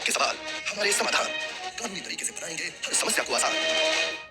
आपके सवाल, हमारे समाधान। कानूनी तरीके से बनाएंगे हर समस्या को आसान।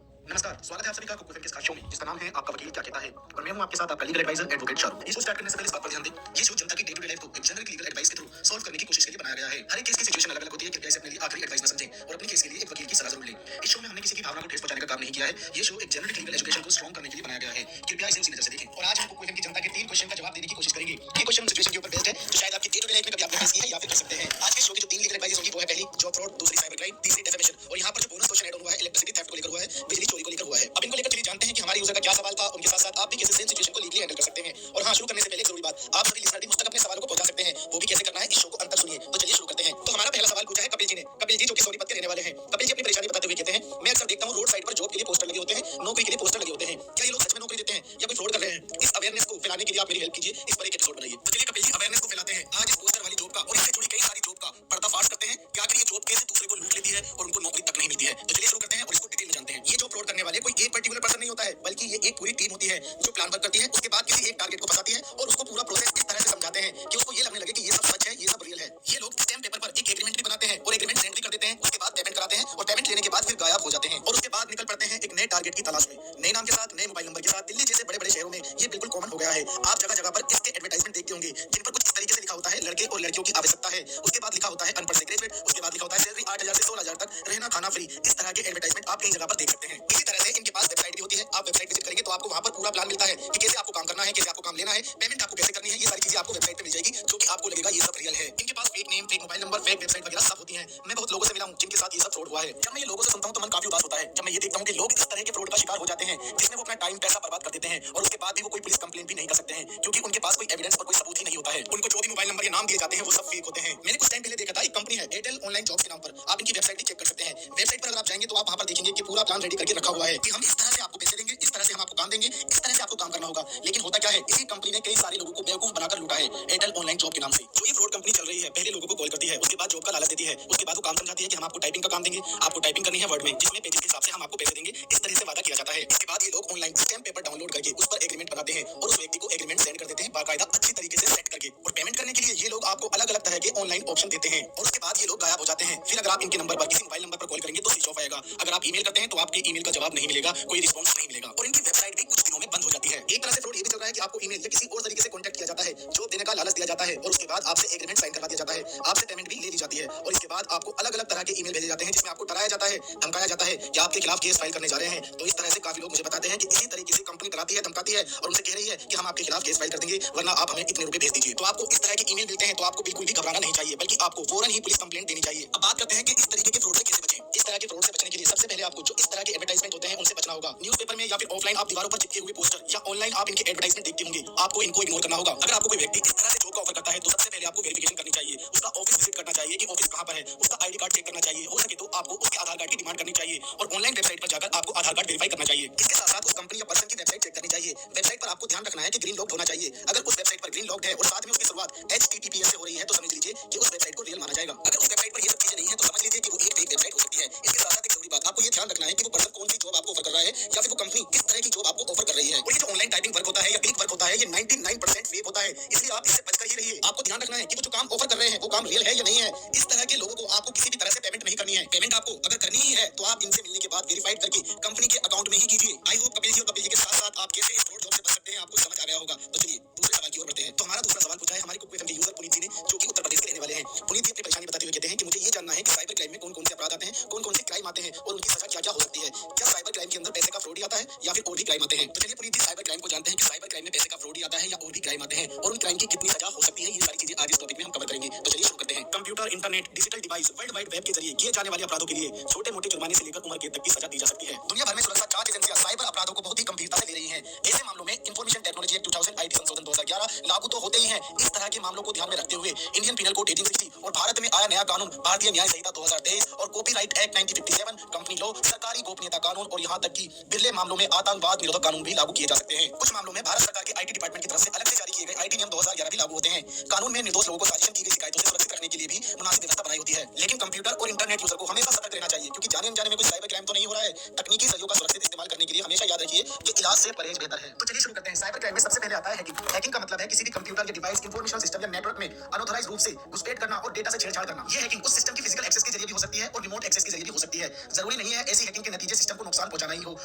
नमस्कार, स्वागत है आप सभी का कुक के शो में, जिसका नाम है आपका वकील क्या कहता है। और मैं हूं आपके साथ आपका लीगल एडवाइजर एडवोकेट शाहरुख। इसको स्टार्ट करने से पहले इस बात पर ध्यान दें, ये शो जनता की डे टू डे लाइफ को एक जेनरिक लीगल एडवाइस के थ्रू सॉल्व करने की कोशिश के लिए बनाया गया है। हर एक केस की सिचुएशन अलग अलग होती है, कृपया इसे अपने लिए आखिरी एडवाइस न समझें और अपने केस के लिए एक वकील की सलाह जरूर लें। इस शो में हमने किसी की भावना को ठेस पहुंचाने का काम नहीं किया है। ये शो एक जेनरिक लीगल एजुकेशन को स्ट्रॉन्ग करने के लिए बनाया गया है। कृपया इसे उसी नजर से देखें। और आज हम कुक की जनता के 3 क्वेश्चन का जवाब देने की कोशिश करेंगे। ये क्वेश्चन सिचुएशन के ऊपर बेस्ड है, तो शायद आपकी डे टू डे लाइफ में कभी आपने फेस किया है या फिर कर सकते हैं। आज के शो की जो 3 लीगल एडवाइस होगी वो है, पहली जॉब फ्रॉड, दूसरी साइबर क्राइम, तीसरी डेफेमेशन। और यहाँ पर जो बोनस क्वेश्चन ऐड हुआ है इलेक्ट्रिसिटी थेफ्ट को लेकर हुआ है, बिजली चोरी को लेकर हुआ है। अब इनको लेकर चलिए जानते हैं कि हमारे यूजर का क्या सवाल था। उनके साथ साथ आप भी कैसे सेम सिचुएशन को लीगली हैंडल कर सकते हैं। और हाँ, शुरू करने से पहले एक जरूरी बात, आप सभी लिसनर भी मुझ तक अपने सवालों को पहुंचा सकते हैं। वो भी कैसे करना है, इस शो को अंत तक सुनिए। तो चलिए शुरू करते हैं। तो हमारा पहला सवाल पूछा है कपिल जी ने। कपिल जी जो कि सोनीपत के रहने वाले हैं। कपिल जी अपनी परेशानी बताते हुए कहते हैं, मैं अक्सर देखता हूँ रोड साइड पर जॉब के लिए पोस्टर लगे होते हैं, नौकरी के लिए पोस्टर लगे होते हैं। क्या ये लोग सच में नौकरी देते हैं या कोई फ्रॉड कर रहे हैं? इस अवेयरनेस को फैलाने के लिए आप मेरी हेल्प कीजिए, इस पर एक एपिसोड बनाइए। तो चलिए कपिल जी, अवेयरनेस को फैलाते हैं। आज इस पोस्टर वाली जॉब का और इससे जुड़ी कई सारी जॉब का पर्दाफाश करते हैं। क्या आखिर ये जॉब कैसे दूसरे को लूट लेती है और उनको नौकरी तक नहीं मिलती है? तो चलिए शुरू करते हैं और इसको डिटेल में जानते हैं। ये जो फ्रॉड करने वाले कोई एक पर्टिकुलर पर्सन नहीं होता है, बल्कि ये एक पूरी टीम होती है जो प्लान वर्क करती है। उसके बाद किसी एक टारगेट को फंसाती है और उसको पूरा प्रोसेस इस तरह से समझाते हैं कि उसको ये लगने लगे कि ये सब सच है, ये सब रियल है। ये लोग स्टैम्प पेपर पर एक एग्रीमेंट भी बनाते हैं और एग्रीमेंट सेंड भी कर देते हैं। उसके बाद पेमेंट कराते हैं और पेमेंट लेने के बाद फिर गायब हो जाते हैं और उसके बाद निकल पड़ते हैं एक नए टारगेट की तलाश में, नए नाम के साथ, नए मोबाइल नंबर के साथ। दिल्ली जैसे बड़े बड़े शहरों में ये बिल्कुल कॉमन हो गया है। आप जगह जगह पर इसके एडवर्टाइजमेंट देखते होंगे, जिन पर कुछ इस तरीके से लिखा होता है, लड़के और लड़कियों की आवश्यकता है। उसके बाद लिखा होता है अनपढ़ से ग्रेजुएट, उसके बाद लिखा होता है सैलरी 8,000 से 16,000 तक, रहना खाना फ्री। इस तरह के एडवर्टाइजमेंट आप कई जगह पर देख सकते हैं। इसी तरह से इनके पास वेबसाइट भी होती है। आप वेबसाइट विजिट करेंगे तो आपको वहां पर पूरा प्लान मिलता है कि कैसे आपको काम करना है, कैसे आपको काम लेना है, पेमेंट आपको कैसे करनी है। ये सारी चीजें आपको वेबसाइट पे मिल जाएगी, जो कि आपको लगेगा ये सब रियल है। इनके पास fake name, fake mobile number, fake website वगैरह सब होती है। मैं बहुत लोगों से मिला हूं जिनके साथ ये सब फ्रॉड हुआ है। जब मैं ये लोगों से सुनता हूं तो मन काफी उदास होता है, जब मैं ये देखता हूं कि लोग इस तरह के फ्रॉड का शिकार हो जाते हैं, जिसमें वो अपना टाइम पैसा बर्बाद कर देते हैं और उसके बाद भी वो कोई पुलिस कंप्लेंट भी नहीं कर सकते हैं, क्योंकि उनके पास कोई एविडेंस और कोई सबूत ही नहीं होता है। उनको जो भी मोबाइल नंबर या नाम दिए जाते हैं वो सब फेक होते हैं। मैंने कुछ टाइम पहले देखा था, एक कंपनी है एयरटेल ऑनलाइन जॉब्स के नाम पर। आप इनकी वेबसाइट भी चेक कर सकते हैं। वेबसाइट पर अगर आप जाएंगे तो आप वहां पर देखेंगे कि पूरा प्लान रेडी करके रखा हुआ है कि हम इस तरह से आपको पैसे देंगे, इस तरह से हम आपको काम देंगे, इस तरह से आपको काम करना होगा। लेकिन होता क्या है, इसी कंपनी ने कई सारे लोगों को बेवकूफ बनाकर लूटा है एयरटेल ऑनलाइन जॉब के नाम से। जो ये फ्रॉड कंपनी चल रही है, पहले लोगों को कॉल करती है, उसके बाद जॉब का लालच देती है, उसके बाद वो काम समझाती है कि हम आपको टाइपिंग का काम देंगे, आपको टाइपिंग करनी है वर्ड में, जिसमें पेजेस के हिसाब से हम आपको पैसे देंगे। इस तरह से वादा किया जाता है। इसके बाद ये लोग ऑनलाइन स्टैम्प पेपर डाउनलोड करके उस पर एग्रीमेंट बनाते हैं और उस व्यक्ति को एग्रीमेंट सेंड कर देते हैं बाकायदा अच्छी तरीके से सेट करके। और पेमेंट करने के लिए ये लोग आपको अलग अलग तरह के ऑनलाइन ऑप्शन देते हैं और उसके बाद ये लोग गायब हो जाते हैं। फिर अगर आप इनके नंबर पर, किसी मोबाइल नंबर पर कॉल करेंगे तो स्विच ऑफ आएगा। अगर आप ईमेल करते हैं तो आपके ईमेल का जवाब नहीं मिलेगा, कोई रिस्पॉन्स नहीं मिलेगा और इनकी वेबसाइट भी कुछ दिनों में बंद हो जाती है। एक तरह से फ्रॉड ये भी चल रहा है कि आपको ईमेल या किसी और तरीके से कॉन्टैक्ट किया जाता है, जॉब देने का लालच दिया जाता है और उसके बाद आपसे एग्रीमेंट साइन करवा दिया जाता है, आपसे पेमेंट भी ले ली जाती है और इसके बाद आपको अलग अलग तरह के ईमेल भेजे जाते हैं, जिसमें आपको डराया जाता है, धमकाया जाता है कि आपके खिलाफ केस फाइल करने जा रहे हैं। तो इस तरह से काफी लोग मुझे बताते हैं कि इसी तरीके से कंपनी डराती है, धमकाती है और उनसे कह रही है कि हम आपके खिलाफ केस फाइल कर देंगे, वरना आप हमें इतने रुपए भेज दीजिए। तो आपको इस तरह के ईमेल मिलते हैं तो आपको बिल्कुल भी घबराना नहीं चाहिए, बल्कि आपको फौरन ही पुलिस कंप्लेंट देनी चाहिए। अब बात करते हैं कि इस तरीके के फ्रॉड से कैसे बचें। इस तरह के फ्रॉड से बचने के लिए सबसे पहले आपको जो इस तरह के एडवर्टाइजमेंट होते हैं उनसे बचना होगा। न्यूज़पेपर में या फिर ऑफलाइन आप दीवारों पर चिपके हुए पोस्टर या ऑनलाइन आप इनके एडवर्टाइजमेंट देखते होंगे, आपको इनको इग्नोर करना होगा। अगर आपको कोई व्यक्ति इस तरह से जॉब का ऑफर करता है तो सबसे पहले आपको वेरिफिकेशन करनी चाहिए, उसका ऑफिस विजिट करना चाहिए कि ऑफिस कहां पर है, उसका आईडी कार्ड चेक करना चाहिए, हो सके तो आपको उसके आधार कार्ड की डिमांड करनी चाहिए और ऑनलाइन वेबसाइट पर जाकर आपको आधार कार्ड वेरीफाई करना चाहिए। इसके साथ साथ उस कंपनी या पर्सन की वेबसाइट चेक करनी चाहिए। वेबसाइट पर आपको ध्यान रखना है कि ग्रीन लॉक्ड होना चाहिए। अगर उस वेबसाइट पर ग्रीन लॉक्ड है और साथ में उसकी शुरुआत HTTPS से हो रही है तो समझ लीजिए कि उस वेबसाइट को रियल माना जाएगा। अगर उस वेबसाइट पर ये सब चीजें नहीं है तो समझ लीजिए कि वो एक फेक वेबसाइट हो सकती है। इसके साथ साथ एक जरूरी बात, आपको ये ध्यान रखना है कि वो पर्सन कौन सी जॉब आपको ऑफर कर रहा है या फिर वो कंपनी किस तरह की जॉब आपको ऑफर कर रही है। और ये जो ऑनलाइन टाइपिंग वर्क होता है या क्लिक वर्क होता है, ये 99% फेक होता है, इसलिए आप इससे बचकर ही रहिए। आपको ध्यान रखना है कि वो जो काम ऑफर कर रहे हैं वो काम रियल है या नहीं है। इस तरह के लोगों को आपको किसी भी तरह से पेमेंट नहीं करनी है। पेमेंट आपको अगर करनी ही है तो आप इनसे मिलने के बाद वेरीफाइड करके कंपनी के अकाउंट में ही कीजिए। आई होप कपिल जी और कपिल जी के साथ साथ आप कैसे इस फ्रॉड जॉब से बच सकते हैं आपको समझ आ गया होगा। तो चलिए दूसरे सवाल की ओर बढ़ते हैं। तो हमारा दूसरा सवाल पूछा है हमारे कुक एफएम के यूजर पुनीत जी ने, जो कि उत्तर प्रदेश के रहने वाले हैं। पुनीत जी अपनी परेशानी बताते हुए कहते हैं कि मुझे ये जानना है कि साइबर क्राइम में कौन कौन से अपराध आते हैं, कौन कौन से क्राइम आते हैं और उनकी सजा क्या क्या हो सकती है। क्या साइबर क्राइम के अंदर पैसे का फ्रॉड ही आता है या फिर और भी क्राइम आते हैं? तो चलिए पुनीत जी साइबर क्राइम को जानते हैं कि साइबर क्राइम में पैसे का फ्रॉड ही आता है या और भी क्राइम आते हैं और उन क्राइम की कितनी सजा हो सकती है। ये सारी चीजें आज इस टॉपिक में हम कवर करेंगे। तो चलिए शुरू करते हैं। Computer, internet, digital device, world wide web के जरिए किए जाने वाले अपराधों के लिए छोटे मोटे जुर्माने से लेकर उम्र कैद तक की सजा दी जा सकती है। दुनिया भर में सुरक्षा जांच एजेंसियां साइबर अपराधों को बहुत ही गंभीरता से ले रही हैं। ऐसे मामलों में इंफॉर्मेशन टेक्नोलॉजी एक्ट 2000 आईटी संशोधन 2011 लागू तो होते ही हैं। इस तरह के मामलों को ध्यान में रखते हुए इंडियन पीनल कोड 1860 और भारत में आया नया कानून भारतीय न्याय संहिता 2023 और कॉपीराइट एक्ट 1957, कंपनी लॉ, सरकारी गोपनीयता कानून और यहाँ तक कि बिरले मामलों में आतंकवाद निरोधक कानून भी लागू किए जा सकते हैं। कुछ मामलों में भारत सरकार के आईटी डिपार्टमेंट की तरफ से अलग से जारी किए गए आईटी नियम 2011 भी लागू होते हैं। कानून में निर्दोष लोगों को साजिश की गई शिकायतों से सुरक्षित रखने के लिए भी मुनासिब व्यवस्था बनाई होती है। लेकिन कंप्यूटर और इंटरनेट यूजर को हमेशा सतर्क रहना चाहिए, क्योंकि जाने अनजाने में कोई साइबर क्राइम तो नहीं हो रहा है। तकनीकी सहयोग का सुरक्षित इस्तेमाल करने के लिए हमेशा याद रखिए कि इलाज से परहेज बेहतर है। तो चलिए शुरू करते हैं। साइबर क्राइम में सबसे पहले आता है हैकिंग। हैकिंग का मतलब है किसी भी कंप्यूटर या डिवाइस, इंफॉर्मेशन सिस्टम या नेटवर्क में अनऑथराइज्ड रूप से घुसपैठ करना और डेटा से छेड़छाड़ करना। ये हैकिंग उस सिस्टम की फिजिकल एक्सेस के जरिए भी हो सकती है और रिमोट एक्सेस के जरिए भी हो सकती है। जरूरी नहीं है ऐसी हैकिंग के नतीजे सिस्टम को नुकसान पहुंचाना ही हो।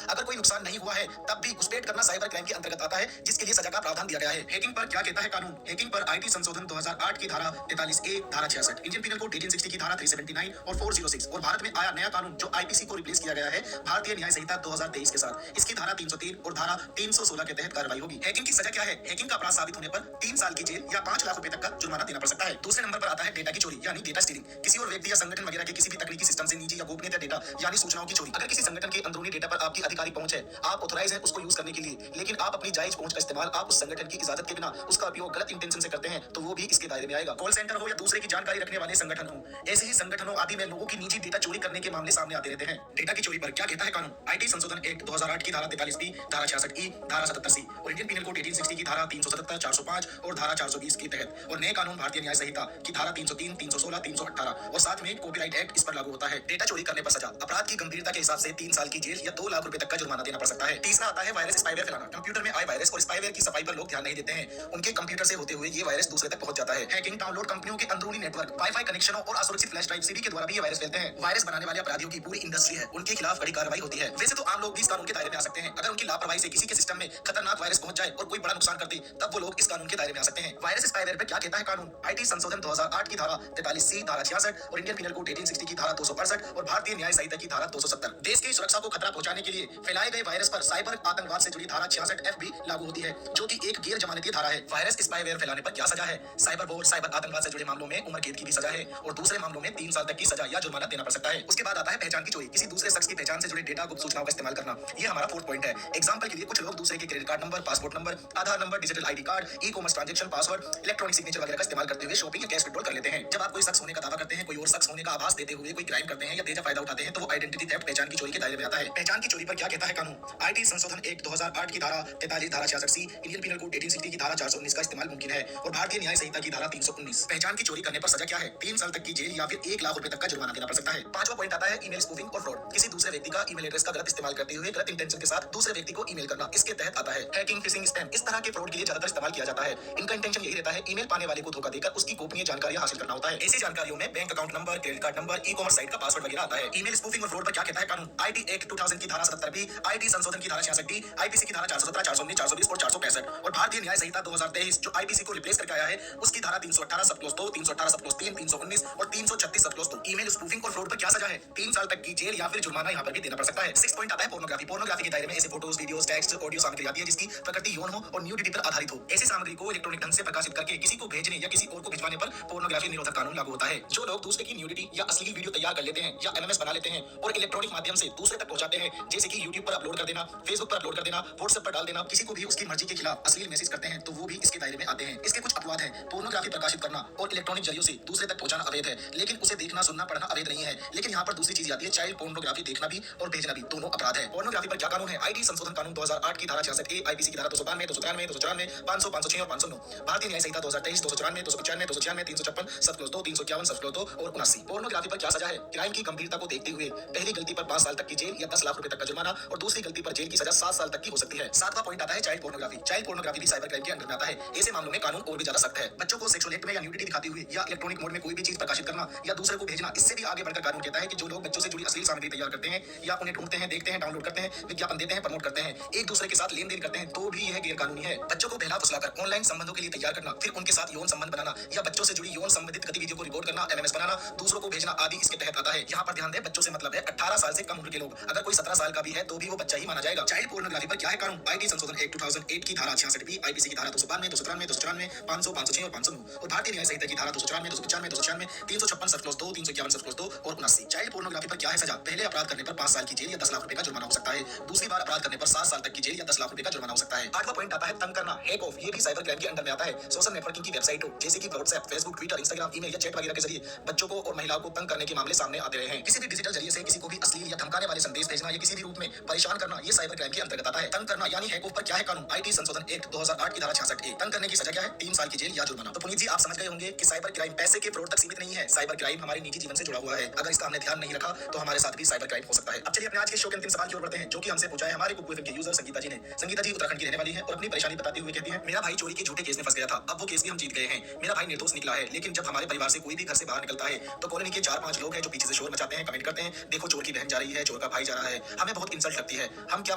अगर कोई नुकसान नहीं हुआ है तब भी घुसपैठ करना साइबर क्राइम के अंतर्गत आता है, जिसके लिए सजा का प्रावधान दिया गया है। हैकिंग पर क्या कहता है कानून? हैकिंग पर आईटी संशोधन 2008 की धारा 43A, धारा 66, इंडियन पीनल कोड 1860 की धारा 379 और 406 और भारत में आया नया कानून जो आईपीसी को रिप्लेस किया गया है भारतीय न्याय संहिता 2023 के साथ। इसकी धारा 303 और धारा 316 के तहत कार्रवाई होगी। हैकिंग की सजा क्या है? हैकिंग का अपराध साबित होने पर 3 साल की जेल या 5 लाख रुपए तक का जुर्माना देना पड़ सकता है। दूसरे नंबर पर आता है डेटा की चोरी यानी डेटा स्टीलिंग। किसी और व्यक्ति या संगठन वगैरह के किसी भी तकनीकी सिस्टम से निजी या गोपनीय डेटा यानी सूचनाओं की चोरी। अगर किसी संगठन के अंदरूनी डेटा पर आपकी अधिकारी पहुंच है, आप ऑथराइज हैं उसको यूज करने के लिए, लेकिन आप अपनी जायज पहुंच का इस्तेमाल आप उस संगठन की इजाजत के बिना उसका उपयोग गलत इंटेंशन से करते हैं तो वो भी इसके दायरे में आएगा। कॉल सेंटर हो या दूसरे की जानकारी रखने वाले संगठन हो, ऐसे ही संगठनों आदि में लोगों की निजी डेटा चोरी करने के मामले सामने आते रहते हैं। डेटा की चोरी पर क्या कहता है कानून? आईटी संशोधन एक्ट 2008 की धारा 43B, धारा 66E, धारा 77C और इंडियन पीनल कोड 1860 की धारा 377, 405 और धारा 420 के तहत और नए कानून भारतीय न्याय संहिता की धारा 303, 316, 318 और साथ में कॉपीराइट एक्ट इस पर लागू होता है। डेटा चोरी करने पर सजा अपराध की गंभीरता के हिसाब से 3 साल की जेल या 2 लाख रुपए तक का जुर्माना देना पड़ सकता है। तीसरा आता है वायरस स्पाईवेयर फैलाना। कंप्यूटर में आए वायरस और स्पाईवेयर की सफाई पर लोग ध्यान नहीं देते हैं। उनके कंप्यूटर से होते हुए ये वायरस दूसरे तक पहुंच जाता है। हैकिंग, डाउनलोड, कंपनियों के अंदरूनी नेटवर्क, वाईफाई कनेक्शनों और असुरक्षित फ्लैश ड्राइव सीडी के द्वारा भी ये वायरस फैलते हैं। वायरस बनाने वाले अपराधियों की पूरी इंडस्ट्री है, उनके खिलाफ कड़ी कार्रवाई होती है। वैसे तो आम लोग भी इस कानून के दायरे में आ सकते हैं। अगर उनकी लापरवाही से किसी के सिस्टम में खतरनाक वायरस पहुंच जाए और कोई बड़ा नुकसान कर दे तब वो लोग इस कानून के दायरे में आ सकते हैं। वायरस स्पाईवेयर पर क्या कहता है कानून? आईटी संशोधन 2008 की धारा 43C, धारा 66 और इंडियन पीनल कोड 1860 की धारा 265 और भारतीय न्याय संहिता की धारा 270 देश की सुरक्षा को खतरा पहुंचाने के लिए फैलाए गए वायरस पर साइबर आतंकवाद से जुड़ी धारा 66F भी लागू होती है, जो कि एक गैर जमानती धारा है। वायरस स्पाईवेयर फैलाने पर क्या सजा है? साइबर वॉर, साइबर आतंकवाद से जुड़े मामलों में उम्र कैद की भी सजा है और दूसरे मामलों में 3 साल तक की सजा या जुर्माना देना पड़ सकता है। उसके बाद आता है पहचान की चोरी। किसी दूसरे शख्स की पहचान से जुड़े डेटा, गुप्त सूचनाओं का इस्तेमाल करना। ये हमारा 4th पॉइंट है। एग्जांपल के लिए कुछ लोग दूसरे के credit card number, passport number, Aadhaar number, digital ID card, e commerce transaction password, electronic signature वगैरह का इस्तेमाल करते हुए शॉपिंग या कैश विड्रॉल कर लेते हैं। जब आप कोई शख्स होने का दावा करते हैं, कोई और शख्स होने का आभास देते हुए कोई क्राइम करते हैं या तेजा फायदा उठाते हैं तो वो आइडेंटिटी थेफ्ट, पहचान की चोरी के दायरे में आता है। पहचान की चोरी पर क्या कहता है कानून? आईटी संशोधन एक्ट 2008 की धारा 43, धारा 66C, इंडियन पीनल कोड 1860 की धारा 419 का इस्तेमाल मुमकिन है और भारतीय न्याय संहिता की धारा 319। पहचान की चोरी करने पर सजा क्या है? 3 साल तक की जेल या फिर 1 लाख रुपए तक का जुर्माना देना पड़ सकता है। 5वां पॉइंट आता है ईमेल स्पूफिंग और फ्रॉड। किसी दूसरे व्यक्ति का ईमेल एड्रेस का गलत इस्तेमाल करते हुए गलत इंटेंशन के साथ दूसरे व्यक्ति को ईमेल करना इसके तहत आता है। हैकिंग, फिशिंग, स्पैम इस तरह के फ्रॉड के लिए ज्यादातर इस्तेमाल किया जाता है। इनका इंटेंशन यही रहता है ईमेल पाने वाले को धोखा देकर उसकी गोपनीय जानकारियां हासिल करना होता है। ऐसी जानकारियों में bank account number, credit card number, e commerce site का पासवर्ड वगैरह आता है। ईमेल स्पूफिंग और फ्रॉड पर क्या कहता है कानून? आईटी एक्ट 2000 की धारा 77B, आईटी संशोधन की धारा 66D, आईपीसी की धारा 417, 419, 420 और 465 और भारतीय न्याय संहिता 2023 जो आईपीसी को रिप्लेस करके आया है उसकी धारा 318 सब क्लॉज 2, 318 सब क्लॉज 3, 319 और 336 सब क्लॉज 2। ईमेल स्पूफिंग और फ्रॉड पर क्या सजा है? 3 साल तक की जेल या फिर जुर्माना यहाँ पर भी देना पड़ सकता है। 6 पॉइंट आता है पोर्नोग्राफी। पोर्नोग्राफी के दायरे में ऐसे फोटोज, वीडियोस, टेक्स्ट, ऑडियो सामग्री आती है जिसकी प्रकृति यौन हो और न्यूडिटी पर आधारित हो। ऐसी सामग्री को इलेक्ट्रॉनिक ढंग से प्रकाशित करके किसी को भेजने या किसी और को भिजवाने पर पोर्नोग्राफी निरोधक कानून लागू होता है। जो लोग दूसरे की न्यूडिटी या अश्लील वीडियो तैयार कर लेते हैं या एमएमएस बना लेते हैं और इलेक्ट्रॉनिक माध्यम से दूसरे तक पहुंचाते हैं, जैसे कि यूट्यूब पर अपलोड कर देना, फेसबुक पर अपलोड कर देना, व्हाट्सएप पर डाल देना, किसी को भी उसकी मर्जी के खिलाफ अश्लील मैसेज करते हैं तो वो भी इसके दायरे में आते हैं। इसके कुछ अपवाद हैं। पोर्नोग्राफी प्रकाशित करना और इलेक्ट्रॉनिक जरियों से दूसरे तक पहुंचाना अवैध है, लेकिन उसे देखना, सुनना, पढ़ना अवैध नहीं है। लेकिन यहाँ पर दूसरी चीज आती है, चाइल्ड पोर्नोग्राफी देखना भी और भेजना भी दोनों अपराध है। पोर्नोग्राफी पर क्या कानून है? आईटी संशोधन कानून 2008 की धारा 66A, आईपीसी की धारा 292, 293, 294, 500, 506 और 509, भारतीय न्याय संहिता 2023, 294, 295, 296, 356 सब क्लॉज 2, 351 सब क्लॉज 2 और 79। पोर्नोग्राफी पर क्या सजा है? क्राइम की गंभीरता को देखते हुए पहली गलती पर 5 साल तक की जेल या 10 लाख रुपए तक का जुर्माना और दूसरी गलती पर जेल की सजा 7 साल तक की हो सकती है। 7वां पॉइंट आता है चाइल्ड पोर्नोग्राफी। चाइल्ड पोर्नोग्राफी भी साइबर क्राइम के अंदर में आता है। ऐसे मामलों में कानून और भी ज्यादा सख्त है। बच्चों को सेक्सुअल एक्ट में या न्यूडिटी दिखाते हुए या इलेक्ट्रॉनिक मोड में कोई भी चीज प्रकाशित करना या दूसरे को भेजना, इससे भी आगे बढ़कर कानून कहता है कि जो लोग बच्चों से जुड़ी अश्लील सामग्री तैयार करते हैं या उन्हें ढूंढते हैं, देखते हैं, डाउनलोड करते हैं, विज्ञापन देते हैं, प्रमोट करते हैं, एक दूसरे के साथ लेन देन करते हैं तो भी यह गैर कानूनी है। बच्चों को बहला फुसलाकर ऑनलाइन संबंधों के लिए तैयार करना, फिर उनके साथ यौन संबंध बनाना या बच्चों से जुड़ी यौन संबंधित गतिविधियों को रिकॉर्ड करना, एमएमएस बनाना, दूसरों को भेजना आदि इसके तहत आता है। यहाँ पर ध्यान दें, बच्चों से मतलब है 18 साल से कम उम्र के लोग। अगर कोई 17 साल का भी है तो भी वो बच्चा ही माना जाएगा। चाइल्ड पोर्नोग्राफी पर क्या है कानून? आईटी संशोधन एक्ट 2008 की धारा 66B, आईपीसी की धारा 292, 293, 294, 500, 506 और 509 और भारतीय न्याय संहिता की धारा 294, 295, 296, 356 सब क्लॉज 2, 351 सब क्लॉज 2 और 79। चाइल्ड पोर्नोग्राफी पर क्या है सजा? पहले अपराध करने पर 5 साल की जेल या 10 लाख रुपए का जुर्माना हो सकता है। दूसरी बार अपराध करने पर 7 साल तक की जेल या 10 लाख रुपए का जुर्माना हो सकता है। 8वां पॉइंट आता है तंग करना, हैक ऑफ। ये भी साइबर क्राइम के अंदर में आता है। सोशल नेटवर्किंग की वेबसाइट हो जैसे कि WhatsApp, Facebook, Twitter, Instagram, email या चैट वगैरह के जरिए बच्चों को और महिलाओं को तंग करने के मामले सामने आते रहे हैं। किसी भी डिजिटल जरिए से किसी को भी अश्लील या धमकाने वाले संदेश भेजना या किसी भी रूप में परेशान करना, ये साइबर क्राइम के अंतर्गत आता है। तंग करना यानी हैक ऑफ पर क्या है कानून? आईटी संशोधन एक्ट 2008 की धारा 66A। तंग करने की सजा क्या है? 3 साल की जेल या जुर्माना। तो पुनीत जी आप समझ गए होंगे कि साइबर क्राइम पैसे के फ्रॉड तक सीमित नहीं है, साइबर क्राइम हमारे निजी जीवन से जुड़ा हुआ है। अगर इसका हमने ध्यान नहीं रखा तो हमारे साथ भी साइबर क्राइम हो सकता है। अब चलिए अपने आज के शो के अंतिम सवाल की ओर बढ़ते हैं, जो कि हमसे पूछा है हमारे कुकू एफएम के यूजर संगीता जी ने। संगीता जी उत्तराखंड की रहने वाली है और अपनी परेशानी बताते हुए कहती है, मेरा भाई चोरी के झूठे केस में फंस गया था, अब वो केस भी हम जीत गए हैं। मेरा भाई निर्दोष निकला है, लेकिन जब हमारे परिवार से कोई भी घर से बाहर निकलता है तो कॉलोनी के 4-5 लोग हैं जो पीछे से शोर मचाते हैं, कमेंट करते हैं, देखो चोर की बहन जा रही है, चोर का भाई जा रहा है। हमें बहुत इंसल्ट लगती है। हम क्या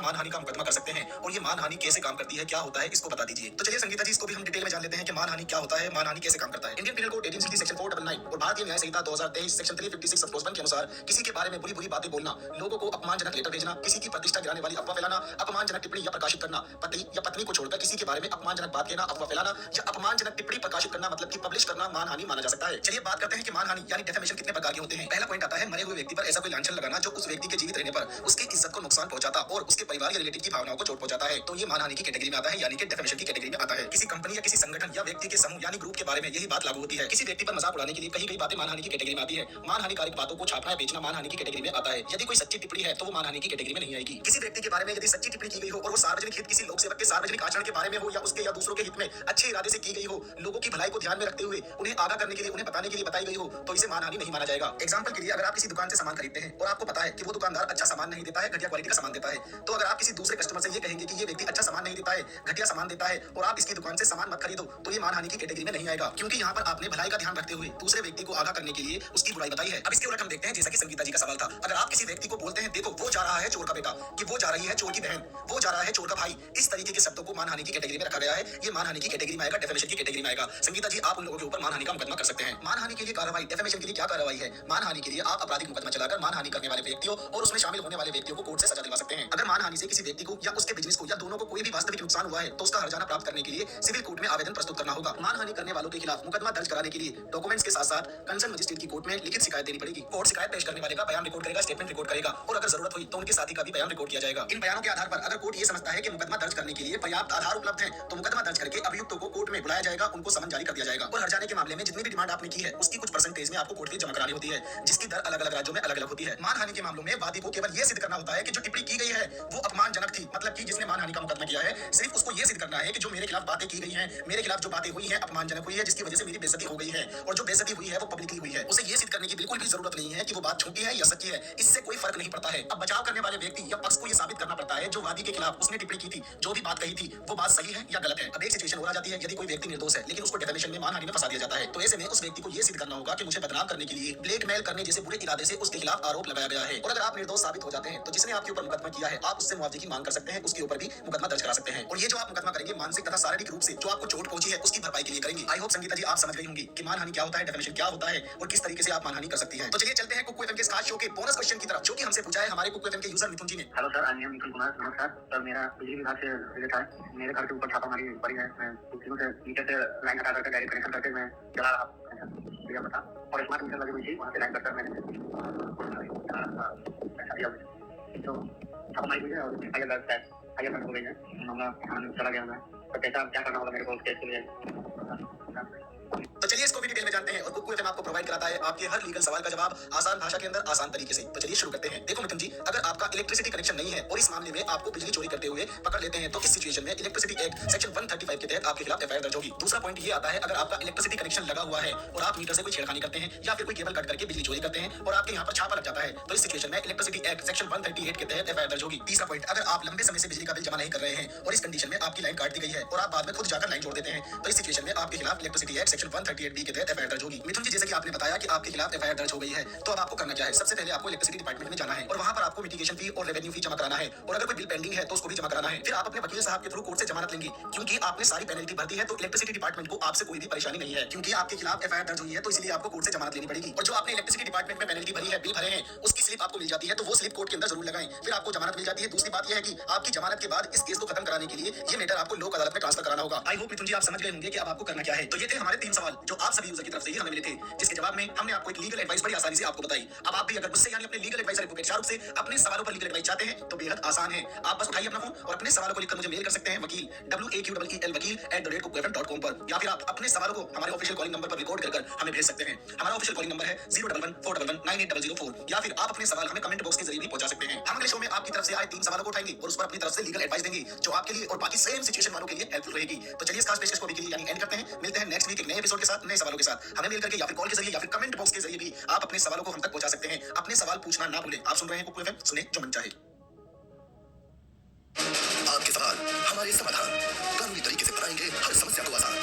मानहानि का मुकदमा कर सकते हैं? और ये मानहानि कैसे काम करती है, क्या होता है, इसको बता दीजिए। तो चलिए संगीता जी इसको भी हम डिटेल में जान लेते हैं कि मानहानि क्या होता है, मानहानि कैसे काम करता है। इंडियन पिनल कोड 1860 सेक्शन 499 और भारतीय न्याय संहिता 2023 सेक्शन 356 ऑफ 1 के अनुसार किसी के बारे में बुरी बातें बोलना, लोगों को अपमानजनक लेटर भेजना, किसी की प्रतिष्ठा गिराने वाली अफवाह फैलाना, अपमानजनक टिप्पणी या प्रकाशित करना, पति या पत्नी को छोड़कर किसी के बारे में अपमानजनक बात कहना, अफवाह फैलाना या अपमानजनक टिप्पणी प्रकाशित करना मतलब कि पब्लिश करना मानहानि माना जा सकता है। चलिए बात करते हैं कि मानहानि यानी डेफेमेशन कितने प्रकार के होते हैं। पहला पॉइंट आता है मरे हुए व्यक्ति पर ऐसा कोई लांछन लगाना जो उस व्यक्ति के जीवित रहने पर उसकी इज्जत को नुकसान पहुंचाता और उसके परिवार या रिलेटिव की भावनाओं को चोट पहुंचाता है, तो ये मानहानि की कैटेगरी में आता है, यानी कि डेफेमेशन की कैटेगरी में आता है। किसी कंपनी या किसी संगठन या व्यक्ति के समूह यानी ग्रुप के बारे में यही बात लागू होती है। किसी व्यक्ति पर मजाक उड़ाने के लिए कई बातें मानहानि की कैटेगरी में आती है। मानहानिकारक बातों को छापना या बेचना मानहानि की कैटेगरी में आता है। यदि कोई सच्ची टिप्पणी है तो वो मानहानि की कैटेगरी में नहीं आएगी। किसी व्यक्ति के बारे में यदि सच्ची टिप्पणी की गई हो और वो सार्वजनिक हित किसी लोक सेवक के सार्वजनिक आचरण के बारे में हो या उसके या दूसरों के हित में अच्छे इरादे से की गई हो, लोगों की भलाई को ध्यान में रखते हुए उन्हें आगाह करने के लिए, उन्हें बताने के लिए बताई गई हो, तो इसे मानहानि नहीं माना जाएगा। एग्जांपल के लिए अगर आप किसी दुकान से सामान खरीदते हैं और आपको पता है कि वो दुकानदार अच्छा सामान नहीं देता है, घटिया क्वालिटी का सामान देता है, तो अगर आप किसी दूसरे कस्टमर से ये कहेंगे कि ये व्यक्ति अच्छा सामान नहीं देता है, घटिया सामान देता है और आप इसकी दुकान से सामान मत खरीदो, तो ये मानहानि की कैटेगरी में नहीं आएगा, क्योंकि यहाँ पर आपने भलाई का ध्यान रखते हुए दूसरे व्यक्ति को आगाह करने के लिए उसकी बुराई बताई है। अब इसके उलट हम देखते हैं, जैसा कि संगीता जी का सवाल था, अगर आप किसी व्यक्ति को बोलते हैं देखो वो जा रहा है चोर का बेटा, कि वो जा रही है चोर की बहन, वो जा रहा है चोर का भाई, इस तरीके के शब्दों को मानहानि की कैटेगरी में रखा गया है, ये मानहानि की कैटेगरी में आएगा, डेफेमेशन की कैटेगरी में आएगा। संगीता जी आप उन लोगों के ऊपर मानहानि का मुकदमा कर सकते हैं। मानहानि के लिए कार्रवाई, डेफेमेशन के लिए क्या कार्रवाई है? मानहानि के लिए आप आपराधिक मुकदमा चलाकर मानहानि करने वाले व्यक्तियों और उसमें शामिल होने वाले व्यक्तियों को कोर्ट से सजा दिलवा सकते हैं। अगर मानहानि से किसी व्यक्ति को या उसके बिजनेस को या दोनों को कोई भी वास्तविक नुकसान हुआ है तो उसका हर्जाना प्राप्त करने के लिए सिविल कोर्ट में आवेदन प्रस्तुत करना होगा। मानहानि करने वालों के खिलाफ मुकदमा दर्ज कराने के लिए डॉक्यूमेंट्स के साथ साथ कंसर्न मजिस्ट्रेट की कोर्ट में लिखित शिकायत देनी पड़ेगी। कोर्ट शिकायत पेश करने वाले का बयान रिकॉर्ड करेगा, स्टेटमेंट रिकॉर्ड करेगा और अगर जरूरत हुई तो उनके साथी का भी बयान रिकॉर्ड किया जाएगा। इन बयानों के आधार पर अगर कोर्ट ये समझता है कि मुकदमा दर्ज करने के लिए पर्याप्त आधार उपलब्ध है तो मुकदमा दर्ज करके अभियुक्तों को कोर्ट में बुलाया जाएगा, उनको समन जारी कर दिया जाएगा और हर्जाने के मामले में जितनी भी डिमांड आपने की है उसकी कुछ परसेंटेज में आपको कोर्ट फीस जमा करानी होती है, जिसकी दर अलग अलग राज्यों में अलग अलग होती है। मानहानि के मामलों में वादी को केवल ये सिद्ध करना होता है कि जो टिप्पणी की गई है वो अपमानजनक थी, मतलब कि जिसने मानहानि का मुकदमा किया है सिर्फ उसको ये सिद्ध करना है कि जो मेरे खिलाफ बातें की गई हैं, मेरे खिलाफ जो बातें हुई हैं अपमानजनक हुई है, जिसकी वजह से मेरी बेइज्जती हो गई है और जो बेइज्जती हुई है वो पब्लिकली हुई है। उसे ये सिद्ध करने की बिल्कुल भी जरूरत नहीं है कि वो बात झूठी है या सच्ची है, इससे कोई फर्क नहीं पड़ता है। अब बचाव करने वाले व्यक्ति या पक्ष को ये साबित करना पड़ता है जो वादी के खिलाफ उसने टिप्पणी की थी, जो भी बात कही थी वो बात सही है या गलत है। अब एक सिचुएशन हो जाती है, यदि कोई व्यक्ति निर्दोष है लेकिन उसको डेफेमेशन में मानहानि में फंसा दिया जाता है, तो ऐसे में उस व्यक्ति को ये सिद्ध करना होगा कि मुझे बदनाम करने के लिए ब्लैकमेल करने जैसे बुरे इरादे से उसके खिलाफ आरोप लगाया गया है। और अगर आप निर्दोष साबित हो जाते हैं तो जिसने आपके ऊपर मुकदमा किया है आप उससे मुआवजे की मांग कर सकते हैं, उसके ऊपर भी मुकदमा दर्ज करा सकते हैं और ये जो आप मुकदमा करेंगे मानसिक तथा शारीरिक रूप से जो आपको चोट पहुंची है उसकी भरपाई के लिए करेंगे। आई होप संगीता जी आप समझ गई होंगी कि मानहानि क्या होता है, डेफिनेशन क्या होता है और किस तरीके से आप मानहानि कर सकती हैं। तो चलिए चलते हैं कुकू एफएम के खास शो के बोनस क्वेश्चन की तरफ, जो कि हमसे पूछा है हमारे कुकू एफएम के यूजर मिथुन जी ने। हेलो सर, आई एम मिथुन कुमार। नमस्कार सर, मेरा बिजली विभाग से रिलेटेड है। मेरे घर के ऊपर छापामारी पड़ी है। मैं कुर्सियों से नीचे से लाइन हटा करके डायरेक्ट कनेक्शन करके मैं जला रहा दिया पता और स्मार्ट मीटर लगी हुई थी, वहाँ से लाइन कटकर मैंने तो छापामारी हुई है और आइए हो गई है, मामला चला गया है। तो कैसा क्या करना होगा मेरे को उसके लिए? तो चलिए इसको भी डिटेल में जानते हैं और कुकू एफएम आपको प्रोवाइड कराता है आपके हर लीगल सवाल का जवाब आसान भाषा के अंदर आसान तरीके से। तो चलिए शुरू करते हैं। देखो मिथुन जी, अगर आपका इलेक्ट्रिसिटी कनेक्शन नहीं है और इस मामले में आपको बिजली चोरी करते हुए पकड़ लेते हैं तो इस सिचुएशन में इलेक्ट्रिसिटी एक्ट सेक्शन 135 के तहत आपके खिलाफ एफआईआर दर्ज होगी। दूसरा पॉइंट ये आता है, अगर आपका इलेक्ट्रिसिटी कनेक्शन लगा हुआ है और आप मीटर से कोई छेड़खानी करते हैं या फिर कोई केबल कट करके बिजली चोरी करते हैं और आपके यहाँ पर छापा लग जाता है तो इस सिचुएशन में इलेक्ट्रिसिटी एक्ट सेक्शन 138 के तहत एफआईआर दर्ज होगी। तीसरा पॉइंट, अगर आप लंबे समय से बिजली का बिल जमा नहीं कर रहे हैं और इस कंडीशन में आपकी लाइन काट दी गई है और आप बाद में खुद जाकर लाइन जोड़ देते हैं तो इस सिचुएशन में आपके खिलाफ इलेक्ट्रिसिटी एक्ट सेक्शन 138 के तहत एफआईआर दर्ज होगी। मिथुन जी, जैसे कि आपने बताया कि आपके खिलाफ एफआईआर दर्ज हो गई है तो अब आपको करना क्या है? सबसे पहले आपको इलेक्ट्रिसिटी डिपार्टमेंट में जाना है और वहां पर आपको मिटिगेशन फी और रेवेन्यू फी जमा कराना है और अगर कोई बिल पेंडिंग है तो उसको भी जमा कराना है। फिर आप अपने वकील साहब के थ्रू कोर्ट से जमानत लेंगे, क्योंकि आपने सारी पेनल्टी भर दी है तो इलेक्ट्रिसिटी डिपार्टमेंट को आपसे कोई भी परेशानी नहीं है, क्योंकि आपके खिलाफ एफआईआर दर्ज हुई है तो इसलिए आपको कोर्ट से जमानत लेनी पड़ेगी। और जो आपने इलेक्ट्रिसिटी डिपार्टमेंट में पेनल्टी भरी है, बिल भरे हैं, उसकी स्लिप आपको मिल जाती है तो वो स्लिप कोर्ट के अंदर जरूर लगाएं, फिर आपको जमानत मिल जाती है। दूसरी बात यह है कि आपकी जमानत के बाद इस केस को खत्म कराने के लिए ये मैटर आपको लोक अदालत में ट्रांसफर कराना होगा। आई होप मिथुन जी आप समझ गए होंगे कि अब आपको करना क्या है। तो ये थे हमारे 3 सवाल जो आप सभी यूजर यूजर की तरफ से ही हमें मिले थे, जिसके जवाब में हमने आपको एक लीगल एडवाइस बड़ी आसानी से आपको बताई। अब आप भी अगर मुझसे यानी अपने लीगल एडवाइजर एडवोकेट शाहरुख से अपने सवालों पर लीगल एडवाइस चाहते हैं तो बेहद आसान है। आप बस उठाइए अपना फोन और अपने सवालों को लिखकर मुझे मेल कर सकते हैं वकील WAQEEL वकील@cookfm.com पर, या फिर आप अपने सवालों को हमारे ऑफिशियल कॉलिंग नंबर पर रिकॉर्ड कर हमें भेज सकते हैं। हमारा ऑफिशियल कॉलिंग नंबर है 01141198004, या फिर आप अपने सवाल हमें कमेंट बॉक्स के जरिए भी पहुंचा सकते हैं। हम अगले शो में आपकी तरफ से आए 3 सवालों को उठाएंगे और उस पर अपनी तरफ से लीगल एडवाइस देंगे जो आपके लिए और बाकी सेम सिचुएशन वालों के लिए हेल्पफुल रहेगी। तो चलिए इस खास पेशकश को अभी के लिए यानी एंड करते हैं। मिलते हैं नेक्स्ट वीक एक नए एपिसोड के साथ, नए सवालों के साथ। हमें मेल करके या फिर कॉल के जरिए या फिर कमेंट बॉक्स के जरिए भी आप अपने सवालों को हम तक पहुंचा सकते हैं। अपने सवाल पूछना ना भूलें। आप सुन रहे हैं कुकू एफएम, सुने जो मन चाहे। आपके सवाल हमारे समाधान, कानूनी तरीके से बनाएंगे हर समस्या को आसान।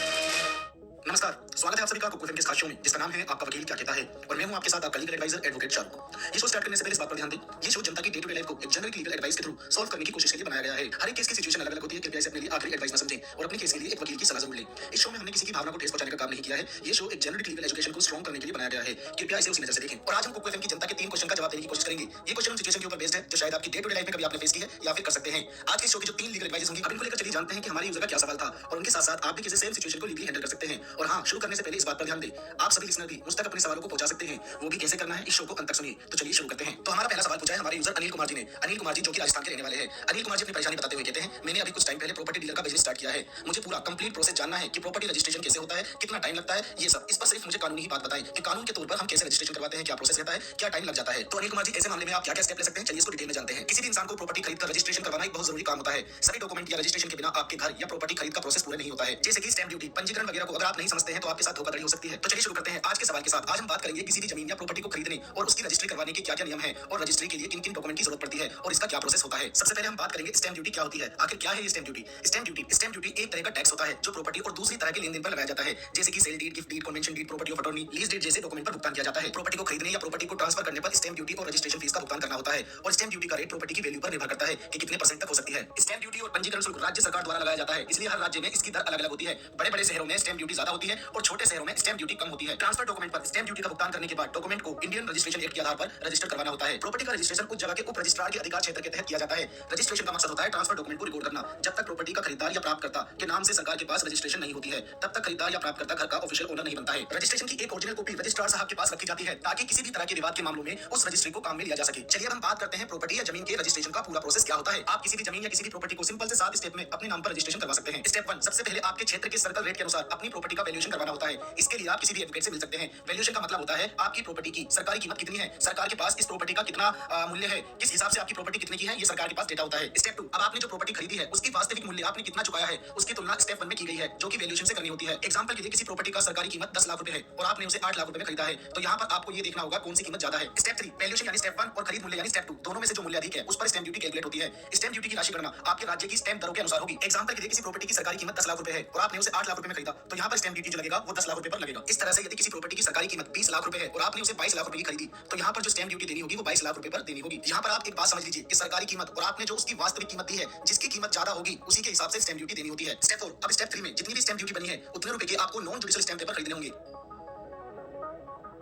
नमस्कार, स्वागत है आप सभी का कुकू एफएम के इस खास शो में जिसका नाम है आपका वकील क्या कहता है, और मैं हूं आपके साथ आपका लीगल एडवाइजर एडवोकेट शाहरुख। ये शो स्टार्ट करने से पहले इस बात पर ध्यान दें, ये शो जनता की डे टू डे लाइफ को एक जेनरिक लीगल एडवाइस के थ्रू सॉल्व करने की कोशिश के लिए बनाया गया है। हर एक केस की सिचुएशन अलग अलग होती है, कृपया इसे अपने लिए आखिरी एडवाइस न समझें और अपने केस के लिए एक वकील की सलाह जरूर लें। इस शो में हमने किसी की भावना को ठेस पहुंचाने का काम नहीं किया है। ये शो एक जेनरिक लीगल एजुकेशन को स्ट्रॉन्ग करने के लिए बनाया गया है। कृपया इसे उसी नजर से देखें। और आज हम कुकू एफएम की जनता के 3 क्वेश्चन का जवाब देने की कोशिश करेंगे। ये क्वेश्चन उन सिचुएशन के ऊपर बेस्ड है जो शायद आपकी डे टू डे लाइफ में कभी आपने फेस की है या फिर कर सकते हैं। आज के शो की जो 3 लीगल एडवाइस होंगी, अब इनको लेकर चलिए जानते हैं कि हमारे यूजर का क्या सवाल था, और उनके साथ साथ आप भी किसी सेम सिचुएशन को लीगली हैंडल कर सकते हैं। और हां, शुरू करने से पहले इस बात पर ध्यान दें, आप सभी लिसनर भी मुझ तक अपने सवालों को पहुंचा सकते हैं। वो भी कैसे करना है, इस शो को अंत तक सुनिए। तो चलिए शुरू करते हैं। तो हमारा पहला सवाल पूछा है हमारे यूजर अनिल कुमार जी ने। अनिल कुमार जी जो कि राजस्थान के रहने वाले हैं। अनिल कुमार जी अपनी परेशानी बताते हुए कहते हैं, मैंने अभी कुछ टाइम पहले प्रॉपर्टी डीलर का बिजनेस स्टार्ट किया है। मुझे पूरा कंप्लीट प्रोसेस जानना है कि प्रॉपर्टी रजिस्ट्रेशन कैसे होता है, कितना टाइम लगता है, ये सब। इस पर सिर्फ मुझे कानूनी ही बात बताएं कि कानून के तौर पर हम कैसे रजिस्ट्रेशन करवाते हैं, क्या प्रोसेस रहता है, क्या टाइम लग जाता है। तो अनिल कुमार जी, ऐसे मामले में आप क्या-क्या स्टेप ले सकते हैं, चलिए इसको डिटेल में जानते हैं। किसी भी इंसान को प्रॉपर्टी खरीदकर रजिस्ट्रेशन करवाना एक बहुत जरूरी काम होता है। सभी डॉक्यूमेंट या रजिस्ट्रेशन के बिना आपके घर या प्रॉपर्टी खरीद का प्रोसेस पूरा नहीं होता है। जैसे कि स्टैंप ड्यूटी, पंजीकरण वगैरह को अगर आप नहीं समझते हैं तो आपके साथ धोखाधड़ी हो सकती है। तो चलिए शुरू करते हैं आज के सवाल के साथ। आज हम बात करेंगे किसी भी जमीन या प्रॉपर्टी को खरीदने और उसकी रजिस्ट्री करवाने के क्या-क्या नियम हैं, और रजिस्ट्री के लिए किन-किन डॉक्यूमेंट की जरूरत पड़ती है और इसका क्या प्रोसेस होता है। सबसे पहले हम बात करेंगे स्टैंप ड्यूटी क्या होती है, आखिर क्या है ये स्टैंप ड्यूटी। स्टैंप ड्यूटी एक तरह का टैक्स होता है जो प्रॉपर्टी और दूसरी तरह के लेन-देन पर लगाया जाता है, जैसे कि sale deed, gift deed, conveyance deed, property of attorney, lease deed जैसे डॉक्यूमेंट पर भुगतान किया जाता है। प्रॉपर्टी को खरीदने या प्रॉपर्टी को ट्रांसफर करने पर स्टैंप ड्यूटी और रजिस्ट्रेशन फीस का भुगतान करना होता है, और स्टैंप ड्यूटी का रेट प्रॉपर्टी की वैल्यू पर निर्भर करता है कि कितने % तक हो सकती है। स्टैंप ड्यूटी और पंजीकरण शुल्क राज्य सरकार द्वारा लगाया जाता है, इसलिए हर राज्य में इसकी दर अलग-अलग होती है। बड़े-बड़े शहरों में स्टैंप ड्यूटी ज्यादा होती है और छोटे शहरों में स्टैंप ड्यूटी कम होती है। ट्रांसफर डॉक्यूमेंट पर स्टैंप ड्यूटी का भुगतान करने के बाद डॉक्यूमेंट को इंडियन रजिस्ट्रेशन एक्ट के आधार पर रजिस्टर करवाना होता है। प्रॉपर्टी का रजिस्ट्रेशन उस जगह के उप रजिस्ट्रार के अधिकार क्षेत्र के तहत किया जाता है। रजिस्ट्रेशन का मकसद होता है ट्रांसफर डॉक्यूमेंट को रिकॉर्ड करना। जब तक प्रॉपर्टी का खरीदार या प्राप्तकर्ता के नाम से सरकार के पास रजिस्ट्रेशन नहीं होती है, तब तक खरीदार या प्राप्तकर्ता घर का ऑफिशियल ओनर नहीं बनता है। रजिस्ट्रेशन की एक ओरिजिनल कॉपी रजिस्ट्रार साहब के पास रखी जाती है ताकि किसी भी तरह के विवाद के मामलों में उस रजिस्ट्री को काम में लिया जा सके। चलिए अब हम बात करते हैं प्रॉपर्टी या जमीन के रजिस्ट्रेशन का पूरा प्रोसेस क्या होता है। आप किसी भी जमीन या किसी भी प्रॉपर्टी को सिंपल से 7 स्टेप में अपने नाम पर रजिस्ट्रेशन करवा सकते हैं। स्टेप 1, सबसे पहले आपके क्षेत्र के सर्कल रेट के अनुसार अपनी प्रॉपर्टी का वैल्यूएशन करवाना होता है। इसके लिए आप किसी भी एडवोकेट से मिल सकते हैं। वैल्यूएशन का मतलब होता है आपकी प्रॉपर्टी की सरकारी कीमत कितनी है, सरकार के पास इस प्रॉपर्टी का कितना मूल्य है, किस हिसाब से आपकी प्रॉपर्टी कितने की है, ये सरकार के पास डेटा होता है। स्टेप 2, अब आपने जो प्रॉपर्टी खरीदी है उसकी वास्तविक मूल्य आपने कितना चुकाया है उसकी तुलना स्टेप 1 में की गई है, जो कि वैल्यूएशन से करनी होती है। एग्जांपल के लिए किसी प्रॉपर्टी का सरकारी कीमत 10 लाख रुपए है और आपने उसे 8 लाख रुपए में खरीदा है, तो यहाँ पर आपको ये देखना होगा कौन सी कीमत ज्यादा है। स्टेप 3, वैल्यूएशन यानी स्टेप 1 और खरीद मूल्य यानी स्टेप 2, दोनों में से जो मूल्य अधिक है उस पर स्टैंप ड्यूटी कैलकुलेट होती है। स्टैंप ड्यूटी की राशि गणना आपके राज्य की स्टैंप दरों के अनुसार होगी। एग्जांपल के लिए किसी प्रॉपर्टी की सरकारी कीमत 10 लाख रुपए है और आपने उसे 8 लाख रुपए में खरीदा, तो यहाँ पर स्टैंप ड्यूटी जो लगेगा वो 10 लाख रुपए पर लगेगा। इस तरह से यदि किसी प्रॉपर्टी की सरकारी कीमत 20 लाख रुपए है और आपने उसे 22 लाख रुपए की खरीदी, तो यहाँ पर जो स्टैंप ड्यूटी देनी होगी वो 22 लाख रुपए पर देनी होगी। यहाँ पर आप एक बात समझ लीजिए कि सरकारी कीमत और आपने जो उसकी वास्तविक कीमत दी है, जिसकी कीमत ज्यादा होगी उसी के हिसाब से स्टैंप ड्यूटी देनी होती है। स्टेप 4, अब स्टेप 3 में जितनी भी स्टैंप ड्यूटी बनी है उतने रुपए के आपको नॉन जुडिशियल स्टैंप पेपर खरीदने होंगे।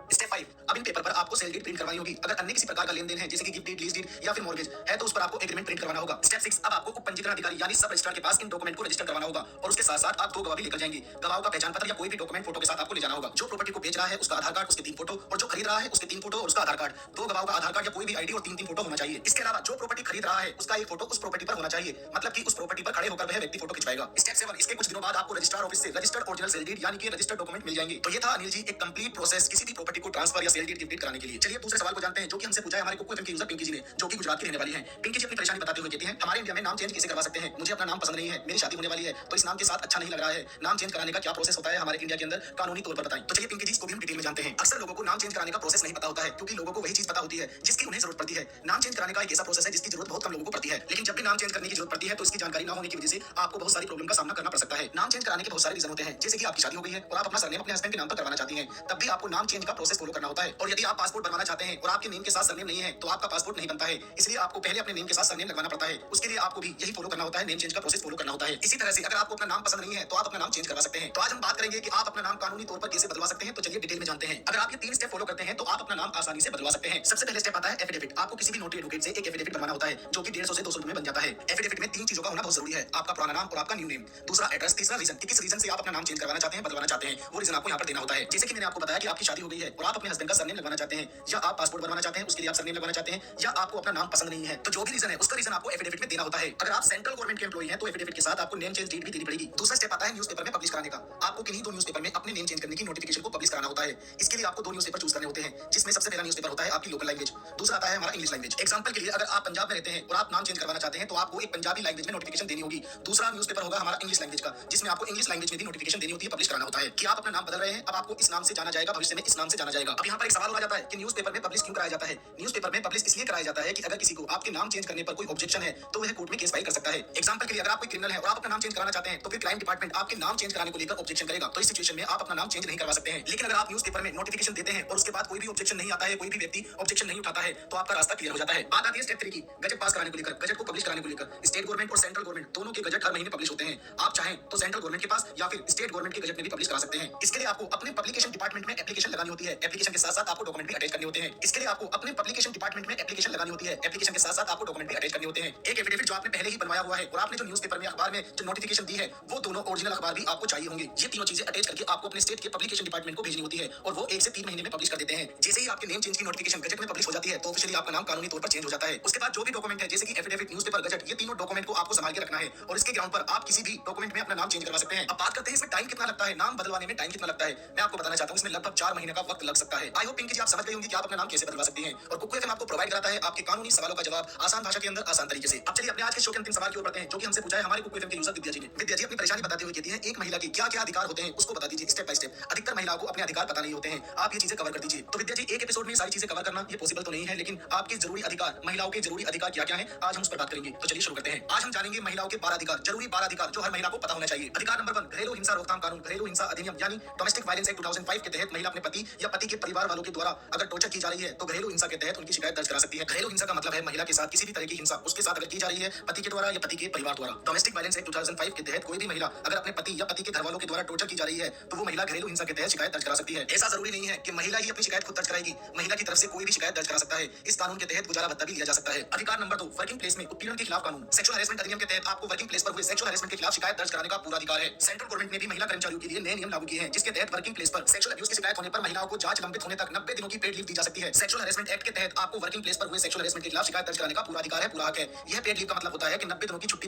स्टेप 5, अब इन पेपर पर आपको सेल डीड प्रिंट करवानी होगी। अगर अन्य किसी प्रकार का लेन देन है जैसे कि गिफ्ट डीड, लीज डीड या फिर मॉर्गेज है तो उस पर आपको एग्रीमेंट प्रिंट करवाना होगा। स्टेप 6, अब आपको उप पंजीकरण अधिकारी यानी सब रजिस्ट्रार के पास इन डॉक्यूमेंट को रजिस्टर करवाना होगा और उसके साथ साथ आप 2 गवाह भी लेकर जाएंगे। गवाहों का पहचान पत्र या कोई भी डॉक्यूमेंट फोटो के साथ आपको ले जाना होगा। जो प्रॉपर्टी को बेच रहा है उसका आधार कार्ड, उसके 3 फोटो, और जो खरीद रहा है उसके 3 फोटो और उसका आधार कार्ड। 2 गवाहों का आधार कार्ड या कोई भी आईडी और 3 फोटो होना चाहिए। इसके अलावा जो प्रॉपर्टी खरीद रहा है उसका एक फोटो उस प्रॉपर्टी पर होना चाहिए, मतलब कि उस प्रॉपर्टी पर खड़े होकर वह व्यक्ति फोटो खिंचवाएगा। स्टेप 7, इसके कुछ दिनों बाद आपको रजिस्ट्रार ऑफिस से रजिस्टर्ड ओरिजिनल सेल डीड यानी कि रजिस्टर्ड डॉक्यूमेंट मिल जाएंगे। तो ये था अनिल जी एक कंप्लीट प्रोसेस किसी भी प्रॉपर्टी को ट्रांसफर या सेल डीड गिफ्ट डीड कराने के लिए। चलिए दूसरे सवाल को जानते हैं जो कि हमसे पूछा है हमारे कुकू एफएम के यूजर पिंकी जी ने, जो कि गुजरात की रहने वाली हैं। पिंकी जी अपनी परेशानी बताते हुए कहती हैं, हमारे इंडिया में नाम चेंज कैसे करवा सकते हैं, मुझे अपना नाम पसंद नहीं है, मेरी शादी होने वाली है तो इस नाम के साथ अच्छा नहीं लग रहा है, नाम चेंज कराने का क्या प्रोसेस होता है हमारे इंडिया के अंदर कानूनी तौर पर बताएं। तो चलिए पिंकी जी इसको भी हम डिटेल में जानते हैं। अक्सर लोगों को नाम चेंज कराने का प्रोसेस नहीं पता होता है क्योंकि लोगों को वही चीज पता होती है जिसकी उन्हें जरूरत पड़ती है। नाम चेंज कराने का एक ऐसा प्रोसेस है जिसकी जरूरत बहुत कम लोगों को पड़ती है, लेकिन जब भी नाम चेंज करने की जरूरत पड़ती है तो इसकी जानकारी ना होने की वजह से आपको बहुत सारी प्रॉब्लम का सामना करना पड़ सकता है। नाम चेंज कराने के बहुत सारे रीजन होते हैं, जैसे कि आपकी शादी हो गई है और आप अपना सरनेम अपने हस्बैंड के नाम पर करवाना चाहती हैं, तब भी आपको नाम चेंज का प्रोसेस फॉलो करना होता है। है। और यदि आप पासपोर्ट बनवाना चाहते हैं और आपके नेम के साथ सरनेम नहीं है तो आपका पासपोर्ट नहीं बनता है। इसलिए आपको पहले अपने नेम के साथ सरनेम लगवाना पड़ता है। उसके लिए आपको भी यही फॉलो करना होता है, नेम चेंज का प्रोसेस फॉलो करना होता है। इसी तरह से अगर आपको अपना नाम पसंद नहीं है तो आप अपना नाम चेंज करवा सकते हैं। तो आज हम बात करेंगे कि आप अपना नाम कानूनी तौर पर कैसे बदलवा सकते हैं। तो चलिए डिटेल में जानते हैं। अगर आप ये 3 स्टेप फॉलो करते हैं तो आप अपना नाम आसानी से बदलवा सकते हैं। सबसे पहले स्टेप आता है एफिडेविट। आपको किसी भी नोटरी एडवोकेट से एक एफिडेविट बनवाना होता है जो कि 150 से 200 रुपए में बन जाता है। एफिडेविट में 3 चीजों का होना बहुत जरूरी है, आपका पुराना नाम और आपका न्यू नेम, दूसरा एड्रेस, तीसरा रीजन कि किस रीजन से आप अपना नाम चेंज करवाना चाहते हैं, बदलवाना चाहते हैं, वो रीजन आपको यहाँ पर देना होता है। जैसे कि मैंने आपको बताया कि आपकी शादी हो गई है और आप अपने हस्बैंड का सरनेम लगवाना चाहते हैं, या आप पासपोर्ट बनवाना चाहते हैं उसके लिए आप सरनेम लगवाना चाहते हैं, या आपको अपना नाम पसंद नहीं है, तो जो भी रीजन है उसका रीजन आपको एफिडेविट में देना होता है। अगर आप सेंट्रल गवर्नमेंट के एम्प्लॉई हैं तो एफिडेविट के साथ आपको नेम चेंज डीड भी देनी पड़ेगी। दूसरा स्टेप आता है न्यूज़पेपर में पब्लिश कराने का। आपको किन्हीं 2 न्यूज़पेपर में अपने नेम चेंज करने की नोटिफिकेशन को पब्लिश कराना होता है। इसके लिए आपको 2 न्यूज़पेपर चूज करने होते हैं, जिसमें सबसे पहला न्यूज़पेपर होता है आपकी लोकल लैंग्वेज, दूसरा आता है हमारा इंग्लिश लैंग्वेज। एग्जांपल के लिए अगर आप पंजाब में रहते हैं और आप नाम चेंज करवाना चाहते हैं तो आपको एक पंजाबी लैंग्वेज में नोटिफिकेशन देनी होगी। दूसरा न्यूज़पेपर होगा हमारा इंग्लिश लैंग्वेज का, जिसमें आपको इंग्लिश लैंग्वेज में भी नोटिफिकेशन देनी होती है, पब्लिश कराना होता है कि आप अपना नाम बदल रहे हैं, अब आपको इस नाम से जाना जाएगा, भविष्य में इस नाम से जाना जाएगा। अब यहाँ पर एक सवाल आ जाता है कि न्यूज़पेपर में पब्लिश क्यों कराया जाता है। न्यूज़पेपर में पब्लिश इसलिए कराया जाता है कि अगर किसी को आपके नाम चेंज करने पर कोई ऑब्जेक्शन है तो वह कोर्ट में केस फाइल कर सकता है। एग्जांपल के लिए अगर आप कोई क्रिमिनल है और आप अपना नाम चेंज कराना चाहते हैं तो फिर क्राइम डिपार्टमेंट आपके नाम चेंज कराने को लेकर ऑब्जेक्शन करेगा, तो इस सिचुएशन में आप अपना नाम चेंज नहीं करवा सकते हैं। लेकिन अगर आप न्यूज़पेपर में नोटिफिकेशन देते हैं और उसके बाद कोई भी ऑब्जेक्शन नहीं आता है, कोई भी व्यक्ति ऑब्जेक्शन नहीं उठाता है, तो आपका रास्ता क्लियर हो जाता है। बात आती है स्टेप 3 की, गजट पास कराने को लेकर, गजट को पब्लिश कराने को लेकर। स्टेट गवर्नमेंट और सेंट्रल गवर्नमेंट दोनों के गजट हर महीने पब्लिश होते हैं। आप चाहें तो सेंट्रल गवर्नमेंट के पास या फिर स्टेट गवर्नमेंट के गजट में भी पब्लिश करा सकते हैं। इसके लिए आपको अपने पब्लिकेशन डिपार्टमेंट में एप्लीकेशन लगानी होती है। एप्लीकेशन के साथ-साथ आपको डॉक्यूमेंट भी अटैच करने होते हैं। इसके लिए आपको अपने पब्लिकेशन डिपार्टमेंट में एप्लीकेशन लगानी होती है। एप्लीकेशन के साथ-साथ आपको डॉक्यूमेंट भी अटैच करने होते हैं। एक एफिडेविट जो आपने पहले ही बनवाया हुआ है और आपने जो न्यूज़पेपर में, अखबार में जो नोटिफिकेशन दी है, वो दोनों ओरिजिनल अखबार भी आपको चाहिए होंगे। ये तीनों चीजें अटैच करके आपको अपने स्टेट के पब्लिकेशन डिपार्टमेंट को भेजनी होती है और वो 1 से 3 महीने में पब्लिश कर देते हैं। जैसे ही आपके नेम चेंज की नोटिफिकेशन गजट में पब्लिश हो जाती है तो ऑफिशियली आपका नाम कानूनी तौर पर चेंज हो जाता है। उसके बाद जो भी डॉक्यूमेंट है, जैसे कि एफिडेविट, न्यूज़पेपर, गजट, ये तीनों डॉक्यूमेंट को आपको संभाल के रखना है और इसके ग्राउंड पर आप किसी भी डॉक्यूमेंट में अपना नाम चेंज करवा सकते हैं। अब बात करते हैं इसमें टाइम कितना लगता है, नाम बदलवाने में टाइम कितना लगता है। मैं आपको बताना चाहता हूं इसमें लगभग 4 महीने का वक्त लग सकता है। आई होप पिंकी जी आप समझ गई होंगी कि आप अपना नाम कैसे बदलवा सकती हैं और कुकू एफएम आपको प्रोवाइड कराता है आपके कानूनी सवालों का जवाब आसान भाषा के अंदर, आसान तरीके से। अब चलिए अपने आज के शो के अंतिम सवाल की ओर बढ़ते हैं, जो कि हमसे पूछा है हमारे कुकू एफएम के यूजर विद्या जी ने। विद्या जी अपनी परेशानी बताते हुए कहती हैं, एक महिला की क्या-क्या अधिकार होते हैं उसको बता दीजिए स्टेप बाय स्टेप। अधिकतर महिलाओं को अपने अधिकार पता नहीं होते हैं, आप ये चीजें कवर कर दीजिए। तो विद्या जी एक एपिसोड में सारी चीजें कवर करना ये पॉसिबल तो नहीं है, लेकिन आपके जरूरी अधिकार, महिलाओं के जरूरी अधिकार क्या-क्या हैं, आज हम उस पर बात करेंगे। तो चलिए शुरू करते हैं। आज हम जानेंगे महिलाओं के 12 अधिकार, जरूरी 12 अधिकार जो हर महिला को पता होना चाहिए। अधिकार नंबर 1, घरेलू हिंसा रोकथाम कानून, घरेलू हिंसा अधिनियम यानी डोमेस्टिक वायलेंस एक्ट 2005 के तहत महिला अपने पति या पति के परिवार वालों के द्वारा अगर टॉर्चर की जा रही है तो घरेलू हिंसा के तहत उनकी शिकायत दर्ज करा सकती है। घरेलू हिंसा का मतलब है महिला के साथ किसी भी तरह की हिंसा उसके साथ अगर की जा रही है पति के द्वारा या पति के परिवार द्वारा। डोमेस्टिक वायलेंस एक्ट 2005 के तहत कोई भी महिला अगर अपने पति या पति के घर वालों के द्वारा टॉर्चर की जा रही है तो वो महिला घरेलू हिंसा के तहत शिकायत दर्ज करा सकती है। ऐसा जरूरी नहीं है कि महिला ही अपनी शिकायत खुद दर्ज कराएगी, महिला की तरफ से कोई भी शिकायत दर्ज करा सकता है। इस कानून के तहत गुजारा भत्ता भी लिया जा सकता है। अधिकार नंबर 2, वर्किंग प्लेस में उत्पीड़न के खिलाफ कानून, सेक्सुअल हैरेसमेंट अधिनियम के तहत आपको वर्किंग प्लेस पर हुए सेक्सुअल हैरेसमेंट के खिलाफ शिकायत दर्ज कराने का पूरा अधिकार है। सेंट्रल गवर्नमेंट ने भी महिला कर्मचारियों के लिए नए नियम लागू किए हैं, जिसके तहत वर्किंग प्लेस पर सेक्सुअल अब्यूज की शिकायत होने पर महिलाओं को जांच लंबित होने तक 90 दिनों की पेड लीव दी जा सकती है। सेक्सुअल हैरेसमेंट एक्ट के तहत आपको वर्किंग प्लेस पर हुए सेक्सुअल हैरेसमेंट के खिलाफ शिकायत दर्ज कराने का पूरा अधिकार है, पूरा हक है। यह पेड लीव का मतलब होता है कि 90 दिनों की छुट्टी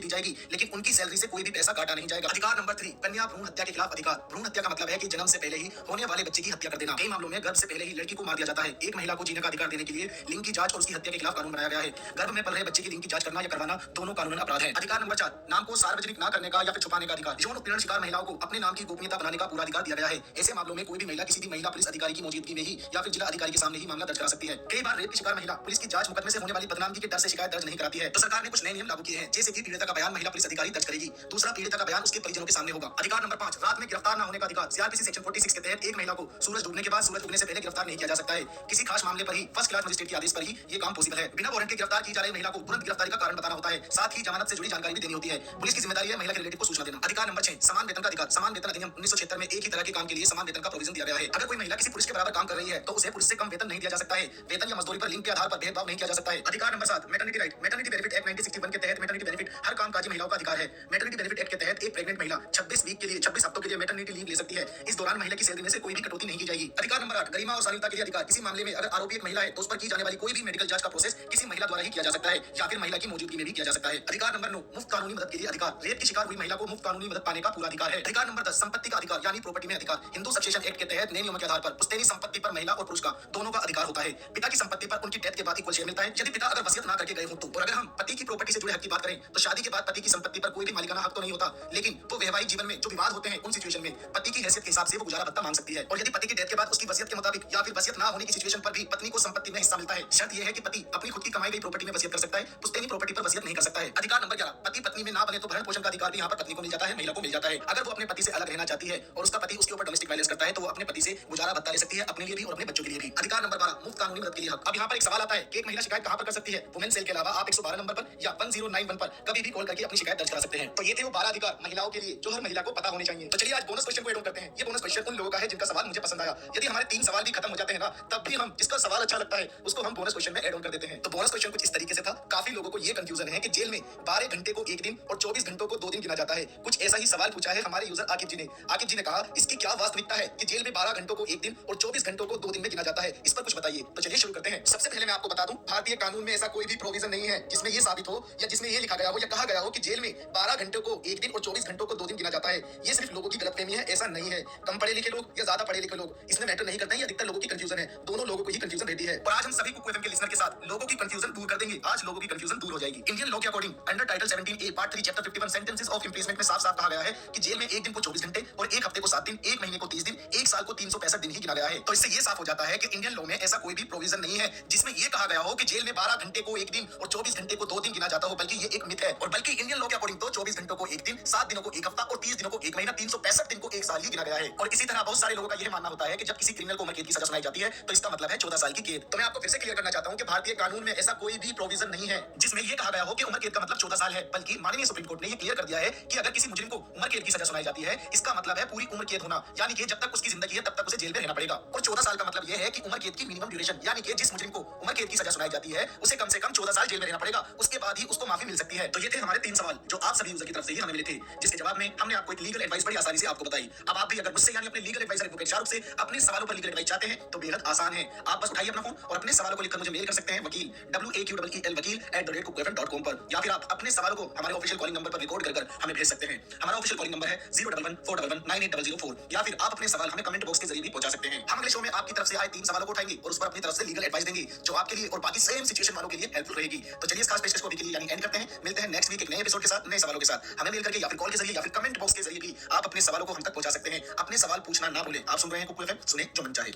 दी जाएगी, लेकिन उनकी सैलरी से कोई भी पैसा काटा नहीं जाएगा। अधिकार नंबर 3, कन्या भ्रूण हत्या के खिलाफ अधिकार। भ्रूण हत्या का मतलब है कि जन्म से पहले ही होने वाले बच्चे की हत्या कर देना। कई मामलों में गर्भ से पहले ही लड़की को मार दिया जाता है। एक महिला को जीने का अधिकार देने के लिए लिंग की जांच और उसकी हत्या के खिलाफ कानून बनाया गया है। गर्भ में पल रहे बच्चे की लिंग की जांच करना या करवाना दोनों कानूनन अपराध है। अधिकार नंबर 4, नाम को सार्वजनिक न करने का या फिर छुपाने का अधिकार। यौन उत्पीड़न शिकार महिलाओं को अपने नाम की गोपनीयता बनाने का पूरा अधिकार दिया गया है। ऐसे मामलों में कोई भी महिला किसी भी महिला पुलिस अधिकारी की मौजूदगी में ही या फिर जिला अधिकारी के सामने ही मामला दर्ज करा सकती है। कई बार रेप की शिकार महिला पुलिस की जांच मुकदमे से होने वाली बदनामी के डर से शिकायत दर्ज नहीं कराती है, तो सरकार ने कुछ नए नियम लागू किए हैं, जैसे कि पीड़िता का बयान महिला पुलिस अधिकारी दर्ज करेगी, दूसरा पीड़िता का बयान उसके परिजनों के सामने होगा। अधिकार नंबर 5, रात में गिरफ्तार न होने का अधिकार। सीआरपीसी सेक्शन 46 के तहत एक महिला को सूरज डूबने के बाद सूरज उगने से पहले गिरफ्तार नहीं किया जा सकता है। किसी खास मामले पर ही फर्स्ट क्लास मजिस्ट्रेट के आदेश पर ही ये काम पॉसिबल है। बिना वारंट के गिरफ्तार की जा रही महिला को तुरंत गिरफ्तारी का कारण बताना होता है, साथ ही जमानत से जुड़ी जानकारी भी देनी होती है। पुलिस की जिम्मेदारी है महिला के रिलेटिव को सूचना देना। अधिकार नंबर 6, समान वेतन का अधिकार। समान वेतन अधिनियम 1976 में एक ही तरह के काम के लिए समान वेतन का प्रोविजन दिया गया है। अगर कोई महिला किसी पुरुष के बराबर काम कर रही है तो उसे पुरुष से कम वेतन नहीं दिया जा सकता है। वेतन या मजदूरी पर लिंग के आधार पर भेदभाव नहीं किया जा सकता है। अधिकार number 7, maternity right. Maternity benefit act 1961 के तहत मैटरनिटी बेनिफिट हर कामकाजी महिलाओं का अधिकार है। मैटरनिटी बेनिफिट एक्ट के तहत एक प्रेग्नेंट महिला 26 वीक के लिए 26 हफ्तों के लिए मैटरनिटी लीव ले सकती है। इस दौरान महिला की सैलरी में से कोई भी कटौती नहीं की जाएगी। अधिकार नंबर 8, गरिमा और शालीनता के लिए अधिकार। किसी मामले में अगर आरोपी एक महिला है तो उस पर की जाने वाली कोई भी मेडिकल जांच का प्रोसेस किसी महिला द्वारा ही किया जा सकता है या फिर महिला की मौजूदगी में भी किया जा सकता है। अधिकार नंबर 9, मुफ्त कानूनी मदद के लिए अधिकार। रेप की शिकार हुई महिला को मुफ्त कानूनी मदद पाने का पूरा अधिकार है। अधिकार नंबर 10, संपत्ति का अधिकार यानी प्रॉपर्टी में अधिकार। हिंदू सक्सेशन एक्ट के तहत नए नियमों के आधार पर पुश्तैनी संपत्ति पर महिला और पुरुष का दोनों का अधिकार होता है। पिता की संपत्ति पर उनकी डेथ के बाद इक्वल शेयर मिलता है यदि पिता अगर वसीयत ना करके गए हो तो। और अगर हम पति की प्रॉपर्टी से जुड़े हक की बात करें तो शादी के बाद पति की संपत्ति पर कोई भी मालिकाना हक तो नहीं होता, लेकिन वो वैवाहिक जीवन में जो विवाद होते हैं उन सिचुएशन में पति की हैसियत के हिसाब से वो गुजारा भत्ता मांग सकती है। है। और यदि पति की डेथ के बाद उसकी वसीयत के मुताबिक या फिर वसीयत ना होने की सिचुएशन पर भी पत्नी को संपत्ति में हिस्सा मिलता है। शर्त यह है कि पति अपनी खुद की कमाई गई प्रॉपर्टी में वसीयत कर सकता है, पुश्तैनी प्रॉपर्टी पर वसीयत नहीं कर सकता है। अधिकार नंबर 11, पति पत्नी में ना बने तो भरण पोषण का अधिकार भी यहाँ पर पत्नी को मिल जाता है, महिला को मिल जाता है। अगर वो अपने पति से अलग रहना चाहती है और उसका पति उसके ऊपर डोमेस्टिक वायलेंस करता है तो वो अपने पति से गुजारा भत्ता ले सकती है, अपने लिए भी और अपने बच्चों के लिए भी। अधिकार नंबर 12, मुफ्त कानूनी मदद के लिए हक। अब यहाँ पर एक सवाल आता है कि एक महिला शिकायत कहाँ पर कर सकती है? वुमेन सेल के अलावा आप 112 नंबर पर या 1091 पर कभी भी कॉल करके अपनी शिकायत दर्ज करा सकते हैं। तो ये थे वो 12 अधिकार महिलाओं के लिए जो हर महिला को पता होने चाहिए। तो चलिए आज बोनस क्वेश्चन को एड ऑन करते हैं। ये बोनस क्वेश्चन उन लोगों का है जिनका सवाल मुझे पसंद आया। यदि हमारे 3 सवाल भी खत्म हो जाते हैं ना, तब भी हम जिसका सवाल अच्छा लगता है उसको हम बोनस क्वेश्चन में एड ऑन कर देते हैं। तो बोनस क्वेश्चन कुछ इस तरीके से था। काफी लोगों को ये कंफ्यूजन है कि जेल में 12 घंटे को 1 दिन और 24 घंटों को 2 दिन गिना जाता है। कुछ ऐसा ही सवाल पूछा है हमारे यूजर आकिब जी ने। आकिब जी ने कहा इसकी क्या वास्तविकता है कि जेल में 12 घंटों को 1 दिन और 24 घंटों को 2 दिन में गिना जाता है? इस पर कुछ बताइए। तो चलिए शुरू करते हैं। सबसे पहले मैं आपको बता दूं, भारतीय कानून में ऐसा कोई भी प्रोविजन नहीं है जिसमें ये साबित हो या जिसमें ये लिखा गया हो या कहा गया हो कि जेल में 12 घंटों को 1 दिन और 24 घंटों को 2 दिन गिना जाता है। ये सिर्फ लोगों की गलतफहमी है, ऐसा नहीं है। कम पढ़े लिखे लोग या ज्यादा पढ़े लिखे लोग इसमें मैटर नहीं करते हैं। अधिकतर लोगों की कंफ्यूजन है, दोनों लोगों को ही कंफ्यूजन रहती है। और आज हम सभी कुकू एफएम के लिसनर के साथ लोगों की कंफ्यूजन दूर कर देंगे। आज लोगों की कंफ्यूजन दूर हो जाएगी। इंडियन लॉ के according under title 17A part 3 chapter 51 sentences of imprisonment में साफ-साफ कहा गया है कि जेल में 1 दिन को 24 घंटे और 1 हफ्ते को 7 दिन, 1 महीने को 30 दिन, 1 साल को 365 दिन ही गिना गया है। तो इससे ये साफ हो जाता है कि इंडियन लॉ में ऐसा कोई भी प्रोविजन नहीं है जिसमें ये कहा गया हो कि जेल में 12 घंटे को 1 दिन और 24 घंटे को 2 दिन गिना जाता हो, बल्कि ये एक मिथ है। और बल्कि इंडियन लॉ के अकॉर्डिंग तो 24 घंटों को 1 दिन, 7 दिनों को 1 हफ्ता और 30 दिनों को 1 महीना, 365 दिन को 1 साल ही गिना गया है। और इसी तरह बहुत सारे लोगों का यह मानना होता है कि जब किसी क्रिमिनल को उम्र कैद की सजा सुनाई जाती है तो इसका मतलब है 14 साल की कैद। तो मैं आपको फिर से क्लियर करना चाहता हूं कि भारतीय कानून में ऐसा कोई भी प्रोविजन नहीं है जिसमें यह कहा गया हो कि उम्र कैद का मतलब 14 साल है, बल्कि माननीय सुप्रीम कोर्ट ने यह क्लियर कर दिया है कि अगर किसी मुजरिम को उम्र कैद की सजा सुनाई जाती है इसका मतलब है पूरी उम्र कैद होना, यानी कि जब तक उसकी जिंदगी है तब तक उसे जेल में रहना पड़ेगा। और 14 साल का मतलब यह है कि उम्र कैद की मिनिमम ड्यूरेशन, यानी कि जिस मुजरिम को उम्र कैद की सजा सुनाई जाती है उसे कम से कम 14 साल जेल में रहना पड़ेगा, उसके बाद ही उसको माफी मिल सकती है। तो ये थे हमारे 3 सवाल जो आप सभी यूजर की तरफ से ही हमें मिले थे, जिसके जवाब में हमने आपको एक लीगल एडवाइस बड़ी आसानी से आपको बताई। अब आप भी अगर मुझसे यानी अपने लीगल एडवाइजर एडवोकेट शाहरुख से अपने सवालों पर लीगल एडवाइस चाहते हैं तो बेहद आसान है। आप बस उठाइए अपना फोन और अपने सवालों को लिखकर मुझे मेल कर सकते हैं वकील waqeel@kukuFM.com पर, या फिर आप अपने सवालों को हमारे ऑफिशियल कॉलिंग नंबर पर रिकॉर्ड कर हमें भेज सकते हैं। हमारा ऑफिशियल कॉलिंग नंबर है 01141198004, या फिर आप अपने सवाल हमें कमेंट बॉक्स के जरिए भी पहुंचा सकते हैं। हम अगले शो में आपकी तरफ से आए 3 सवालों को उठाएंगे और उस पर अपनी तरफ से लीगल एडवाइस देंगे जो आपके लिए और बाकी सेम सिचुएशन वालों के लिए हेल्पफुल रहेगी। तो चलिए इस खास पेशकश को अभी के लिए यानी एंड करते हैं। मिलते हैं नेक्स्ट वीक एक नए एपिसोड के साथ, नए सवालों के साथ। हमें मेल करके या फिर कॉल के जरिए या फिर कमेंट बॉक्स के जरिए भी आप अपने सवालों को हम तक पहुंचा सकते हैं। अपने सवाल पूछना ना भूलें। आप सुन रहे हैं कुकू एफएम, सुने जो मन चाहे।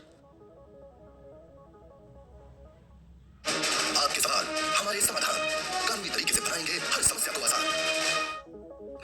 आपके सवाल हमारे समाधान, कानूनी तरीके से बनाएंगे हर समस्या को आसान।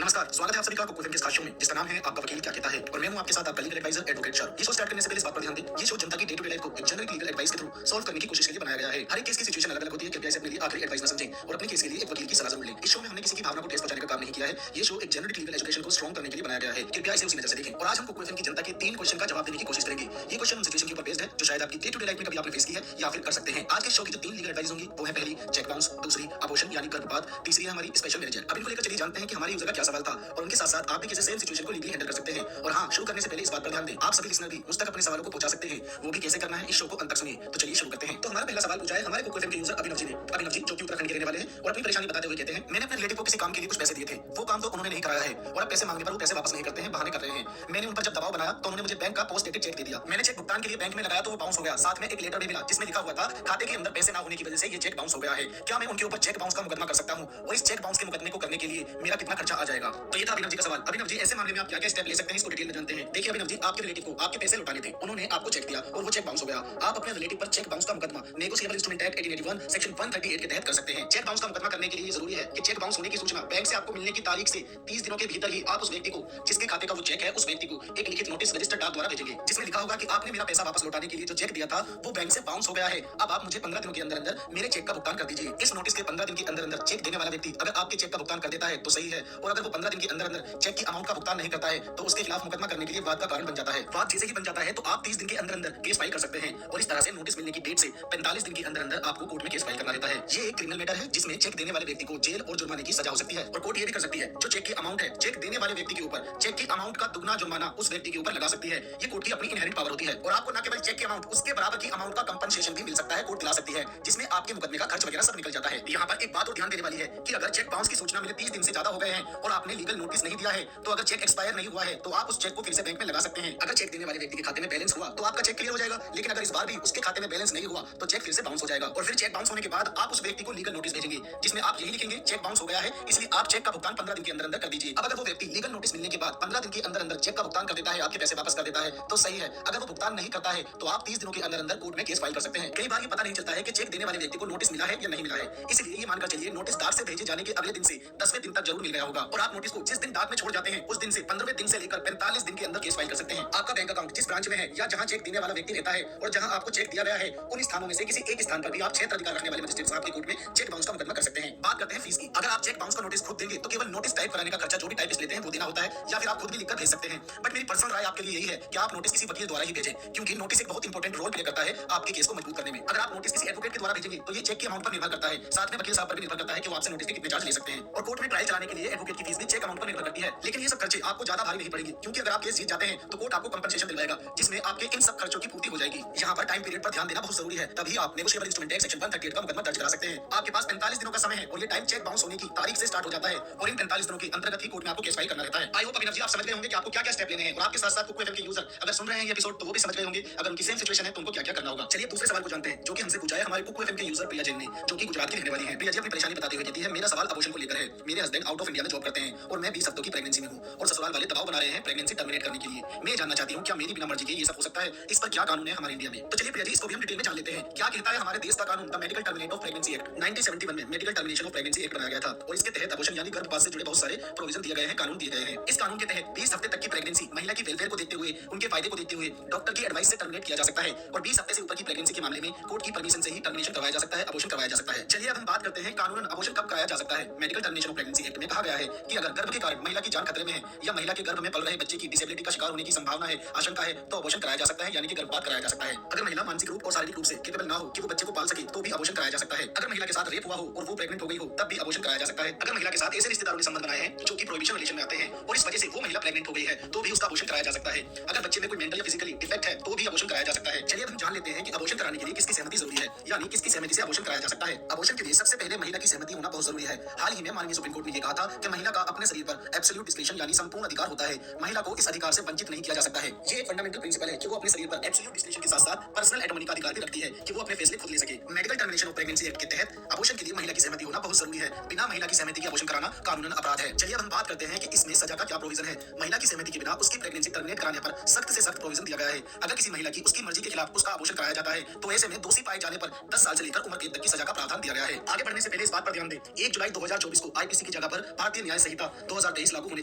नमस्कार, स्वागत है आप सभी का कुकू एफएम के इस खास शो में जिसका नाम है आपका वकील क्या कहता है। और मैं हूं आपके साथ आपका लीगल एडवाइजर एडवोकेट शाहरुख। ये शो स्टार्ट करने से पहले इस बात पर ध्यान दें, ये शो जनता की डे टू डे लाइफ को एक जेनरिक लीगल एडवाइस के थ्रू सॉल्व करने की कोशिश के लिए बनाया गया है। हर एक केस की सिचुएशन अलग अलग होती है, कृपया इसे अपने लिए आखिरी एडवाइस न समझें और अपने केस के लिए एक वकील की सलाह जरूर लें। इस शो में हमने किसी की भावना को ठेस पहुंचाने का काम नहीं किया है। ये शो एक जेनरिक लीगल एजुकेशन को स्ट्रॉन्ग करने के लिए बनाया गया है, कृपया इसे उसी नजर से देखें। और आज हम कुकू एफएम की जनता के 3 क्वेश्चन का जवाब देने की कोशिश करेंगे। ये क्वेश्चन उन सिचुएशन के ऊपर बेस्ड है जो शायद आपकी डे टू डे लाइफ में कभी आपने फेस की है या फिर कर सकते हैं। आज के शो की जो 3 लीगल एडवाइस होंगी वो है पहली चेक बाउंस, दूसरी अबॉर्शन यानी गर्भपात, तीसरी है हमारी स्पेशल मैरिज। अब इनको लेकर चलिए जानते हैं कि हमारे यूजर का क्या सवाल था और उनके साथ साथ आप भी कैसे सेम सिचुएशन को लीगली हैंडल कर सकते हैं। और हाँ, शुरू करने से पहले इस बात पर ध्यान दें, आप सभी लिसनर भी मुझ तक अपने सवालों को पहुंचा सकते हैं। वो भी कैसे करना है इस शो को अंत तक सुनिए। तो चलिए शुरू करते हैं। तो हमारा पहला सवाल पूछा है हमारे कुकू एफएम के यूजर अभिनव जी ने। अभिनव जी जो कि उत्तराखंड के रहने वाले हैं और अपनी परेशानी बताते हुए कहते हैं, मैंने अपने रिलेटिव को किसी काम के लिए कुछ पैसे दिए थे, वो काम तो उन्होंने नहीं कराया है और अब पैसे मांगने पर वो पैसे वापस नहीं करते हैं, बहाने कर रहे हैं। मैंने उन पर जब दबाव बनाया तो उन्होंने मुझे बैंक का पोस्ट डेटेड चेक दे दिया। मैंने चेक भुगतान के लिए बैंक में लगाया तो वो बाउंस हो गया। साथ में एक लेटर भी मिला जिसमें लिखा हुआ था खाते के अंदर पैसे ना होने की वजह से ये चेक बाउंस हो गया है। क्या मैं उनके ऊपर चेक बाउंस का मुकदमा कर सकता हूं और इस चेक बाउंस के मुकदमे को करने के लिए मेरा कितना खर्चा आ जाएगा? तो ये था अभिनव जी का सवाल। अभिनव जी ऐसे मामले में आप क्या-क्या स्टेप ले सकते हैं इसको डिटेल में जानते हैं। देखिए अभिनव जी, आपके रिलेटिव को आपके पैसे लौटाने थे, उन्होंने आपको चेक दिया और वो चेक बाउंस हो गया। आप अपने रिलेटिव पर चेक बाउंस का मुकदमा नेगोशिएबल इंस्ट्रूमेंट एक्ट 1881 सेक्शन 138 के तहत कर सकते हैं। चेक बाउंस का मुकदमा करने के लिए जरूरी है कि चेक बाउंस होने की सूचना बैंक से आपको मिलने की तारीख से 30 दिनों के भीतर ही आप उस व्यक्ति को जिसके खाते का वो चेक है उस व्यक्ति को एक लिखित नोटिस रजिस्टर्ड डाक द्वारा भेजेंगे जिसमें लिखा होगा कि आपने मेरा पैसा वापस लौटाने के लिए जो चेक दिया था वो बैंक से बाउंस हो गया है। अब आप मुझे 15 दिनों के अंदर अंदर मेरे चेक का भुगतान कर दीजिए। इस नोटिस के 15 दिन के अंदर अंदर चेक देने वाला व्यक्ति अगर आपके चेक का भुगतान कर देता है तो सही है, और अगर वो 15 दिन के अंदर अंदर चेक की अमाउंट का भुगतान नहीं करता है तो उसके खिलाफ मुकदमा करने के लिए वाद का कारण बन जाता है। वाद जैसे ही बन जाता है तो आप 30 दिन के अंदर अंदर केस फाइल कर सकते हैं और इस तरह से नोटिस मिलने की डेट से 45 दिन के अंदर अंदर आपको कोर्ट में केस फाइल करना रहता है। ये एक क्रिमिनल मैटर है जिसमें चेक देने वाले व्यक्ति को जेल और जुर्माने की सजा हो सकती है। और कोर्ट ये भी कर सकती है जो चेक की अमाउंट है चेक देने वाले व्यक्ति के ऊपर चेक की अमाउंट का दुगना जुर्माना उस व्यक्ति के ऊपर लगा सकती है। ये कोर्ट की अपनी इनहेरेंट पावर होती है और आपको न केवल चेक की अमाउंट उसके बराबर की अमाउंट का कंपनसेशन भी मिल सकता है, कोर्ट दिला सकती है, जिसमें आपके मुकदमे का खर्च वगैरह सब निकल जाता है। यहाँ पर एक बात और ध्यान देने वाली है कि अगर चेक बाउंस की सूचना मिले 30 दिन से ज्यादा हो गए हैं और आपने लीगल नोटिस नहीं दिया है तो अगर चेक एक्सपायर नहीं हुआ है तो आप उस चेक को फिर से बैंक में लगा सकते हैं। अगर चेक देने वाले व्यक्ति के खाते में बैलेंस हुआ तो आपका चेक क्लियर हो जाएगा, लेकिन अगर इस बार भी उसके खाते में बैलेंस नहीं हुआ तो चेक फिर से बाउंस हो जाएगा। और फिर चेक बाउंस होने के बाद आप उस व्यक्ति को लीगल नोटिस भेजेंगे, जिसमें आप यही लिखेंगे चेक बाउंस हो गया है, इसलिए आप चेक का भुगतान 15 दिन के अंदर अंदर कर दीजिए। अब अगर वो व्यक्ति लीगल नोटिस मिलने के बाद 15 दिन के अंदर अंदर चेक का भुगतान कर देता है, आपके पैसे वापस कर देता है तो सही है। अगर वो भुगतान नहीं करता है तो आप 30 दिनों के अंदर अंदर कोर्ट में केस फाइल कर सकते हैं। कई बार ये पता नहीं चलता है कि चेक देने वाले व्यक्ति को नोटिस मिला है या नहीं मिला है, इसलिए ये मानकर चलिए नोटिस डाक से भेजे जाने के अगले दिन से 10वें दिन तक जरूर मिल गया होगा। और आप नोटिस को जिस दिन डाक में छोड़ जाते हैं उस दिन से 15वें दिन से लेकर 45 दिन के अंदर केस फाइल कर सकते हैं। आपका बैंक अकाउंट जिस ब्रांच में है या जहां चेक देने वाला व्यक्ति रहता है और जहां आपको चेक दिया गया है, उन स्थानों में से किसी एक स्थान पर भी आप क्षेत्र अधिकार रखने वाले मजिस्ट्रेट साहब की कोर्ट में चेक बाउंस का मुकदमा कर सकते हैं। बात करते हैं फीस की। अगर आप चेक बाउंस का नोटिस खुद देंगे तो केवल नोटिस टाइप कराने का खर्चा जो भी टाइपिस्ट लेते हैं वो देना होता है, या फिर आप खुद भी लिखकर भेज सकते हैं। बट मेरी पर्सनल राय आपके लिए यही है कि आप नोटिस किसी वकील द्वारा ही भेजें, क्योंकि नोटिस एक बहुत इंपॉर्टेंट रोल प्ले करता है आपके केस को मजबूत करने में। अगर आप नोटिस किसी एडवोकेट के द्वारा भेजेंगे तो ये चेक के अमाउंट पर निर्भर करता है, साथ में वकील साहब पर भी निर्भर करता है कि वो आपसे नोटिस के कितने चार्ज ले सकते हैं। और कोर्ट में ट्रायल चलाने के लिए एडवोकेट की फीस भी चेक अमाउंट पर निर्भर करती है, लेकिन ये सब खर्चे आपको ज्यादा भारी नहीं पड़ेंगे, क्योंकि अगर आप केस जीत जाते हैं तो कोर्ट आपको कंपनसेशन दिलवाएगा, जिसमें आपके इन सब खर्चों की पूर्ति हो जाएगी। यहाँ पर टाइम पीरियड पर ध्यान देना बहुत जरूरी है, तभी आप नेगोशिएबल इंस्ट्रूमेंट एक्ट सेक्शन 138 का मुकदमा दर्ज करा सकते हैं। आपके पास 45 दिनों का समय है और ये टाइम चेक बाउंस होने की तारीख से स्टार्ट हो जाता है, और इन 45 दिनों के अंतर्गत ही कोर्ट में आपको केस फाइल करना रहता है। आई होप अभिनव जी आप समझ गए होंगे कि आपको क्या-क्या स्टेप लेने हैं, और आपके साथ-साथ कुकू एफएम के यूजर अगर सुन रहे हैं ये एपिसोड तो वो भी समझ गए होंगे अगर उनकी सेम सिचुएशन है तो उनको क्या-क्या करना होगा। चलिए दूसरे सवाल को जानते हैं जो कि हमसे पूछा है हमारे कुकू एफएम के यूजर प्रिया जैन ने, जो कि गुजरात की रहने वाली है। प्रिया जी अपनी परेशानी बताते हुए कहती है, मेरा सवाल अबॉर्शन को लेकर है। मेरे हस्बैंड आउट ऑफ इंडिया में जॉब करते हैं और मैं 20 हफ्तों की प्रेगनेंसी में हूं और ससुराल वाले दबाव बना रहे हैं प्रेगनेंसी टर्मिनेट करने के लिए। मैं जानना चाहती हूं क्या मेरी बिना मर्जी के ये सब हो सकता है, इस पर क्या कानून है हमारे इंडिया में। तो चलिए प्रिया जी इसको भी हम डिटेल में जान लेते हैं। क्या कहता है हमारे देश का कानून, the medical terminate of pregnancy act 1971 में medical termination of pregnancy act बनाया गया था, और इसके तहत अबॉर्शन यानी गर्भपात से जुड़े बहुत सारे प्रोविजन दिए गए हैं, कानून दिए गए हैं। इस कानून के तहत 20 हफ्ते तक की प्रेगनेंसी महिला की वेलफेयर को देखते हुए, उनके फायदे को देखते हुए डॉक्टर की एडवाइस से टर्मिनेट किया जा सकता है, और 20 हफ्ते से ऊपर की प्रेगनेंसी के मामले में कोर्ट की परमिशन से ही टर्मिनेशन करवाया जा सकता है, अबॉर्शन करवाया जा सकता है। चलिए अब हम बात करते हैं कानूनन अबॉर्शन कब कराया जा सकता है। Medical termination of pregnancy act में कहा गया है कि अगर गर्भ के कारण महिला की जान खतरे में है या महिला के गर्भ में पल रहे बच्चे की डिसेबिलिटी का शिकार होने की संभावना है, आशंका है, तो अबॉर्शन कराया जा सकता है, यानी कि गर्भपात कराया जा सकता है। अगर महिला मानसिक रूप और शारीरिक रूप से केपेबल ना हो कि वो बच्चे को पाल सके तो भी अबॉर्शन कराया जा सकता है। अगर महिला के साथ रेप हुआ हो और वो प्रेग्नेंट हो गई हो तब भी अबॉर्शन कराया जा सकता है। अगर महिला के साथ ऐसे रिश्तेदारों ने संबंध बनाए हैं जो कि प्रोहिबिशन रिलेशन में आते हैं और इस वजह से वो महिला प्रेग्नेंट हो गई है तो भी उसका अबॉर्शन कराया जा सकता है। अगर बच्चे में कोई मेंटल या फिजिकली डिफेक्ट है तो भी अबॉर्शन कराया जा सकता है। चलिए अब हम जान लेते हैं कि अबॉर्शन कराने के लिए किसकी सहमति जरूरी है, यानी किसकी सहमति से अबॉर्शन कराया जा सकता है। अबॉर्शन के लिए सबसे पहले महिला की सहमति होना बहुत जरूरी है। हाल ही में माननीय सुप्रीम कोर्ट ने ये कहा था कि महिला का अपने शरीर पर एब्सोल्यूट डिस्क्रिप्शन यानी संपूर्ण अधिकार होता है, महिला को इस अधिकार से वंचित नहीं किया जा सकता है। ये एक फंडामेंटल प्रिंसिपल है कि वो अपने शरीर पर एब्सोल्यूट डिस्क्रिप्शन के साथ-साथ पर्सनल एटोनॉमी का अधिकार भी रखती है कि वो अपने फैसले खुद ले सके। Medical termination of pregnancy act के तहत अबॉर्शन के लिए महिला की सहमति होना बहुत जरूरी है। बिना महिला की सहमति के अबॉर्शन कराना कानूनन अपराध है। चलिए अब हम बात करते हैं कि इसमें सजा का क्या प्रोविजन है। महिला की सहमति के बिना उसकी प्रेगनेंसी टर्मिनेट कराने पर सख्त से सख्त प्रोविजन दिया गया है। अगर किसी महिला की उसकी मर्जी के खिलाफ उसका अबॉर्शन कराया जाता है तो ऐसे में दोषी पाए जाने पर 10 साल से लेकर उम्र कैद तक की सजा का प्रावधान दिया गया है। आगे बढ़ने से पहले इस बात पर ध्यान दें, 1 जुलाई 2024 को आईपीसी की जगह पर भारतीय न्याय संहिता 2023 लागू होने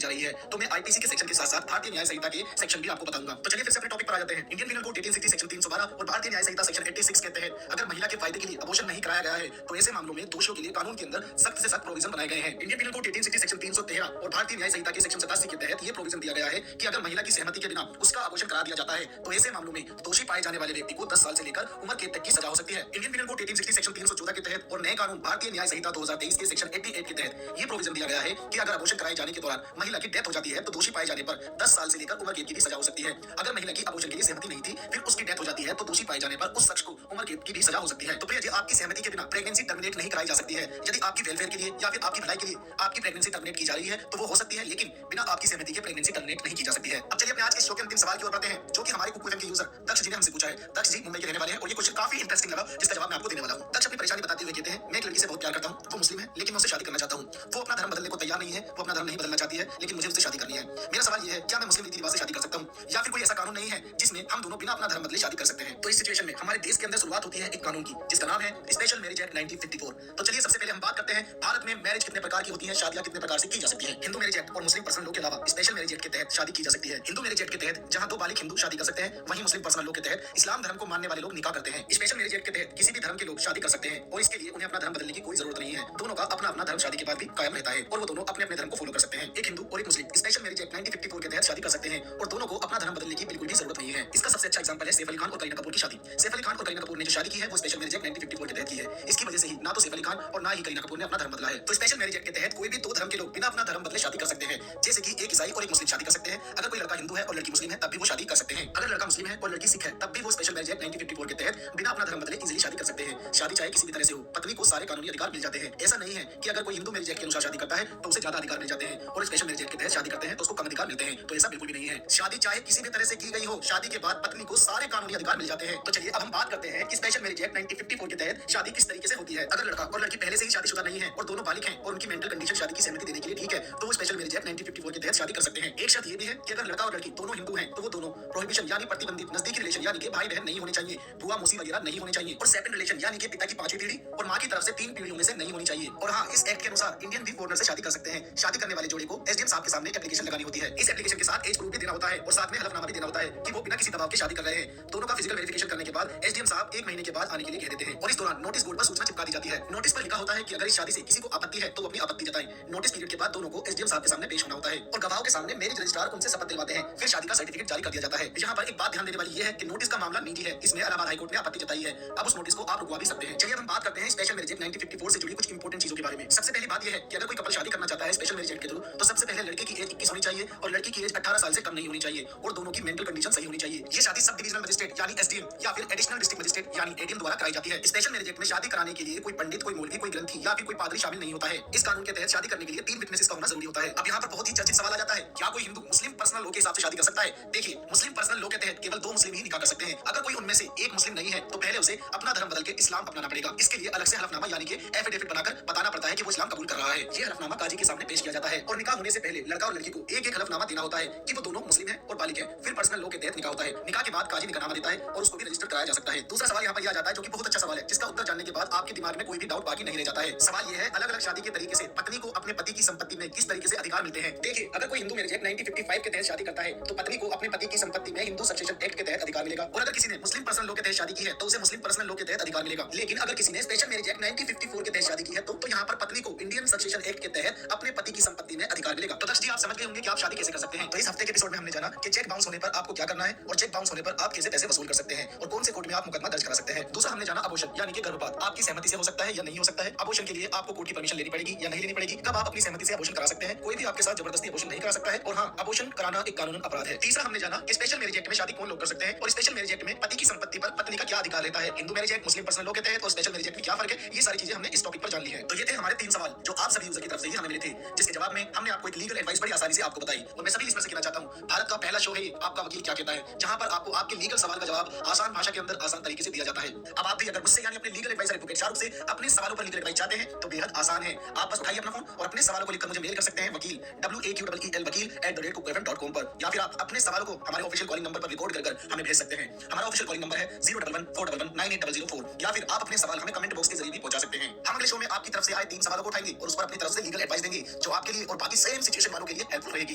जा रही है, तो मैं आईपीसी के सेक्शन के साथ-साथ भारतीय न्याय संहिता के सेक्शन भी आपको बताऊंगा। तो चलिए फिर से अपने टॉपिक पर आ जाते हैं। इंडियन पीनल कोड 1860 सेक्शन 312 और भारतीय न्याय संहिता सेक्शन 86 के तहत अगर महिला के फायदे के लिए अबॉर्शन नहीं कराया गया है तो ऐसे मामलों में दोषियों के लिए कानून के अंदर सख्त से सख्त प्रोविजन बनाए गए हैं। इंडियन पीनल कोड 1860 सेक्शन 313 और भारतीय न्याय संहिता के सेक्शन 87 के तहत ये प्रोविजन दिया गया है कि अगर महिला की सहमति के बिना उसका अबॉर्शन करा दिया जाता है तो ऐसे मामलों में दोषी पाए जाने वाले व्यक्ति को 10 साल से लेकर उम्र कैद तक की सजा हो सकती है। इंडियन पीनल कोड 1860 सेक्शन 314 के तहत और नए कानून भारतीय न्याय संहिता 2023 के सेक्शन 88 के तहत ये प्रोविजन दिया गया है कि अगर अबॉर्शन कराए जाने के दौरान महिला की डेथ हो जाती है तो दोषी पाए जाने पर 10 साल से लेकर उम्र कैद की भी सजा हो सकती है। अगर महिला की अबॉर्शन के लिए सहमति नहीं थी फिर उसकी डेथ हो जाती है तो दोषी पाए जाने पर उस शख्स को उम्र कैद की भी सजा हो सकती है। तो प्रिया जी आपकी सहमति के बिना प्रेगनेंसी टर्मिनेट नहीं कराई जा सकती है। यदि आपकी वेलफेयर के लिए या फिर आपकी भलाई के लिए आपकी प्रेगनेंसी टर्मिनेट की जा रही है तो वो हो सकती है, लेकिन बिना आपकी सहमति के प्रेगनेंसी टर्मिनेट नहीं की जा सकती है। अब चलिए अपने आज के शो के अंतिम सवाल की ओर बढ़ते हैं जो कि हमारे कुकू एफएम के यूजर दक्ष जी ने हमसे पूछा है। दक्ष जी मुंबई के रहने वाले हैं और ये क्वेश्चन काफी इंटरेस्टिंग लगा जिसका जवाब मैं आपको देने वाला हूं। दक्ष अपनी परेशानी बताते हुए कहते हैं, मैं एक लड़की से बहुत प्यार करता हूं, वो मुस्लिम है लेकिन मैं उससे शादी करना चाहता हूं। वो अपना धर्म बदलने को तैयार नहीं है, वो अपना धर्म नहीं बदलना चाहती है, लेकिन मुझे उससे शादी करनी है। मेरा सवाल ये है, क्या मैं मुस्लिम रीति रिवाज से शादी कर सकता हूं या फिर कोई ऐसा कानून नहीं है जिसमें हम दोनों बिना अपना धर्म बदले शादी कर सकते हैं। तो इस सिचुएशन में हमारे देश के अंदर शुरुआत होती है एक कानून की जिसका नाम है स्पेशल मैरिज एक्ट 1954। तो चलिए सबसे पहले हम बात करते हैं भारत में मैरिज कितने प्रकार की होती है, शादियां कितने प्रकार से की जा सकती है। हिंदू मैरिज एक्ट और मुस्लिम पर्सनल लॉ के अलावा स्पेशल मैरिज एक्ट के तहत शादी की जा सकती है। हिंदू मैरिज एक्ट के तहत जहां 2 बालिग हिंदू शादी कर सकते हैं, वहीं मुस्लिम पर्सनल लॉ के तहत इस्लाम धर्म को मानने वाले लोग निकाह करते हैं। स्पेशल मैरिज एक्ट के तहत किसी भी धर्म के लोग शादी कर सकते हैं और इसके लिए उन्हें अपना धर्म बदलने की कोई जरूरत नहीं है। दोनों का अपना अपना धर्म शादी के बाद भी कायम रहता है और वो दोनों अपने अपने धर्म को फॉलो कर सकते हैं। एक हिंदू और एक मुस्लिम स्पेशल मैरिज एक्ट 1954 के तहत शादी कर सकते हैं और दोनों को अपना धर्म बदलने की बिल्कुल भी जरूरत नहीं है। है। इसका सबसे अच्छा एग्जांपल है सैफ अली खान और करीना कपूर की शादी। सैफ अली खान और करीना कपूर ने जो शादी की है वो स्पेशल मैरिज एक्ट 1954 के तहत की है। इसकी वजह से ही ना तो सैफ अली खान और ना ही करीना कपूर ने अपना धर्म बदला है। तो स्पेशल मैरिज एक्ट के तहत कोई भी दो धर्म के लोग बिना अपना धर्म बदले शादी कर सकते हैं। जैसे कि एक ईसाई और एक मुस्लिम शादी कर सकते हैं। अगर कोई लड़का हिंदू है और लड़की मुस्लिम है तब भी वो शादी कर सकते हैं। अगर लड़का मुस्लिम है और लड़की सिख है तब भी वो स्पेशल मैरिज एक्ट 1954 के तहत बिना अपना धर्म बदले इजीली शादी कर सकते हैं। शादी चाहे किसी भी तरह से हो, पत्नी को सारे कानूनी अधिकार मिल जाते हैं। ऐसा नहीं है कि अगर कोई हिंदू मैरिज एक्ट के अनुसार शादी करता है तो उसे ज्यादा अधिकार मिल जाते हैं और स्पेशल मैरिज एक्ट के तहत शादी करते हैं तो उसको कम अधिकार मिलते हैं। तो ऐसा बिल्कुल भी नहीं है। शादी चाहे किसी भी तरह से की गई हो, शादी के बाद पत्नी को सारे कानूनी अधिकार मिल जाते हैं। तो चलिए अब हम बात करते हैं कि स्पेशल मैरिज एक्ट 1954 के तहत शादी किस तरीके से होती है। अगर लड़का और लड़की पहले से ही शादीशुदा नहीं है और दोनों बालिग हैं और उनकी मेंटल कंडीशन शादी की सहमति देने के लिए ठीक है तो वो स्पेशल मैरिज एक्ट 1954 के तहत शादी कर सकते हैं। एक शर्त ये भी है कि अगर लड़का और लड़की दोनों हिंदू हैं तो वो दोनों प्रोहिबिशन यानी प्रतिबंधित नजदीकी रिलेशन यानी कि भाई बहन नहीं होने चाहिए, बुआ मौसी वगैरह नहीं होने चाहिए और सेकंड रिलेशन यानी कि पिता की 5वीं पीढ़ी और मां की तरफ से 3 पीढ़ियों में से नहीं होनी चाहिए। और हाँ, इस एक्ट के अनुसार इंडियन भी फॉरेनर से शादी कर सकते हैं। शादी करने वाले जोड़े को एसडीएम साहब के सामने एप्लीकेशन लगानी होती है। इस एप्लीकेशन के साथ एज प्रूफ भी देना होता है और साथ में हलफनामा भी देना होता है कि वो बिना किसी दबाव के शादी कर रहे हैं। दोनों का फिजिकल वेरिफिकेशन करने के बाद एसडीएम साहब 1 महीने के बाद आने के लिए कह देते हैं और इस दौरान नोटिस बोर्ड पर सूचना चिपका दी जाती है। नोटिस पर लिखा होता है कि अगर इस शादी से किसी को आपत्ति है तो वो अपनी आपत्ति जताएं। नोटिस पीरियड के बाद दोनों को एसडीएम साहब के सामने पेश होना होता है और गवाहों के सामने मैरिज रजिस्ट्रार उनसे शपथ दिलवाते हैं। फिर शादी का सर्टिफिकेट जारी कर दिया जाता है। यहाँ पर एक बात ध्यान देने वाली ये है कि नोटिस का मामला निजी है। इसमें इलाहाबाद हाईकोर्ट ने आपत्ति जताई है। अब उस नोटिस को आप रुकवा भी सकते हैं। चलिए हम बात करते हैं स्पेशल मैरिज एक्ट 1954 से जुड़ी कुछ इंपोर्टेंट चीजों के बारे में। सबसे पहली बात यह है कि अगर कोई कपल शादी करना चाहता है स्पेशल मैरिज एक्ट के थ्रू तो सबसे पहले लड़के की एज 21 होनी चाहिए और लड़की की एज 18 साल से कम नहीं होनी चाहिए और दोनों की मेंटल कंडीशन सही होनी चाहिए। ये शादी सब डिविजनल मजिस्ट्रेट यानी एसडीएम या फिर एडिशनल डिस्ट्रिक्ट मजिस्ट्रेट यानी एडीएम द्वारा कराई जाती है। स्पेशल मैरिज एक्ट में शादी कराने के लिए कोई पंडित, कोई मौलवी, कोई ग्रंथी या फिर कोई पादरी शामिल नहीं होता है। इस कानून के तहत शादी करने के लिए 3 विटनेसेस का होना जरूरी होता है। अब यहाँ पर बहुत ही चर्चित सवाल आ जाता है, क्या कोई हिंदू मुस्लिम पर्सनल लॉ के हिसाब से शादी कर सकता है? देखिए, मुस्लिम पर्सनल लॉ के तहत केवल 2 मुस्लिम ही निकाह कर सकते हैं। अगर कोई उनमें से एक मुस्लिम नहीं है तो पहले उसे अपना धर्म बदल के इस्लाम अपनाना पड़ेगा। इसके लिए अलग से हलफनामा यानी कि एफिडेविट बनाकर बताना पड़ता है कि वो इस्लाम कबूल कर रहा है। ये हलफनामा काजी के सामने पेश किया जाता है और निकाह होने से पहले लड़का और लड़की को एक हलफनामा देना होता है कि वो दोनों मुस्लिम हैं और बालिग हैं। फिर पर्सनल लॉ के तहत निकाह होता है। निकाह के बाद काजी निकाहनामा देता है और उसको भी रजिस्टर कराया जा सकता है। दूसरा सवाल यहाँ पर आ जाता है जो कि बहुत अच्छा सवाल है, जिसका उत्तर जानने के बाद आपके दिमाग में कोई भी डाउट बाकी नहीं रह जाता है। सवाल ये है, अलग अलग शादी के तरीके से पत्नी को अपने पति की संपत्ति में किस तरीके से अधिकार मिलते हैं? देखिए, अगर कोई हिंदू मैरिज एक्ट 1955 के तहत शादी करता है तो पत्नी को अपने पति की संपत्ति में हिंदू सक्सेशन एक्ट के तहत अधिकार मिलेगा और अगर किसी ने मुस्लिम पर्सनल लॉ के तहत शादी की है तो उसे मुस्लिम पर्सनल लॉ के तहत अधिकार मिलेगा। लेकिन अगर किसी ने स्पेशल मैरिज एक्ट 1954 के तहत शादी की है तो यहाँ पर पत्नी को इंडियन सक्सेशन एक्ट के तहत अपने पति की संपत्ति में अधिकार मिलेगा। तो दक्ष जी, आप समझ गए होंगे कि आप शादी कैसे कर सकते हैं। तो इस हफ्ते के एपिसोड में हमने जाना कि चेक बाउंस होने पर आपको क्या करना है और चेक बाउंस होने पर आप कैसे पैसे वसूल कर सकते हैं और कौन से कोर्ट में आप मुकदमा दर्ज करा सकते हैं। दूसरा हमने जाना अबॉर्शन यानी कि गर्भपात आपकी सहमति से हो सकता है या नहीं हो सकता है। अबॉर्शन के लिए आपको कोर्ट की परमिशन लेनी पड़ेगी या नहीं लेनी पड़ेगी। कब आप अपनी सहमति से अबॉर्शन करा सकते हैं। कोई भी आपके साथ जबरदस्ती अबॉर्शन नहीं करा सकता है और हाँ, अबॉर्शन कराना एक कानूनन अपराध है। तीसरा हमने जाना कि स्पेशल मैरिज एक्ट में शादी कौन लोग कर सकते हैं और स्पेशल मैरिज एक्ट में पति की संपत्ति पर पत्नी का क्या अधिकार रहता है। हिंदू मैरिज एक्ट, मुस्लिम पर्सनल लॉ के तहत और स्पेशल मैरिज एक्ट में क्या फर्क है, ये सारी चीजें हमने इस टॉपिक पर जान ली है। तो ये थे हमारे 3 सवाल जो आप सभी यूजर की तरफ से ही हमें मिले थे, जिसके जवाब में हमने आपको एक लीगल एडवाइस बड़ी आसानी से आपको बताई। और मैं सभी लिसनर से कहना चाहता हूँ, भारत का पहला शो है ये आपका वकील क्या कहता है, जहां पर आपको आपके लीगल सवाल का जवाब आसान भाषा के अंदर आसान तरीके से दिया जाता है। अब आप भी अगर मुझसे यानी अपने लीगल एडवाइजर एडवोकेट शाहरुख से अपने सवालों पर लीगल एडवाइस चाहते हैं तो बेहद आसान है। आप बस उठाइए अपना फोन और अपने सवालों को लिखकर मुझे मेल कर सकते हैं वकील waqeel@cookfm.com पर, या फिर आप अपने सवालों को हमारे ऑफिशियल कॉलिंग नंबर पर रिकॉर्ड कर हमें भेज सकते हैं। हमारा ऑफिशियल कॉलिंग नंबर है 01141198004 या फिर आप अपने सवाल हमें कमेंट बॉक्स के जरिए भी पहुंचा सकते हैं। हम अगले शो में आपकी तरफ से आए 3 सवालों को उठाएंगे और उस पर अपनी तरफ से लीगल एडवाइस देंगे जो आपके लिए और बाकी सेम सिचुएशन वालों के लिए हेल्पफुल रहेगी।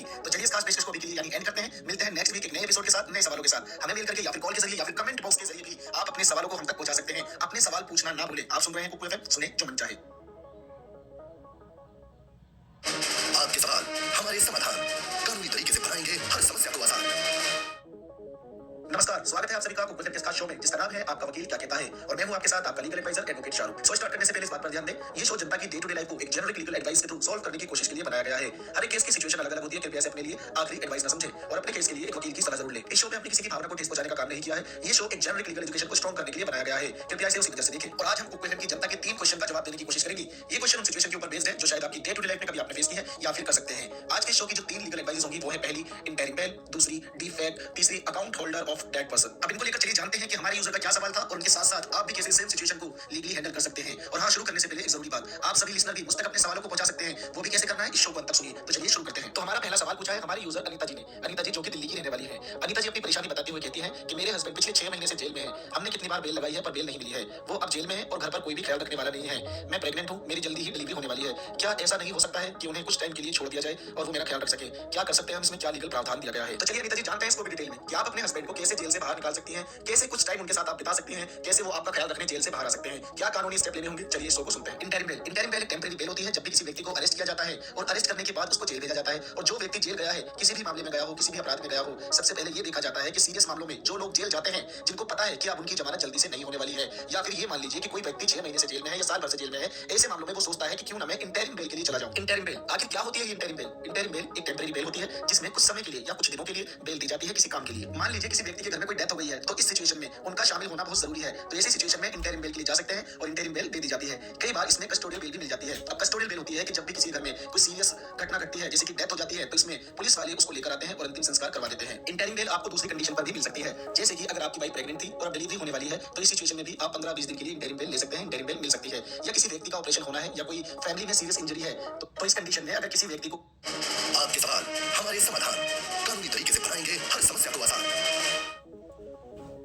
तो चलिए इस खास पेशकश को अभी के लिए यानी एंड करते हैं। मिलते हैं नेक्स्ट वीक एक नए एपिसोड के साथ, नए सवालों के साथ। हमें मेल करके या फिर कॉल के जरिए या फिर कमेंट बॉक्स के जरिए भी आप अपने सवालों को हम तक पहुंचा सकते हैं। अपने सवाल पूछना ना भूलें। आप सुन रहे हैं कुक एफएम, सुने जो मन चाहे। आपके सवाल हमारे समाधान, कानूनी तरीके से बनाएंगे हर समस्या को आसान। नमस्कार, स्वागत है आप सभी का कुक एफएम के खास शो में जिसका नाम है आपका वकील क्या कहता है और मैं हूं आपके साथ आपका legal advisor advocate Shahrukh. So start करने से पहले इस बात पर ध्यान दें, ये शो जनता की डे टू डे लाइफ को एक जेनरिक लीगल एडवाइस के थ्रू सॉल्व करने की कोशिश के लिए बनाया गया है। हर एक केस की सिचुएशन अलग अलग होती है, कृपया से अपने लिए आखिरी एडवाइस न समझें और अपने केस के लिए एक वकील की सलाह जरूर लें। इस शो में हमने किसी की भावना को ठेस पहुंचाने का काम नहीं किया है। ये शो एक जेनरिक लीगल एजुकेशन को स्ट्रॉन्ग करने के लिए बनाया गया है, कृपया इसे उसी वजह से देखें। और आज हम कुक एफएम की जनता के 3 क्वेश्चन का जवाब देने की कोशिश करेंगे। ये क्वेश्चन उन सिचुएशन के ऊपर बेस्ड है जो शायद आपकी डे टू डे लाइफ में कभी आपने फेस की है या फिर कर सकते हैं। आज के शो की जो 3 लीगल एडवाइस होंगी वो है पहली इंटरिम बेल, दूसरी डिफेक्ट, तीसरी account holder of dead person. अब इनको लेकर चलिए जानते हैं कि हमारे यूजर का क्या सवाल था और उनके साथ साथ आप भी कैसे सेम सिचुएशन को लीगली हैंडल कर सकते हैं। और हाँ, शुरू करने से पहले एक जरूरी बात, आप सभी लिसनर भी मुझ तक अपने सवालों को पहुंचा सकते हैं। वो भी कैसे करना है इस शो को अंत तक सुनिए। तो चलिए शुरू करते हैं। तो हमारा पहला सवाल पूछा है हमारे यूजर अनीता जी ने। अनीता जी जो कि दिल्ली की रहने वाली है। अनीता जी अपनी परेशानी बताते हुए कहती है कि मेरे हस्बैंड पिछले 6 महीने से जेल में है। हमने कितनी बार बेल लगाई है पर बेल नहीं मिली है। वो अब जेल में है और घर पर कोई भी ख्याल रखने वाला नहीं है। मैं प्रेग्नेंट हूँ, मेरी जल्दी ही डिलीवरी होने वाली है। क्या ऐसा नहीं हो सकता है कि उन्हें कुछ टाइम के लिए छोड़ दिया जाए और वो मेरा ख्याल रख सके? क्या कर सकते हैं हम? इसमें क्या लीगल प्रावधान दिया गया है? तो चलिए अनीता जी जानते हैं इसको भी डिटेल में कि आप अपने हस्बैंड को कैसे जेल से बाहर निकाल सकती हैं, कैसे कुछ टाइम उनके साथ आप बिता सकती हैं, कैसे वो आपका ख्याल रखने जेल से बाहर आ सकते हैं, क्या कानूनी स्टेप लेने होंगे। चलिए इस शो को सुनते हैं। Interim bell. इंटरिम बेल एक टेम्परेरी बेल होती है जब भी किसी व्यक्ति को अरेस्ट किया जाता है और अरेस्ट करने के बाद उसको जेल भेजा जाता है। और जो व्यक्ति जेल गया है, किसी भी मामले में गया हो, किसी भी अपराध में गया हो, सबसे पहले ये देखा जाता है कि सीरियस मामलों में जो लोग जेल जाते हैं, जिनको पता है कि अब उनकी जमानत जल्दी से नहीं होने वाली है, या फिर ये मान लीजिए कि कोई व्यक्ति 6 महीने से जेल में है या साल भर से जेल में है, ऐसे मामलों में वो सोचता है कि क्यों ना मैं इंटरिम बेल के लिए चला जाऊं। इंटरिम बेल आखिर क्या होती है? ये इंटरिम बेल, इंटरिम बेल एक टेम्परेरी बेल होती है जिसमें कुछ समय के लिए या कुछ दिनों के लिए बेल दी जाती है किसी काम के लिए। मान लीजिए किसी व्यक्ति के घर में कोई डेथ हो गई है, तो इस सिचुएशन में उनका शामिल होना बहुत जरूरी है। तो ऐसी सिचुएशन में इंटरिम बेल के लिए जा सकते हैं और इंटरिम बेल दे दी जाती है। कई बार इसमें कस्टोडियल बेल भी मिल जाती है। अब कस्टोडियल बेल होती है कि जब भी किसी घर में कोई सीरियस घटना घटती है, जैसे कि डेथ हो जाती है, तो इसमें पुलिस वाले उसको लेकर आते हैं और अंतिम संस्कार करवा देते हैं। इंटरिम बेल आपको दूसरी कंडीशन पर भी मिल सकती है, जैसे कि अगर आपकी वाइफ प्रेग्नेंट थी और अब डिलीवरी होने वाली है, तो इस सिचुएशन में भी आप 15-20 दिन के लिए इंटरिम बेल ले सकते हैं। इंटरिम बेल मिल सकती है। या किसी व्यक्ति का ऑपरेशन होना है या कोई फैमिली में सीरियस इंजरी है, तो इस कंडीशन में अगर किसी व्यक्ति को आपके सवाल हमारे समाधान, कानूनी तरीके से बनाएंगे हर समस्या को आसान।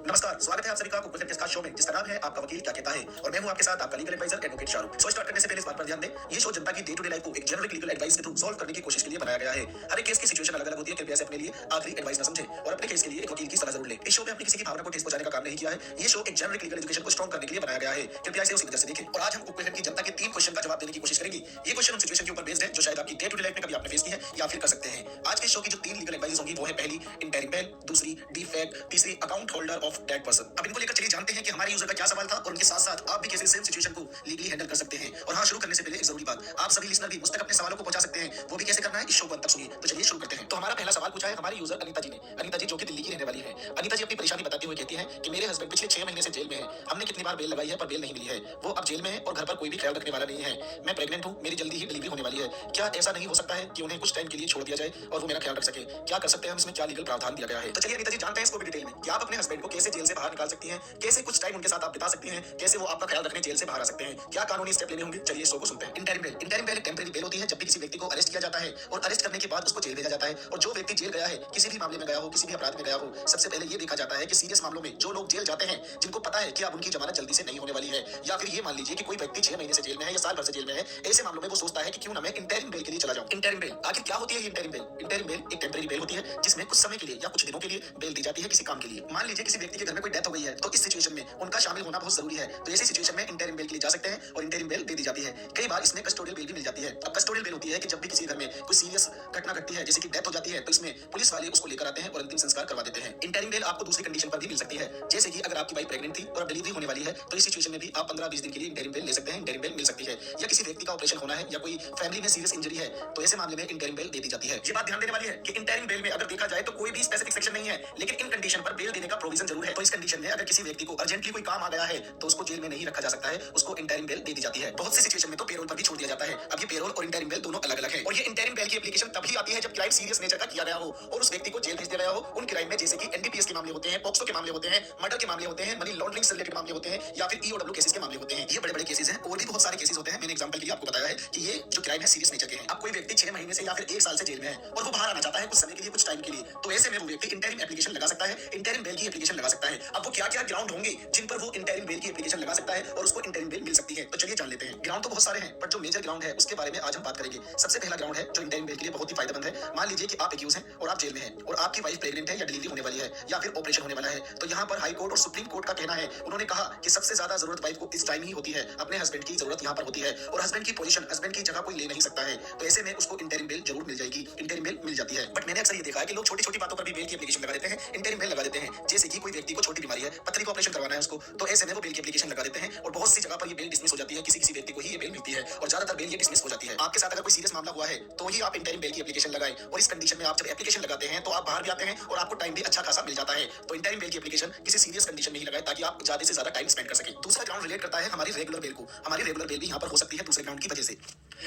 नमस्कार, स्वागत है आप सभी का कुक विद शो में, जिसका नाम है आपका वकील क्या कहता है। और मैं हूं आपके साथ आपका legal advisor advocate Shahrukh. So start करने से पहले इस बात पर ध्यान दें, ये शो जनता की डे टू डे लाइफ को एक जेनरिक लीगल एडवाइस के थ्रू सॉल्व करने की कोशिश के लिए बनाया गया है। हर एक केस की सिचुएशन अलग अलग होती है, कृपया से अपने लिए आखिरी एडवाइस न समझें और अपने केस के लिए एक वकील की सलाह जरूर लें। इस शो में अपनी किसी की भावना को ठेस पहुंचाने का काम नहीं किया है। ये शो एक जेनरिक लीगल एजुकेशन को स्ट्रॉन्ग करने के लिए बनाया गया है, कृपया इसे उसी वजह से देखें। और आज हम कुक विद की जनता के 3 क्वेश्चन का जवाब देने की कोशिश करेंगे। ये क्वेश्चन उन सिचुएशन के ऊपर बेस्ड है जो शायद आपकी डे टू डे लाइफ में कभी आपने फेस की है या फिर कर सकते हैं। आज के शो की जो 3 लीगल एडवाइस होंगी वो है, पहली इंटरिम बेल, दूसरी डिफेक्ट, तीसरी account holder of dead person. अब इनको लेकर चलिए जानते हैं कि हमारे यूजर का क्या सवाल था और उनके साथ साथ आप भी कैसे सेम सिचुएशन को लीगली हैंडल कर सकते हैं। और हाँ, शुरू करने से पहले एक जरूरी बात, आप सभी लिसनर भी मुझ तक अपने सवालों को पहुंचा सकते हैं। वो भी कैसे करना है, इस शो को अंत तक सुनिए। तो चलिए शुरू करते हैं। तो हमारा पहला सवाल पूछा है हमारे यूजर अनीता जी ने। अनीता जी जो कि दिल्ली की रहने वाली है। अनीता जी अपनी परेशानी बताते हुए कहती है कि मेरे हस्बैंड पिछले 6 महीने से जेल में है। हमने कितनी बार बेल लगाई है पर बेल नहीं मिली है। वो अब जेल में है और घर पर कोई भी ख्याल रखने वाला नहीं है। मैं प्रेग्नेंट हूँ, मेरी जल्दी ही डिलीवरी होने वाली है। क्या ऐसा नहीं हो सकता है कि उन्हें कुछ टाइम के लिए छोड़ दिया जाए और वो मेरा ख्याल रख सके? क्या कर सकते हैं हम? इसमें क्या लीगल प्रावधान दिया गया है? तो चलिए अनीता जी जानते हैं इसको भी डिटेल में कि आप अपने हस्बैंड को कैसे जेल से बाहर निकाल सकती हैं, कैसे कुछ टाइम उनके साथ आप बिता सकती हैं, कैसे वो आपका ख्याल रखने जेल से बाहर आ सकते हैं, क्या कानूनी स्टेप लेने होंगे। चलिए इस शो को सुनते हैं। Interim bell. इंटरिम बेल एक टेम्परेरी बेल होती है जब भी किसी व्यक्ति को अरेस्ट किया जाता है और अरेस्ट करने के बाद उसको जेल भेजा जाता है। और जो व्यक्ति जेल गया है, किसी भी मामले में गया हो, किसी भी अपराध में गया हो, सबसे पहले ये देखा जाता है कि सीरियस मामलों में जो लोग जेल जाते हैं, जिनको पता है कि अब उनकी जमानत जल्दी से नहीं होने वाली है, या फिर ये मान लीजिए कि कोई व्यक्ति 6 महीने से जेल में है या साल भर से जेल में है, ऐसे मामलों में वो सोचता है कि क्यों ना मैं इंटरिम बेल के लिए चला जाऊं। इंटरिम बेल आखिर क्या होती है? ये इंटरिम बेल, इंटरिम बेल एक टेम्परेरी बेल होती है जिसमें कुछ समय के लिए या कुछ दिनों के लिए बेल दी जाती है किसी काम के लिए। मान लीजिए किसी व्यक्ति के घर में कोई डेथ हो गई है, तो इस सिचुएशन में उनका शामिल होना बहुत जरूरी है। तो ऐसी सिचुएशन में इंटरिम बेल के लिए जा सकते हैं और इंटरिम बेल दे दी जाती है। कई बार इसमें कस्टोडियल बेल भी मिल जाती है। अब कस्टोडियल बेल होती है कि जब भी किसी घर में कोई सीरियस घटना घटती है, जैसे कि डेथ हो जाती है, तो इसमें पुलिस वाले उसको लेकर आते हैं और अंतिम संस्कार करवा देते हैं। इंटरिम बेल आपको दूसरी कंडीशन पर भी मिल सकती है, जैसे कि अगर आपकी वाइफ प्रेग्नेंट थी और अब डिलीवरी होने वाली है, तो इस सिचुएशन में भी आप 15-20 दिन के लिए इंटरिम बेल ले सकते हैं। इंटरिम बेल मिल सकती है। या किसी व्यक्ति का ऑपरेशन होना है या कोई फैमिली में सीरियस इंजरी है, तो ऐसे मामले में इंटरिम बेल दे दी जाती है। ये बात ध्यान देने वाली है कि इंटरिम बेल में अगर देखा जाए तो कोई भी स्पेसिफिक सेक्शन नहीं है, लेकिन इन कंडीशन पर बेल देने का प्रोविजन जरूर है। तो इस कंडीशन में अगर किसी व्यक्ति को अर्जेंटली कोई काम आ गया है, तो उसको जेल में नहीं रखा जा सकता है, उसको इंटरिम बेल दे दी जाती है। बहुत सी सिचुएशन में तो पेरोल पर भी छोड़ दिया जाता है। अब ये पेरोल और इंटरिम बेल दोनों अलग अलग है। और ये इंटरिम बेल की एप्लीकेशन तभी आती है जब क्राइम सीरियस नेचर का किया गया हो और उस व्यक्ति को जेल भेज दिया गया हो। उन क्राइम में जैसे कि एनडीपीएस के मामले होते हैं, पॉक्सो के मामले होते हैं, मर्डर के मामले होते हैं, मनी लॉन्ड्रिंग से रिलेटेड मामले होते हैं, या फिर ईओडब्ल्यू केसेस के मामले होते हैं। ये बड़े-बड़े केसेस हैं और भी बहुत सारे केसेस होते हैं। मैंने एग्जांपल के लिए आपको बताया है कि ये जो क्राइम है सीरियस नेचर के हैं। अब कोई व्यक्ति 6 महीने से या फिर 1 साल से जेल में है और वो बाहर आना चाहता है कुछ समय के लिए, कुछ टाइम के लिए, तो ऐसे में वो व्यक्ति इंटरिम एप्लीकेशन लगा सकता है, इंटरिम बेल की एप्लीकेशन लगा सकता है। अब वो क्या-क्या ग्राउंड होंगे जिन पर वो इंटरिम बेल की एप्लीकेशन लगा सकता है और उसको इंटरिम बेल मिल सकती है, तो चलिए जान लेते हैं। ग्राउंड तो बहुत सारे हैं, पर जो मेजर ग्राउंड है उसके बारे में आज हम बात करेंगे। सबसे पहला ग्राउंड है जो इंटरिम बेल के लिए बहुत ही फायदेमंद है। मान लीजिए कि आप एक्यूज हैं और आप जेल में हैं और आपकी वाइफ प्रेग्नेंट है या डिलीवरी होने वाली है या फिर ऑपरेशन होने वाला है, तो यहाँ पर हाई कोर्ट और सुप्रीम कोर्ट का कहना है, उन्होंने कहा कि सबसे ज्यादा जरूरत वाइफ को इस टाइम ही होती है, अपने हस्बैंड की जरूरत यहाँ पर होती है और हस्बैंड की पोजीशन, हस्बैंड की जगह कोई ले नहीं सकता है, तो ऐसे में उसको इंटरिम बेल जरूर मिल जाएगी। इंटरिम बेल मिल जाती है। बट मैंने अक्सर ये देखा है कि लोग छोटी-छोटी बातों पर भी बेल की एप्लीकेशन लगा देते हैं, इंटरिम बेल लगा देते हैं। जैसे कि कोई व्यक्ति को छोटी बीमारी है, पथरी का ऑपरेशन करवाना है उसको, तो ऐसे में वो बेल की एप्लीकेशन लगा देते हैं और बहुत सी जगह पर ये बेल डिसमिस हो जाती है। किसी व्यक्ति को ही ये बेल मिलती है और ज्यादातर बेल ये डिसमिस हो जाती है। आपके साथ अगर कोई सीरियस मामला हुआ है तो ही आप इंटरिम बेल की एप्लीकेशन लगाएं और इस कंडीशन में आप जब एप्लीकेशन लगाते हैं तो आप बाहर भी आते हैं और आपको टाइम भी अच्छा खासा मिल जाता है। तो इंटरिम बेल की एप्लीकेशन किसी सीरियस कंडीशन में ही लगाएं ताकि आप ज्यादा से ज्यादा टाइम स्पेंड कर सकें। दूसरा ग्राउंड रिलेट करता है हमारी रेगुलर बेल को। हमारी रेगुलर बेल भी यहाँ पर हो सकती है दूसरे ग्राउंड की वजह से।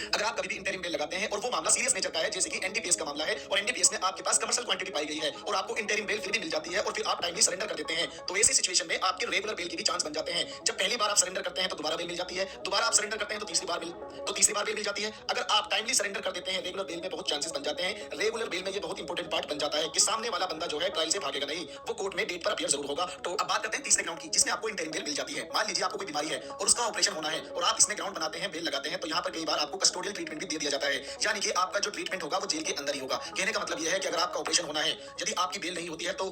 अगर आप कभी भी इंटरिम बेल लगाते हैं और वो मामला सीरियस नेचर का है, जैसे कि एनडीपीएस का मामला है और एनडीपीएस में आपके पास कमर्शियल क्वांटिटी पाई गई है और आपको इंटरिम बेल फिर भी मिल जाती है और फिर आप टाइमली भी सरेंडर कर देते हैं तो ऐसी सिचुएशन में आपके रेगुलर बेल के भी चांस बन जाते हैं। जब पहली बार आप सरेंडर करते हैं तो दोबारा बेल मिल जाती है, दोबारा आप सरेंडर करते हैं तो तीसरी बार बेल मिल जाती है। अगर आप टाइमली सरेंडर कर देते हैं रेगुलर बेल में बहुत चांसेस बन जाते हैं। रेगुलर बेल में ये बहुत इंपॉर्टेंट पार्ट बन जाता है कि सामने वाला बंदा जो है ट्रायल से भागेगा नहीं, वो कोर्ट में डेट पर अपीयर जरूर होगा। तो अब बात करते हैं तीसरे ग्राउंड की जिसमें आपको इंटरिम बेल मिल जाती है। मान लीजिए आपको कोई बीमारी है और उसका ऑपरेशन होना है और आप इसमें ग्राउंड बनाते हैं, बेल लगाते हैं, तो यहाँ पर कई बार आपको कस्टोडियल ट्रीटमेंट भी दे दिया जाता है, यानी कि आपका जो ट्रीटमेंट होगा वो जेल के अंदर ही होगा। कहने का मतलब यह है कि अगर आपका ऑपरेशन होना है, यदि आपकी बेल नहीं होती है तो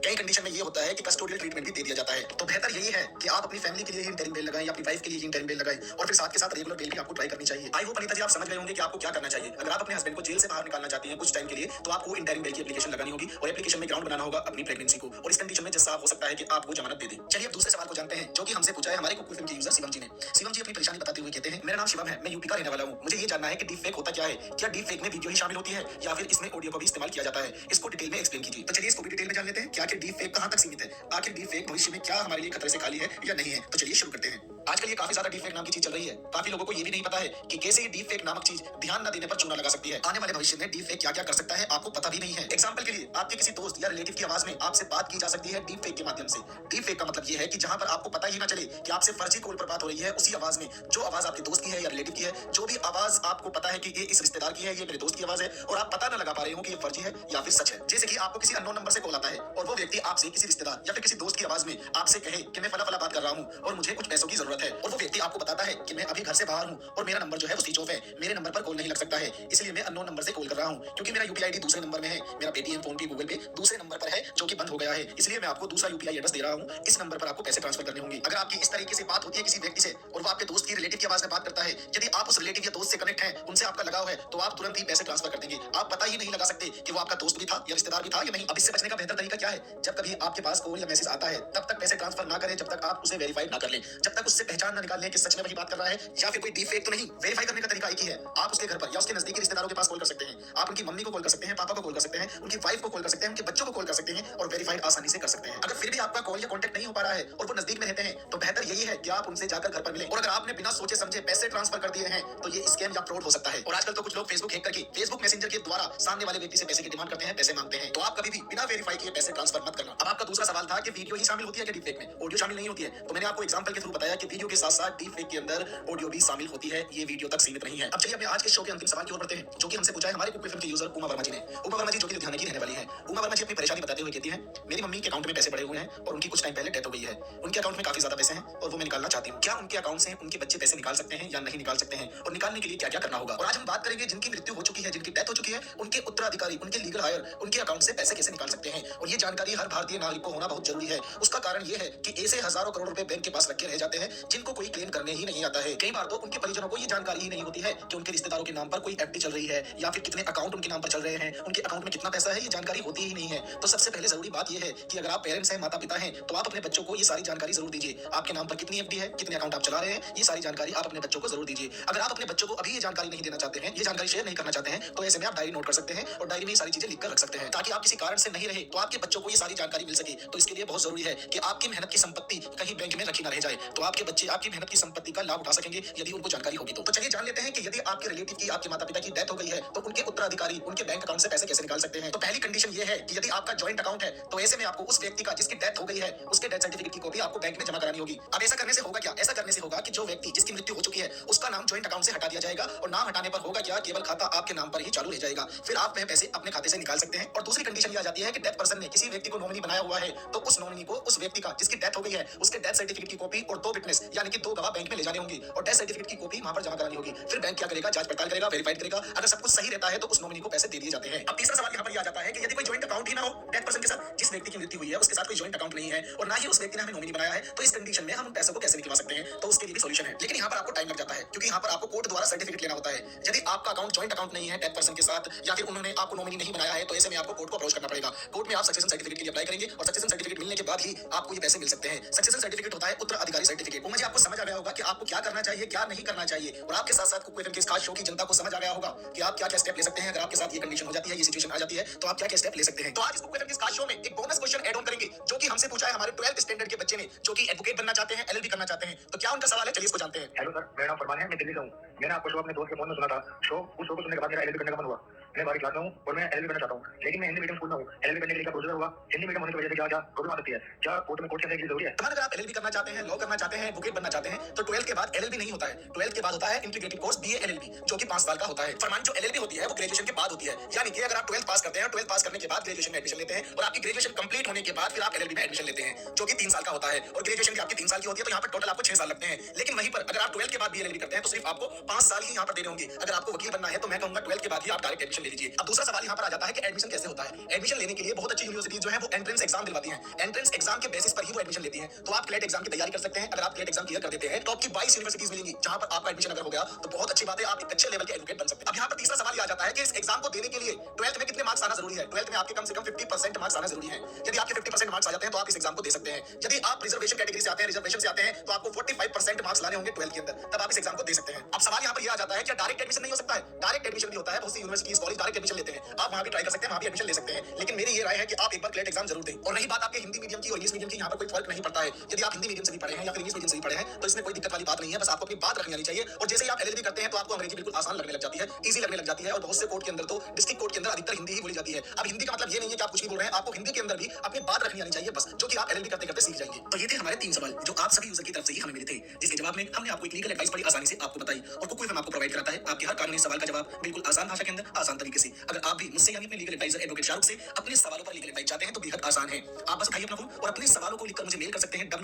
कई कंडीशन में ये होता है कि कस्टोडियल ट्रीटमेंट भी दे दिया जाता है। तो बेहतर यही है कि आप अपनी फैमिली के लिए ही इंटरिम बेल लगाएं या अपनी वाइफ के लिए ही इंटरिम बेल लगाएं और फिर साथ के साथ रेगुलर बेल भी आपको ट्राई करनी चाहिए। आई होप अनीता जी आप समझ गए होंगे कि आपको क्या करना चाहिए। अगर आप अपने हस्बैंड को जेल से बाहर निकालना चाहती हैं कुछ टाइम के लिए तो आपको इंटरिम बेल की एप्लीकेशन लगानी होगी और एप्लीकेशन में ग्राउंड बनाना होगा अपनी प्रेगनेंसी को, और इस कंडीशन में जैसा हो सकता है कि आपको जमानत दे दें। चलिए अब दूसरे सवाल को जानते हैं जो कि हमसे पूछा है हमारे कुक एफएम के यूजर शिवम जी ने। शिवम जी अपनी परेशानी बताते हुए कहते हैं, मेरा नाम शिवम है, मैं यूपी का रहने वाला हूँ। मुझे ये जानना है कि डीप फेक होता क्या है, क्या डीप फेक में वीडियो ही शामिल होती है या फिर इसमें ऑडियो का भी इस्तेमाल किया जाता है, इसको डिटेल में एक्सप्लेन कीजिए। तो चलिए इसको भी डिटेल में जान लेते हैं कि आखिर डीप फेक कहां तक सीमित है, आखिर डीप फेक भविष्य में क्या हमारे लिए खतरे से खाली है या नहीं है। तो चलिए शुरू करते हैं। आजकल ये काफी ज्यादा डीप फेक नाम की चीज चल रही है। काफी लोगों को ये भी नहीं पता है कि कैसे ये डीप फेक नामक चीज ध्यान न देने पर चूना लगा सकती है। आने वाले भविष्य में डीप फेक क्या क्या कर सकता है आपको पता भी नहीं है। एग्जांपल के लिए आपके किसी दोस्त या रिलेटिव की आवाज में आपसे बात की जा सकती है डीप फेक के माध्यम से। डीप फेक का मतलब ये है कि जहां पर आपको पता ही ना चले कि आपसे फर्जी कॉल पर बात हो रही है, उसी आवाज में जो आवाज आपके दोस्त की है या रिलेटिव की है, जो भी आवाज आपको पता है कि ये इस रिश्तेदार की है, ये मेरे दोस्त की आवाज है, और आप पता न लगा पा रहे हो कि ये फर्जी है या फिर सच है। जैसे कि आपको किसी अननोन नंबर से कॉल आता है और वो व्यक्ति आपसे किसी रिश्तेदार या फिर किसी दोस्त की आवाज में आपसे कहे कि मैं फला फला बात कर रहा हूँ और मुझे कुछ पैसों की जरूरत है, और वो व्यक्ति आपको बताता है कि मैं अभी घर से बाहर हूँ और मेरा नंबर जो है वो स्विच ऑफ है, मेरे नंबर पर कॉल नहीं लग सकता है, इसलिए मैं अननोन नंबर से कॉल कर रहा हूँ, क्योंकि मेरा यूपीआई आईडी दूसरे नंबर में है, मेरा पेटीएम, फोन पे, गूगल पे दूसरे नंबर पर है जो कि बंद हो गया है, इसलिए मैं आपको दूसरा यूपीआई एड्रेस दे रहा हूँ, इस नंबर पर आपको पैसे ट्रांसफर करने होंगे। अगर आपकी इस तरीके से बात होती है किसी व्यक्ति से और वो आपके दोस्त की रिलेटिव की आवाज में बात करता है, यदि आप उस रिलेटिव या दोस्त से कनेक्ट हैं, उनसे आपका लगाव है, तो आप तुरंत ही पैसे ट्रांसफर कर देंगे। आप पता ही नहीं लगा सकते कि वो आपका दोस्त भी था या रिश्तेदार भी था या नहीं। अब इससे बचने का बेहतर तरीका क्या है, जब कभी आपके पास कॉल या मैसेज आता है तब तक पैसे ट्रांसफर ना करें जब तक आप उसे वेरीफाइड ना कर लें, जब तक उससे पहचान ना निकाल लें कि सच में वही बात कर रहा है या फिर कोई डीप फेक तो नहीं। वेरीफाई करने का तरीका एक ही है, आप उसके घर पर या उसके नजदीकी रिश्तेदारों के पास कॉल कर सकते हैं, आप उनकी मम्मी को कॉल कर सकते हैं, पापा को कॉल कर सकते हैं, उनकी वाइफ को कॉल कर सकते हैं, उनके बच्चों को कॉल कर सकते हैं और वेरीफाइड आसानी से कर सकते हैं। अगर फिर भी आपका कॉल या कॉन्टैक्ट नहीं हो पा रहा है और वो नजदीक में रहते हैं तो बेहतर यही है कि आप उनसे जाकर घर पर मिलें, और अगर आपने बिना सोचे समझे पैसे ट्रांसफर कर दिए हैं तो ये स्कैम या फ्रॉड हो सकता है। और आजकल तो कुछ लोग फेसबुक हैक करके फेसबुक मैसेंजर के द्वारा सामने वाले व्यक्ति से पैसे की डिमांड करते हैं, पैसे मांगते हैं, तो आप कभी भी बिना वेरीफाई किए पैसे ट्रांसफर मत करना। अब आपका दूसरा सवाल था कि वीडियो ही शामिल होती है क्या डीप फेक में, ऑडियो शामिल नहीं होती है, तो मैंने आपको एग्जांपल के थ्रू बताया कि वीडियो के साथ साथ डीप फेक के अंदर ऑडियो भी शामिल होती है, ये वीडियो तक सीमित नहीं है। अब चलिए अपने आज के शो के अंतिम सवाल की ओर बढ़ते हैं जो कि हमसे पूछा है हमारे कुक एफएम के यूजर उमा वर्मा जी ने। उमा वर्मा जी जो कि लुधियाना की रहने वाली है। उमा वर्मा जी अपनी परेशानी बताते हुए कहती हैं, मेरी मम्मी के अकाउंट में पैसे पड़े हुए हैं और उनकी कुछ टाइम पहले डेथ हो गई है, उनके अकाउंट में काफी ज्यादा पैसे हैं और वो मैं निकालना चाहती हूँ। क्या उनके अकाउंट से उनके बच्चे पैसे निकाल सकते हैं या नहीं निकाल सकते हैं, और निकालने के लिए क्या क्या करना होगा। और आज हम बात करेंगे जिनकी मृत्यु हो चुकी है, जिनकी डेथ हो चुकी है, उनके उत्तराधिकारी, उनके लीगल हायर, उनके अकाउंट से पैसे कैसे निकाल सकते हैं, और ये जानकारी हर भारतीय नागरिक को होना बहुत जरूरी है। उसका कारण ये है कि ऐसे हजारों करोड़ रुपए बैंक के पास रखे रह जाते हैं जिनको कोई क्लेम करने ही नहीं आता है। कई बार तो उनके परिजनों को ये जानकारी ही नहीं होती है कि उनके रिश्तेदारों के नाम पर कोई एफडी चल रही है या फिर कितने अकाउंट उनके नाम पर चल रहे हैं, उनके अकाउंट में कितना पैसा है, ये जानकारी होती ही नहीं है। तो सबसे पहले जरूरी बात ये है कि अगर आप पेरेंट्स हैं, माता पिता हैं, तो आप अपने बच्चों को ये सारी जानकारी जरूर दीजिए। आपके नाम पर कितनी एफडी है, कितने अकाउंट आप चला रहे हैं, ये सारी जानकारी आप अपने बच्चों को जरूर दीजिए। अगर आप अपने बच्चों को अभी ये जानकारी नहीं देना चाहते हैं, ये जानकारी शेयर नहीं करना चाहते हैं, तो ऐसे में आप डायरी नोट कर सकते हैं और डायरी में ये सारी चीजें लिख कर रख सकते हैं, ताकि आप किसी कारण से नहीं रहे तो आपके बच्चों को ये सारी जानकारी मिल सके। तो इसके लिए बहुत जरूरी है कि आपकी मेहनत की संपत्ति कहीं बैंक में रखी ना रह जाए, तो आपके बच्चे आपकी मेहनत की संपत्ति का लाभ उठा सकेंगे यदि उनको जानकारी होगी। तो चलिए जान लेते हैं कि यदि आपके रिलेटिव की, आपके माता पिता की डेथ हो गई है तो उनके उत्तराधिकारी उनके बैंक अकाउंट से पैसे कैसे निकाल सकते हैं। तो पहली कंडीशन ये है कि यदि आपका जॉइंट अकाउंट है तो ऐसे में आपको उस व्यक्ति का जिसकी डेथ हो गई है उसके डेथ सर्टिफिकेट की कॉपी आपको बैंक में जमा करानी होगी। अब ऐसा करने से होगा क्या, ऐसा करने से होगा कि जो व्यक्ति जिसकी मृत्यु हो चुकी है उसका नाम जॉइंट अकाउंट से हटा दिया जाएगा, और नाम हटाने पर होगा क्या, केवल खाता आपके नाम पर ही चालू रह जाएगा, फिर आप वह पैसे अपने खाते से निकाल सकते हैं। और दूसरी कंडीशन ये आ जाती है कि डेथ पर्सन ने किसी व्यक्ति को नॉमिनी बनाया हुआ है तो उस नॉमिनी को उस व्यक्ति का जिसकी डेथ हो गई है उसके डेथ सर्टिफिकेट की कॉपी और 2 विटनेस यानी कि 2 गवाह बैंक में ले जाने होंगे और डेथ सर्टिफिकेट की कॉपी वहां पर जमा करानी होगी। फिर बैंक क्या करेगा, जांच पड़ताल करेगा, वेरीफाइड करेगा, अगर सब कुछ सही रहता है तो उस नॉमिनी को पैसे दे दिए जाते हैं। अब तीसरा सवाल यहाँ पर आ जाता है कि यदि कोई जॉइंट अकाउंट ही ना हो डेथ पर्सन के साथ, जिस व्यक्ति की मृत्यु हुई है उसके साथ कोई जॉइंट अकाउंट नहीं है और ना ही उस व्यक्ति ने हमें नॉमिनी बनाया है, तो इस कंडीशन में हम उन पैसों को कैसे निकलवा सकते हैं, तो उसके लिए भी सॉल्यूशन है। लेकिन यहाँ पर आपको टाइम लग जाता है क्योंकि यहाँ पर आपको कोर्ट द्वारा सर्टिफिकेट लेना होता है। यदि आपका अकाउंट जॉइंट अकाउंट नहीं है डेथ पर्सन के साथ या फिर उन्होंने आपको नॉमिनी नहीं बनाया है, तो ऐसे में आपको कोर्ट को अप्रोच करना पड़ेगा। कोर्ट में आप सक्सेशन सर्टिफिकेट के लिए अप्लाई करेंगे और सक्सेशन सर्टिफिकेट मिलने के बाद ही आपको ये पैसे मिल सकते हैं। सक्सेशन सर्टिफिकेट होता है उत्तराधिकारी सर्टिफिकेट। मुझे आपको समझ आ गया होगा कि आपको क्या करना चाहिए, क्या नहीं करना चाहिए, और आपके साथ साथ कुक एफएम के इस खास शो की जनता को समझ आ गया होगा कि आप क्या क्या स्टेप ले सकते हैं अगर आपके साथ ये कंडीशन हो जाती है, ये सिचुएशन आ जाती है, तो आप क्या क्या स्टेप ले सकते हैं। तो आज इस कुक एफएम के इस खास शो में एक बोनस क्वेश्चन ऐड ऑन करेंगे जो कि हमसे पूछा है हमारे 12th स्टैंडर्ड के बच्चे ने, जो कि एडवोकेट बनना चाहते हैं, एलएलबी करना चाहते हैं। तो क्या उनका सवाल है, चलिए इसको जानते हैं। हेलो सर, मेरा नाम फरमान है, मैं दिल्ली से हूँ। मैंने आपको शो अपने दोस्त के फोन में सुना था। उस शो को सुनने के बाद मेरा एलएलबी करने का मन हुआ। मैं 12वीं क्लास में हूँ और मैं एलएलबी करना चाहता हूँ, लेकिन मैं हिंदी मीडियम स्कूल में हूँ। एलएलबी करने के लिए क्या प्रोसीजर होगा, हिंदी मीडियम होने की वजह से क्या क्या प्रॉब्लम आ सकती है, क्या कोर्ट में कोर्ट के अंदर जरूरी है? अगर आप एलएलबी करना चाहते हैं, लॉ करना चाहते हैं, एडवोकेट बनना चाहते हैं, तो 12th के बाद एलएलबी नहीं होता है। 12th के बाद होता है इंटीग्रेटेड कोर्स बीए एलएलबी, जो कि 5 साल का होता है। फरमान जो एलएलबी होती है वो ग्रेजुएशन के बाद होती है। यानी कि अगर आप 12th पास करते हैं, 12th पास करने के बाद ग्रेजुएशन में एडमिशन लेते हैं और आपकी ग्रेजुएशन कंप्लीट होने के बाद फिर आप एलएलबी में एडमिशन लेते हैं, जो कि 3 साल का होता है। और ग्रेजुएशन की आपकी 3 साल की होती है, तो यहाँ पर टोटल आपको 6 साल लगते हैं। लेकिन वहीं पर अगर आप 12th के बाद भी एलएलबी करते हैं तो सिर्फ आपको 5 साल ही यहाँ पर देने होंगे। अगर आपको वकील बनना है तो मैं कहूंगा 12th के बाद ही आप डायरेक्ट एडमिशन ले लीजिए। अब दूसरा सवाल यहाँ पर आ जाता है कि एडमिशन कैसे होता है। एडमिशन लेने के लिए बहुत अच्छी यूनिवर्सिटी जो है वो एंट्रेंस एग्जाम दिलवाती है। एंट्रेंस एग्जाम के बेसिस पर ही वो एडमिशन लेती है। तो आप क्लेट एग्जाम की तैयारी कर सकते हैं। अगर आप क्लेट एग्जाम क्लियर कर देते हैं तो आपकी 22 यूनिवर्सिटीज मिलेंगी जहां पर आपका एडमिशन अगर हो गया तो बहुत अच्छी बात है, आप एक अच्छे लेवल के एडवोकेट बन सकते हैं। अब यहाँ पर तीसरा सवाल आ जाता है कि इस एग्जाम को देने के लिए 12th में कितने मार्क्स आना जरूरी है। 12th में आपके कम से कम 50% मार्क्स आना जरूरी है। यदि आपके 50% मार्क्स आ जाते हैं तो आप इस एग्जाम को दे सकते हैं। यदि आप रिजर्वेशन कैटेगरी से आते हैं, रिजर्वेशन से आते हैं, तो आपको 45% मार्क्स लाने होंगे 12th के अंदर, तब आप इस एग्जाम को दे सकते हैं। अब सवाल यहाँ पर यह आ जाता है कि डायरेक्ट एडमिशन नहीं हो सकता है। डायरेक्ट एडमिशन भी होता है, बहुत सी यूनिवर्सिटीज कॉलेज डायरेक्ट एडमिशन लेते हैं, आप वहां भी ट्राई कर सकते हैं, वहां भी एडमिशन ले सकते हैं। लेकिन मेरी ये राय है कि आप एक बार क्लेट एग्जाम जरूर दें। और रही बात आपके हिंदी मीडियम की और इंग्लिश मीडियम की, यहाँ पर कोई फर्क नहीं पड़ता है। यदि आप हिंदी मीडियम से भी पढ़े हैं या फिर इंग्लिश मीडियम से भी पढ़े हैं तो इसमें कोई दिक्कत वाली बात नहीं है। बस आपको अपनी बात रखनी आनी चाहिए। और जैसे ही आप एलएलबी करते हैं तो आपको अंग्रेजी बिल्कुल आसान लगने लग जाती है, इजी लगने लग जाती है। और बहुत से कोर्ट के अंदर तो डिस्ट्रिक्ट कोर्ट के अंदर अधिकतर हिंदी ही बोली जाती है। अब हिंदी का मतलब ये नहीं है कि आप कुछ भी बोल रहे हैं, आपको हिंदी के अंदर भी अपनी बात रखनी आनी चाहिए बस, जो कि आप एलएलबी करते करते सीख जाएंगे। तो ये थे हमारे 3 सवाल जो आप सभी यूजर की तरफ से ही हमें मिले थे, जिसके जवाब में हमने आपको एक लीगल एडवाइस बड़ी आसानी से आपको बताई। और कुक एफएम आपको प्रोवाइड कराता है आपके हर कानूनी सवाल का जवाब बिल्कुल आसान भाषा के अंदर, आसान तरीके से। अगर आप भी मुझसे यानी अपने लीगल एडवाइजर एडवोकेट शाहरुख से अपने सवालों पर लीगल एडवाइस चाहते हैं तो बेहद आसान है। आप बस उठाइए अपना फोन और अपने सवालों को लिखकर मुझे मेल कर सकते हैं waqel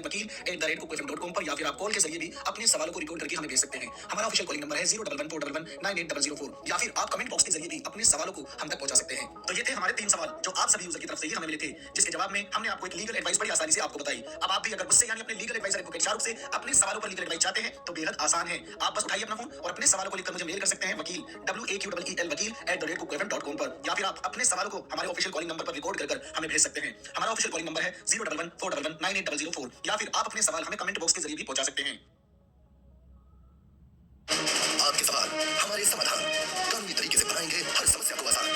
वकील@cookfm.com पर, या फिर आप कॉल के जरिए भी अपने सवालों को रिकॉर्ड करके हमें भेज सकते हैं। हमारा ऑफिशियल कॉलिंग नंबर है 01141198004, या फिर आप कमेंट बॉक्स के जरिए भी अपने सवालों को हम तक पहुंचा सकते हैं। तो ये थे हमारे 3 सवाल जो आप सभी यूजर की तरफ से ही हमें मिले थे, जिसके जवाब में हमने आपको एक लीगल एडवाइस बड़ी आसानी से आपको बताई। अब आप भी अगर मुझसे यानी अपने लीगल एडवाइजर एडवोकेट शाहरुख से अपने सवालों पर लीगल एडवाइस चाहते हैं तो बेहद आसान है। आप बस उठाइए अपना फोन और अपने सवालों को लिखकर मुझे मेल कर सकते हैं वकील waqel वकील@cookfm.com पर, या फिर आप अपने सवालों को हमारे ऑफिशियल कॉलिंग नंबर पर रिकॉर्ड कर हमें भेज सकते हैं। हमारा ऑफिशियल कॉलिंग नंबर है 01141198004, या फिर आप अपने सवाल हमें कमेंट बॉक्स के जरिए भी पहुंचा सकते हैं। आपके सवाल हमारे समाधान, कानूनी तरीके से बनाएंगे हर समस्या को आसान।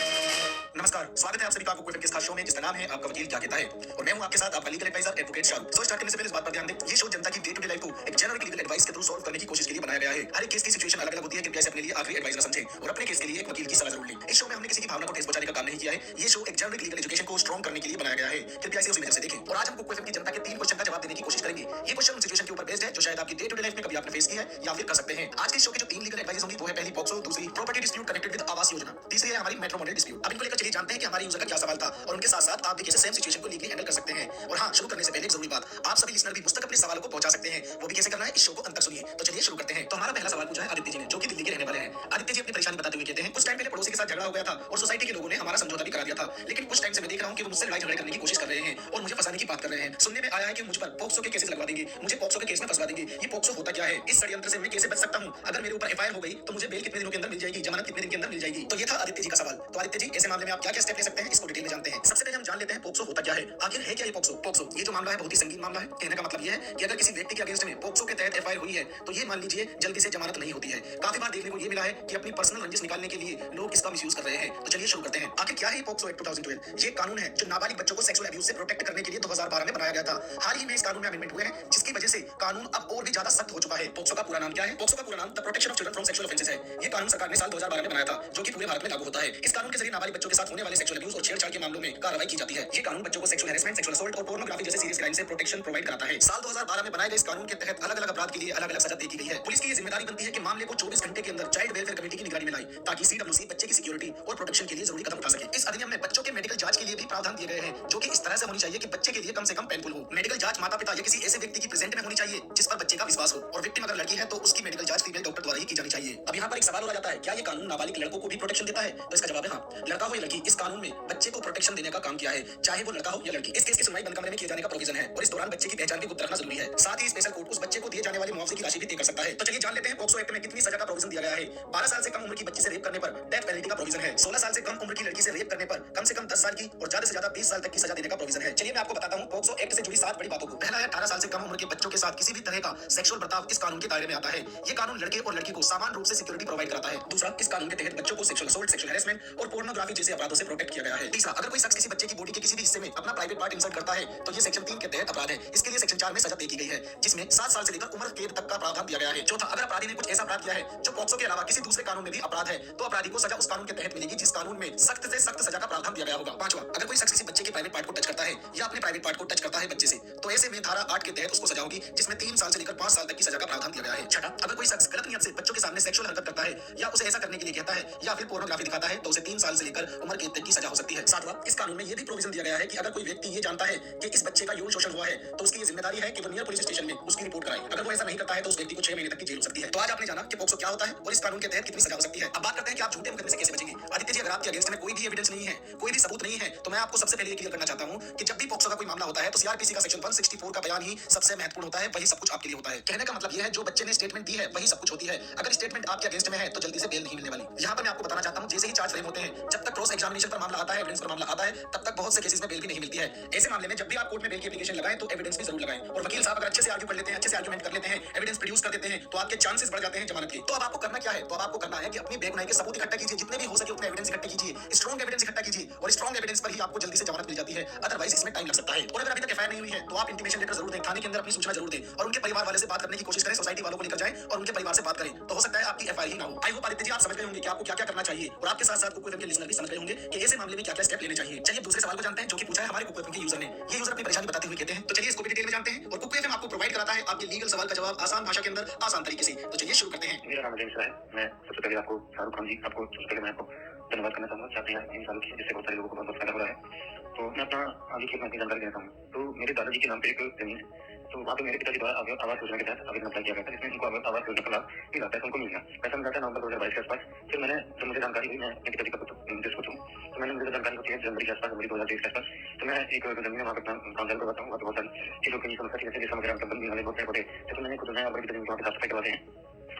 नमस्कार, स्वागत है आप सभी का कुक एफएम के खास शो में, जिसका नाम है आपका वकील क्या कहता है। और मैं हूं आपके साथ आपका लीगल एडवाइजर एडवोकेट शाहरुख। तो स्टार्ट करने से पहले इस बात पर ध्यान दें, ये शो जनता की डे टू डे लाइफ को एक जेनरिक लीगल एडवाइस के थ्रू सॉल्व करने की कोशिश के लिए बनाया गया है। हर एक केस की सिचुएशन अलग अलग होती है, कृपया इसे अपने लिए आखिरी एडवाइस न समझें और अपने केस के लिए एक वकील की सलाह जरूर लें। इस शो में हमने किसी की भावना को ठेस पहुंचाने का काम नहीं किया है। ये शो एक जेनरिक लीगल एजुकेशन को स्ट्रॉन्ग करने के लिए बनाया गया है, कृपया इसे उसी नजर से देखें। और आज हम कुक एफएम की जनता के 3 क्वेश्चन का जवाब देने की कोशिश करेंगे। ये क्वेश्चन उन सिचुएशन के ऊपर बेस्ड है जो शायद आपकी डे टू डे लाइफ में कभी आपने फेस की है या फिर कर सकते हैं। आज के शो की जो 3 लीगल एडवाइस होंगी वो है पहली पॉक्सो, दूसरी property dispute connected with Awas Yojana, तीसरी है हमारी मेट्रो मॉडल डिस्प्यूट। अब इनको लेकर चलिए जानते हैं कि हमारे यूजर का क्या सवाल था और उनके साथ-साथ आप भी कैसे सेम सिचुएशन को लीगली हैंडल कर सकते हैं। और हां, शुरू करने से पहले एक जरूरी बात, आप सभी लिसनर भी मुझ तक अपने सवालों को पहुंचा सकते हैं। वो भी कैसे करना है, इस शो को अंत तक सुनिए। तो चलिए शुरू करते हैं। तो हमारा पहला सवाल पूछा है आदित्य जी ने, जो कि दिल्ली के रहने वाले हैं। आदित्य जी अपनी परेशानी बताते हुए कहते हैं, कुछ टाइम पहले पड़ोसी के साथ झगड़ा हो गया था और सोसाइटी के लोगों ने हमारा समझौता भी करा दिया था, लेकिन कुछ टाइम से मैं देख रहा हूं कि वो मुझसे लड़ाई झगड़े करने की कोशिश कर रहे हैं और मुझे फंसाने की बात कर रहे हैं। सुनने में आया है कि मुझ पर पॉक्सो के केसेस लगवा देंगे, मुझे पॉक्सो के केस में फंसा देंगे। ये पॉक्सो होता क्या है, इस षड्यंत्र से मैं कैसे बच सकता हूं, अगर मेरे ऊपर एफआईआर हो गई तो मुझे बेल कितने दिनों के अंदर मिल जाएगी, जमानत कितने दिन के अंदर मिल जाएगी। तो ये था आदित्य जी का सवाल। तो आदित्य जी, ऐसे मामले में आप क्या-क्या स्टेप ले सकते हैं, इसको डिटेल में जानते हैं। सबसे पहले हम जान लेते हैं पॉक्सो होता क्या है, आखिर है क्या ये पॉक्सो। पॉक्सो ये जो मामला है बहुत ही संगीन मामला है। कहने का मतलब ये है कि अगर किसी व्यक्ति के अगेंस्ट में पॉक्सो के तहत एफआईआर हुई है तो ये मान लीजिए जल्दी से जमानत नहीं होती है। काफी बार देखने को ये मिला है कि अपनी पर्सनल रंजिश निकालने के लिए लोग इसका मिसयूज कर रहे हैं। तो चलिए शुरू करते हैं। आखिर क्या है पॉक्सो एक्ट 2012? ये कानून है जो नाबालिग बच्चों को सेक्सुअल अब्यूज से प्रोटेक्ट करने के लिए 2012 में बनाया गया था। हाल ही में इस कानून में अमेंडमेंट हुए हैं, जिसकी वजह से कानून अब और भी ज्यादा सख्त हो चुका है। पॉक्सो का पूरा नाम क्या है? पॉक्सो का पूरा नाम the protection of children from sexual offences है। ये कानून सरकार ने साल 2012 में बनाया था, जो कि पूरे भारत में लागू होता है। इस कानून के जरिए नाबालिग बच्चों के साथ होने वाले सेक्सुअल अब्यूज और छेड़छाड़ के मामलों में कार्रवाई की जाती है। ये कानून बच्चों को सेक्सुअल हैरेसमेंट, सेक्सुअल असॉल्ट और पोर्नोग्राफी जैसे सीरियस क्राइम से प्रोटेक्शन प्रोवाइड कराता है। साल 2012 में बनाए गए इस कानून के तहत अलग-अलग अपराध के लिए अलग-अलग सजा तय की गई है। पुलिस की ये जिम्मेदारी बनती है कि मामले को 24 घंटे के अंदर चाइल्ड वेलफेयर कमेटी की निगरानी में लाए, ताकि सीडब्ल्यूसी बच्चे की सिक्योरिटी और प्रोटेक्शन के लिए जरूरी कदम उठा सके। इस अधिनियम में बच्चों के मेडिकल जांच के लिए भी प्रावधान दिए गए हैं, जो कि इस तरह से होनी चाहिए कि बच्चे के लिए कम से कम पेनफुल हो। मेडिकल जांच माता पिता या किसी ऐसे व्यक्ति की प्रेजेंट में होनी चाहिए जिस पर बच्चे का विश्वास हो, और विक्टिम अगर लड़की है तो उसकी मेडिकल जांच फीमेल डॉक्टर द्वारा ही की जानी चाहिए। अब यहाँ पर एक सवाल हो जाता है, क्या ये कानून नाबालिग लड़कों को भी प्रोटेक्शन देता है? तो इसका जवाब है हाँ। लड़का हो या लड़की, इस कानून में बच्चे को प्रोटेक्शन देने का काम किया है, चाहे वो लड़का हो या लड़की। इस केस की सुनवाई बंद कमरे में किए जाने का प्रोविजन है और इस दौरान बच्चे की पहचान भी गुप्त रखना जरूरी है। साथ ही स्पेशल कोर्ट उस बच्चे को दिए जाने वाले मुआवजे की राशि भी तय कर सकता है। तो चलिए जान लेते हैं पॉक्सो एक्ट में कितनी सजा का प्रोविजन दिया गया है। 12 साल से कम उम्र की बच्ची से रेप करने पर डेथ पेनल्टी का प्रोविजन है। 16 साल से कम उम्र की लड़की से रेप करने पर कम से कम 10 साल की और ज्यादा से ज्यादा 20 साल तक की सजा देने का प्रोविजन है। चलिए मैं आपको बताता हूं पॉक्सो एक्ट से जुड़ी 7 बड़ी बातों को। पहला है 18 साल से कम उम्र के बच्चों के साथ किसी भी तरह का सेक्सुअल बर्ताव इस कानून के दायरे में आता है। ये कानून लड़के और लड़की को समान रूप से सिक्योरिटी प्रोवाइड कराता है। दूसरा, इस कानून के तहत बच्चों को sexual sexual assault, sexual harassment और पोर्नोग्राफी जैसे अपराधों से प्रोटेक्ट किया गया है। तीसरा, अगर कोई शख्स किसी बच्चे की बॉडी के किसी भी हिस्से में अपना प्राइवेट पार्ट इंसर्ट करता है तो ये सेक्शन 3 के तहत अपराध है। इसके लिए सेक्शन 4 में सजा तय की गई है, जिसमें 7 साल से लेकर उम्र कैद तक का प्रावधान दिया गया है। चौथा, अगर अपराधी ने कुछ ऐसा अपराध किया है जो पॉक्सो के अलावा किसी दूसरे कानून में भी अपराध है तो अपराधी को सजा उस कानून के तहत मिलेगी जिस कानून में सख्त से सख्त सजा का प्रावधान दिया गया होगा। पांचवा, अगर कोई शख्स किसी बच्चे के प्राइवेट पार्ट को टच करता है या अपने प्राइवेट पार्ट को टच करता है बच्चे से तो ऐसे में धारा 8 के तहत उसको सजा होगी, जिसमें 3 साल से लेकर 5 साल तक की सजा का प्रावधान दिया गया है। छठा, अगर कोई शख्स गलत नियत से बच्चों के सामने सेक्सुअल हरकत करता है या उसे ऐसा करने के लिए कहता है या फिर पोर्नोग्राफी दिखाता है तो उसे 3 साल से लेकर उम्र कैद तक की सजा हो सकती है। सातवां, इस कानून में यह भी प्रोविजन दिया गया है कि अगर कोई व्यक्ति ये जानता है कि इस बच्चे का यौन शोषण हुआ है तो उसकी ये जिम्मेदारी है कि वो नियर पुलिस स्टेशन में उसकी रिपोर्ट कराए। अगर वो ऐसा नहीं करता है तो उस व्यक्ति को 6 महीने तक की जेल हो सकती है। तो आज आपने जाना कि पॉक्सो क्या होता है और इस कानून के तहत कितनी सजा हो सकती है। अब बात करते हैं कि आप झूठे मुकदमे से कैसे बचेंगे। आदित्य जी, अगर आपके अगेंस्ट में कोई भी एविडेंस नहीं है, कोई भी सबूत नहीं है, तो मैं आपको सबसे पहले ये क्लियर करना चाहता हूं कि जब भी पॉक्सो का कोई मामला होता है तो सीआरपीसी का सेक्शन 164 का बयान ही सबसे महत्वपूर्ण होता है, वही सब कुछ आपके लिए होता है। कहने का मतलब यह है जो बच्चे ने स्टेटमेंट दी है वही सब कुछ होती है। अगर स्टेटमेंट आपके अगेंस्ट में है तो जल्दी से बेल नहीं मिलने वाली। यहाँ पर मैं आपको बताना चाहता हूँ जैसे ही चार्ज फ्रेम होते हैं, जब तक क्रॉस एग्जामिनेशन पर मामला आता है, एविडेंस पर मामला आता है, तब तक बहुत से केसेस में बेल भी नहीं मिलती है। ऐसे मामले में जब भी आप कोर्ट में बेल की एप्लीकेशन लगाएं तो एविडेंस भी जरूर लगाएं और वकील साहब अगर अच्छे से आर्ग्यू कर लेते हैं, अच्छे से आर्गुमेंट कर लेते हैं, एविडेंस प्रोड्यूस कर देते हैं तो आपके चांसेस बढ़ जाते हैं जमानत के। तो अब आपको करना क्या है? तो अब आपको करना है कि अपनी बेगुनाही के सबूत इकट्ठा कीजिए, जितने भी हो सके उतने एविडेंस इकट्ठे कीजिए, स्ट्रॉन्ग एविडेंस इकट्ठा कीजिए और स्ट्रॉन्ग एविडेंस पर ही आपको जल्दी से जमानत मिल जाती है, अदरवाइज इसमें टाइम लग सकता है। और अगर अभी तक एफआईआर नहीं हुई है तो आप इंटीमेशन लेटर जरूर दें, थाने के अंदर अपनी सूचना जरूर दें और उनके परिवार वाले से बात करने की कोशिश करें, सोसाइटी वालों को लेकर जाएं और उनके परिवार से बात करें, तो हो सकता है आपकी एफआईआर ही ना हो। आई होप आदित्य जी आप समझ गए होंगे कि आपको क्या-क्या करना चाहिए और आपके साथ-साथ कुकू एफएम के लिसनर भी समझ गए होंगे कि ऐसे मामले में क्या-क्या स्टेप लेने चाहिए। चलिए दूसरे सवाल को जानते हैं जो कि पूछा है हमारे कुकू एफएम के यूजर ने। ये यूजर अपनी परेशानी बताते हुए कहते हैं, तो चलिए इसको भी डिटेल में जानते हैं और कुकू एफएम आपको प्रोवाइड कराता है आपके लीगल सवाल का जवाब आसान भाषा के अंदर, आसान तरीके से। तो चलिए शुरू करते हैं। मेरा नाम अजय मिश्रा है। मैं सबसे पहले आपको शाहरुख खान जी, आपको सबसे पहले मैं आपको धन्यवाद करना चाहूँगा चाहते हैं इन सालों की जिससे बहुत सारे लोगों को बहुत फायदा हो रहा है। तो मैं अपना आगे की अपनी जानकारी देना चाहूँगा। तो मेरे दादाजी के नाम पे एक जमीन है, तो वहाँ पे मेरे पिताजी द्वारा आवास योजना के तहत आवेदन अप्लाई किया गया था, जिसमें उनको आवास योजना का लाभ मिला, पैसा उनको मिल गया। पैसा मिला था नवंबर 2022 के आसपास। फिर मैंने जब मुझे जानकारी हुई, मैं अपने पिताजी का निर्देश पूछूँ तो मैंने मुझे जानकारी होती है जनवरी के आसपास, जनवरी 2023 के आसपास। तो मैं एक जमीन वहाँ पर काम चालू करवाता हूँ, वहाँ बहुत सारी चीज़ों की समस्या जैसे जैसा वगैरह बंदी वाले बहुत सारे जैसे मैंने खुद नया बड़ी जमीन वहाँ पर साफ सफाई करवाते हैं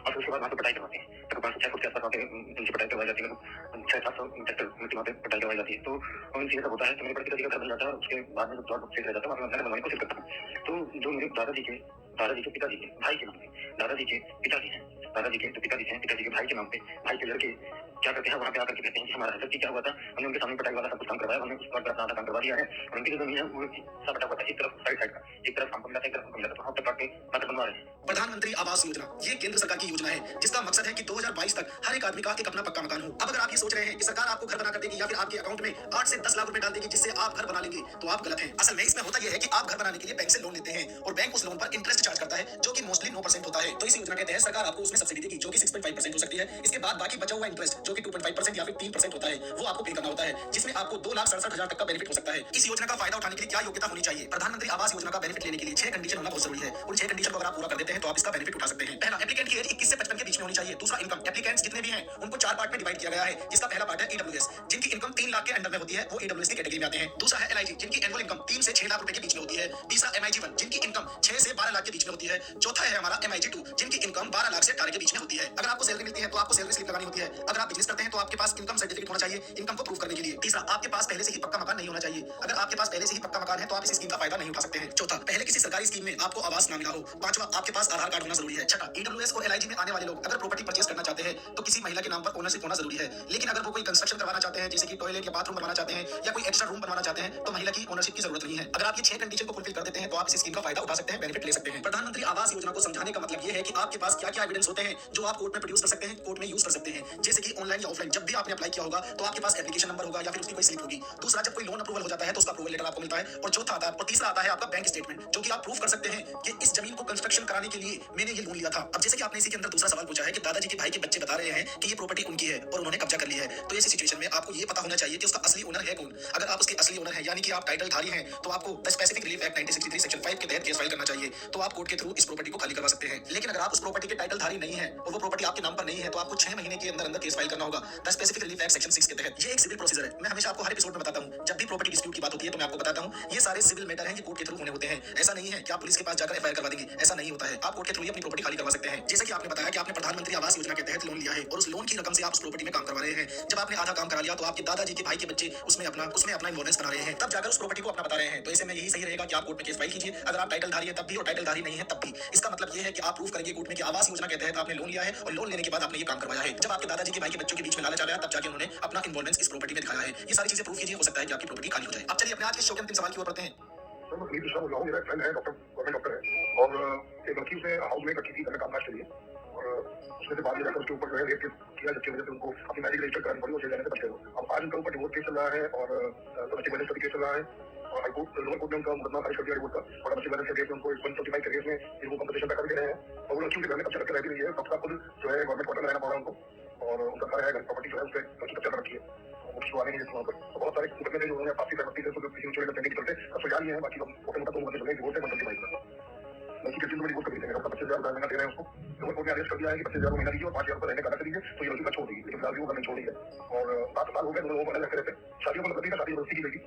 और उसके बाद वहाँ पर पटाई करवाते हैं। तक 5 से 6 फुट के आसपास वहाँ पे इनकी पटाई करवाई जाती है, 600-700 ट्रैक्टर मिट्टी वहाँ पे पटाई करवाई जाती है। तो इन चीज़ें सब होता है तो मेरे बड़े पिताजी का घर बन जाता है और उसके बाद में प्लॉट सेल रह जाता है, वहाँ मैं बनवाने की कोशिश करता हूँ। तो जो मेरे दादाजी के पिताजी के भाई के नाम पे, दादाजी के पिताजी हैं, दादाजी के पिताजी हैं, पिताजी के भाई के नाम पे, भाई के लड़के क्या करते हैं वहाँ पे आकर के कहते हैं कि हमारा हजरत जी क्या हुआ था, हमने उनके सामने पटाई वाला सब कुछ काम करवाया, हमने उस पर अपना काम करवा दिया है और उनकी जो जमीन है वो सब बटा हुआ था, एक तरफ साइड का, एक तरफ हमको मिला था, एक तरफ हमको मिला था, तो हम तक काट बनवा रहे हैं। प्रधानमंत्री आवास योजना ये केंद्र सरकार की योजना है जिसका मकसद है कि 2022 तक हर एक आदमी का एक अपना पक्का मकान हो। अब अगर आप ये सोच रहे हैं कि सरकार आपको घर बना कर देगी या फिर आपके अकाउंट में 8 से 10 लाख रुपए डाल देगी जिससे आप घर बना लेंगे, तो आप गलत हैं। असल में इसमें होता यह है कि आप घर बनाने के लिए बैंक से लोन लेते हैं और बैंक उस लोन पर इंटरेस्ट चार्ज करता है जो कि मोस्टली 9% होता है। तो इस योजना के तहत सरकार आपको उसमें सब्सिडी देगी जो कि 6.5% हो सकती है। इसके बाद बाकी बचा हुआ इंटरेस्ट जो कि 2.5% या फिर 3% होता है वो आपको पे करना होता है, जिसमें आपको 2,67,000 तक का बेनिफिट हो सकता है। इस योजना का फायदा उठाने के लिए क्या योग्यता होनी चाहिए? प्रधानमंत्री आवास योजना का बेनिफिट लेने के लिए 6 कंडीशन होना बहुत जरूरी है। उन 6 कंडीशन को अगर आप पूरा कर देते हैं तो आप इसका बेनिफिट उठा सकते हैं। पहला, एप्लीकेंट की एज 21 से 55 के बीच में होनी चाहिए। दूसरा, इनकम। एप्लीकेंट्स जितने भी हैं उनको 4 पार्ट में डिवाइड किया गया है, जिसका पहला पार्ट है ईडब्ल्यूएस, जिनकी इनकम 3 लाख के अंडर में होती है, वो ईडब्ल्यूएस की कैटेगरी में आते हैं। दूसरा है एलआईजी, जिनकी एनुअल इनकम 3 से 6 लाख रुपए के बीच में होती है। तीसरा एमआईजी 1, जिनकी इनकम 6 से 12 लाख के बीच में होती है। चौथा है हमारा एमआईजी 2, जिनकी इनकम 12 लाख से 18 के बीच में होती है। अगर आपको सैलरी मिलती है तो आपको सैलरी स्लिप लगानी होती है। अगर आप बिजनेस करते हैं तो आपके पास इनकम सर्टिफिकेट होना चाहिए इनकम को प्रूव करने के लिए। तीसरा, आपके पास पहले से ही पक्का मकान नहीं होना चाहिए। अगर आपके पास पहले से ही पक्का मकान है तो आप इस स्कीम का फायदा नहीं उठा सकते हैं। चौथा, पहले किसी सरकारी स्कीम में आपको आवास ना मिला हो। पांचवा, आपके पास आधार कार्ड होना जरूरी है। छठा, ईडब्ल्यूएस और एलआईजी में आने वाले लोग अगर प्रॉपर्टी परचेज करना चाहते हैं तो किसी महिला के नाम पर ओनरशिप होना जरूरी है। लेकिन अगर वो कोई कंस्ट्रक्शन करवाना चाहते हैं जैसे कि टॉयलेट या बाथरूम बनवाना चाहते हैं या कोई एक्स्ट्रा रूम बनवाना चाहते हैं तो महिला की ओनरशिप की जरूरत नहीं है। अगर आप ये 6 कंडीशन को फुलफिल कर देते हैं तो आप इस स्कीम का फायदा उठा सकते हैं, बेनिफिट ले सकते हैं। प्रधानमंत्री आवास योजना को समझाने का मतलब ये है कि आपके पास क्या-क्या एविडेंस होते हैं जो आप कोर्ट में प्रोड्यूस कर सकते हैं, कोर्ट में यूज कर सकते हैं, जैसे कि ऑनलाइन या ऑफलाइन। जब भी आपने अप्लाई किया होगा तो आपके पास एप्लीकेशन नंबर होगा या फिर उसकी कोई स्लिप होगी। दूसरा, जब कोई लोन अप्रूवल हो जाता है तो उसका अप्रूवल लेटर आपको मिलता है। और चौथा आता है और तीसरा आता है आपका बैंक स्टेटमेंट, जो कि आप प्रूव कर सकते हैं कि इस जमीन को कंस्ट्रक्शन कराने के लिए मैंने ये लोन लिया था। अब जैसे कि आपने इसी के अंदर दूसरा सवाल पूछा है कि दादाजी के भाई के बच्चे बता रहे हैं कि ये प्रॉपर्टी उनकी है और उन्होंने कब्जा कर लिया है, तो ऐसी सिचुएशन में आपको ये पता होना चाहिए कि उसका असली ओनर है कौन। अगर आप उसके असली ओनर हैं यानी कि आप टाइटल धारी हैं तो आपको the specific relief act 1963 section 5 के तहत केस फाइल करना चाहिए, तो आप कोर्ट के थ्रू इस प्रॉपर्टी को खाली करवा सकते हैं। लेकिन अगर आप उस प्रॉपर्टी के टाइटल धारी नहीं है और वो प्रॉपर्टी आपके नाम पर नहीं है तो आपको 6 महीने के अंदर अंदर केस फाइल करना होगा the specific relief act section 6 के तहत। ये एक सिविल प्रोसीजर है। मैं हमेशा आपको हर एपिसोड में बताता हूं, जब भी प्रॉपर्टी डिस्प्यूट की बात होती है तो मैं आपको बताता हूं ये सारे सिविल मैटर हैं, ये कोर्ट के थ्रू होने होते हैं। ऐसा नहीं है कि आप पुलिस के पास जाकर एफआईआर करवा देंगे, ऐसा नहीं होता है। आप कोर्ट के थ्रू ही अपनी प्रॉपर्टी खाली करवा सकते हैं। जैसे कि आपने बताया कि आपने प्रधानमंत्री आवास योजना के तहत लोन लोन लिया है और उस लोन की रकम से आप उस प्रॉपर्टी में काम करवा रहे हैं। जब आपने आधा काम करा लिया तो आपके दादाजी के भाई के बच्चे उसमें अपना इन्वॉल्वेंस बना रहे हैं, तब जाकर उस प्रॉपर्टी को अपना बता रहे हैं। तो ऐसे में यही सही रहेगा कि आप कोर्ट में केस फाइल कीजिए। अगर आप टाइटलधारी है तब भी और टाइटलधारी नहीं है तब भी। इसका मतलब ये है कि आप प्रूव करेंगे कोर्ट में कि आवास योजना के तहत आपने लोन लिया है और लोन लेने के बाद आपने ये काम करवाया है। जब आपके दादाजी के भाई के बच्चों के बीच में लालच आ गया तब जाके उन्होंने अपना इन्वॉल्वेंस इस प्रॉपर्टी में दिखाया है। ये सारी चीजें प्रूव कीजिए, हो सकता है कि आपकी प्रॉपर्टी खाली हो जाए। अब चलिए अपने आज के शो के अंतिम सवाल की ओर बढ़ते हैं। सर मैं पुनीत मिश्रा बोल रहा हूँ। मेरा फ्रेंड है डॉक्टर, गवर्नमेंट डॉक्टर है, और एक लड़की उसे हाउस में रखी थी घर में कामकाज के लिए, और उसने से बाद में जाकर उसके ऊपर जो है रेप किया, जिसकी वजह से उनको अपनी मैरिज रजिस्टर करानी पड़ी और जेल जाने से बच गए। अब आज उनका ऊपर डिवोर्स केस चल रहा है और डोमेस्टिक वायलेंस का केस चल रहा है, और हाईकोर्ट लोअर कोर्ट ने उनका मुकदमा खारिज कर दिया रिपोर्ट का, और डोमेस्टिक वायलेंस के केस में उनको 145 के केस में इनको कंपनसेशन पैसा भी दे रहे हैं, और वो लड़की उनके घर में कब्जा करके रहती रही है। सबका खुद जो है गवर्नमेंट क्वार्टर में रहना पड़ रहा है उनको, और उनका घर है, घर प्रॉपर्टी जो है उससे लड़की कब्जा कर रखी है, उसको आने नहीं देती वहाँ पर। तो बहुत सारे मुकदमे जो उन्होंने आपसी सहमति से किसी इंश्योरेंस करने के चलते अब सुझाव ये है। बाकी लोग मोटे मोटा तो मुकदमे चल रहे हैं डिवोर्स है 125 का। लड़की के में डिवोर्स कर दीजिए, अपना 25,000 महीना दे रहे हैं उसको। लोअर कोर्ट ने आदेश कर दिया है कि 25,000 महीना दीजिए और 5,000 रुपये रहने का दीजिए, तो ये लड़की का छोड़ देगी। लेकिन फिलहाल भी वो गवर्नमेंट छोड़ रही है, और 7 साल हो गए दोनों अलग रहते हैं। शादियों को लगती है, शादी जबरदस्ती की गई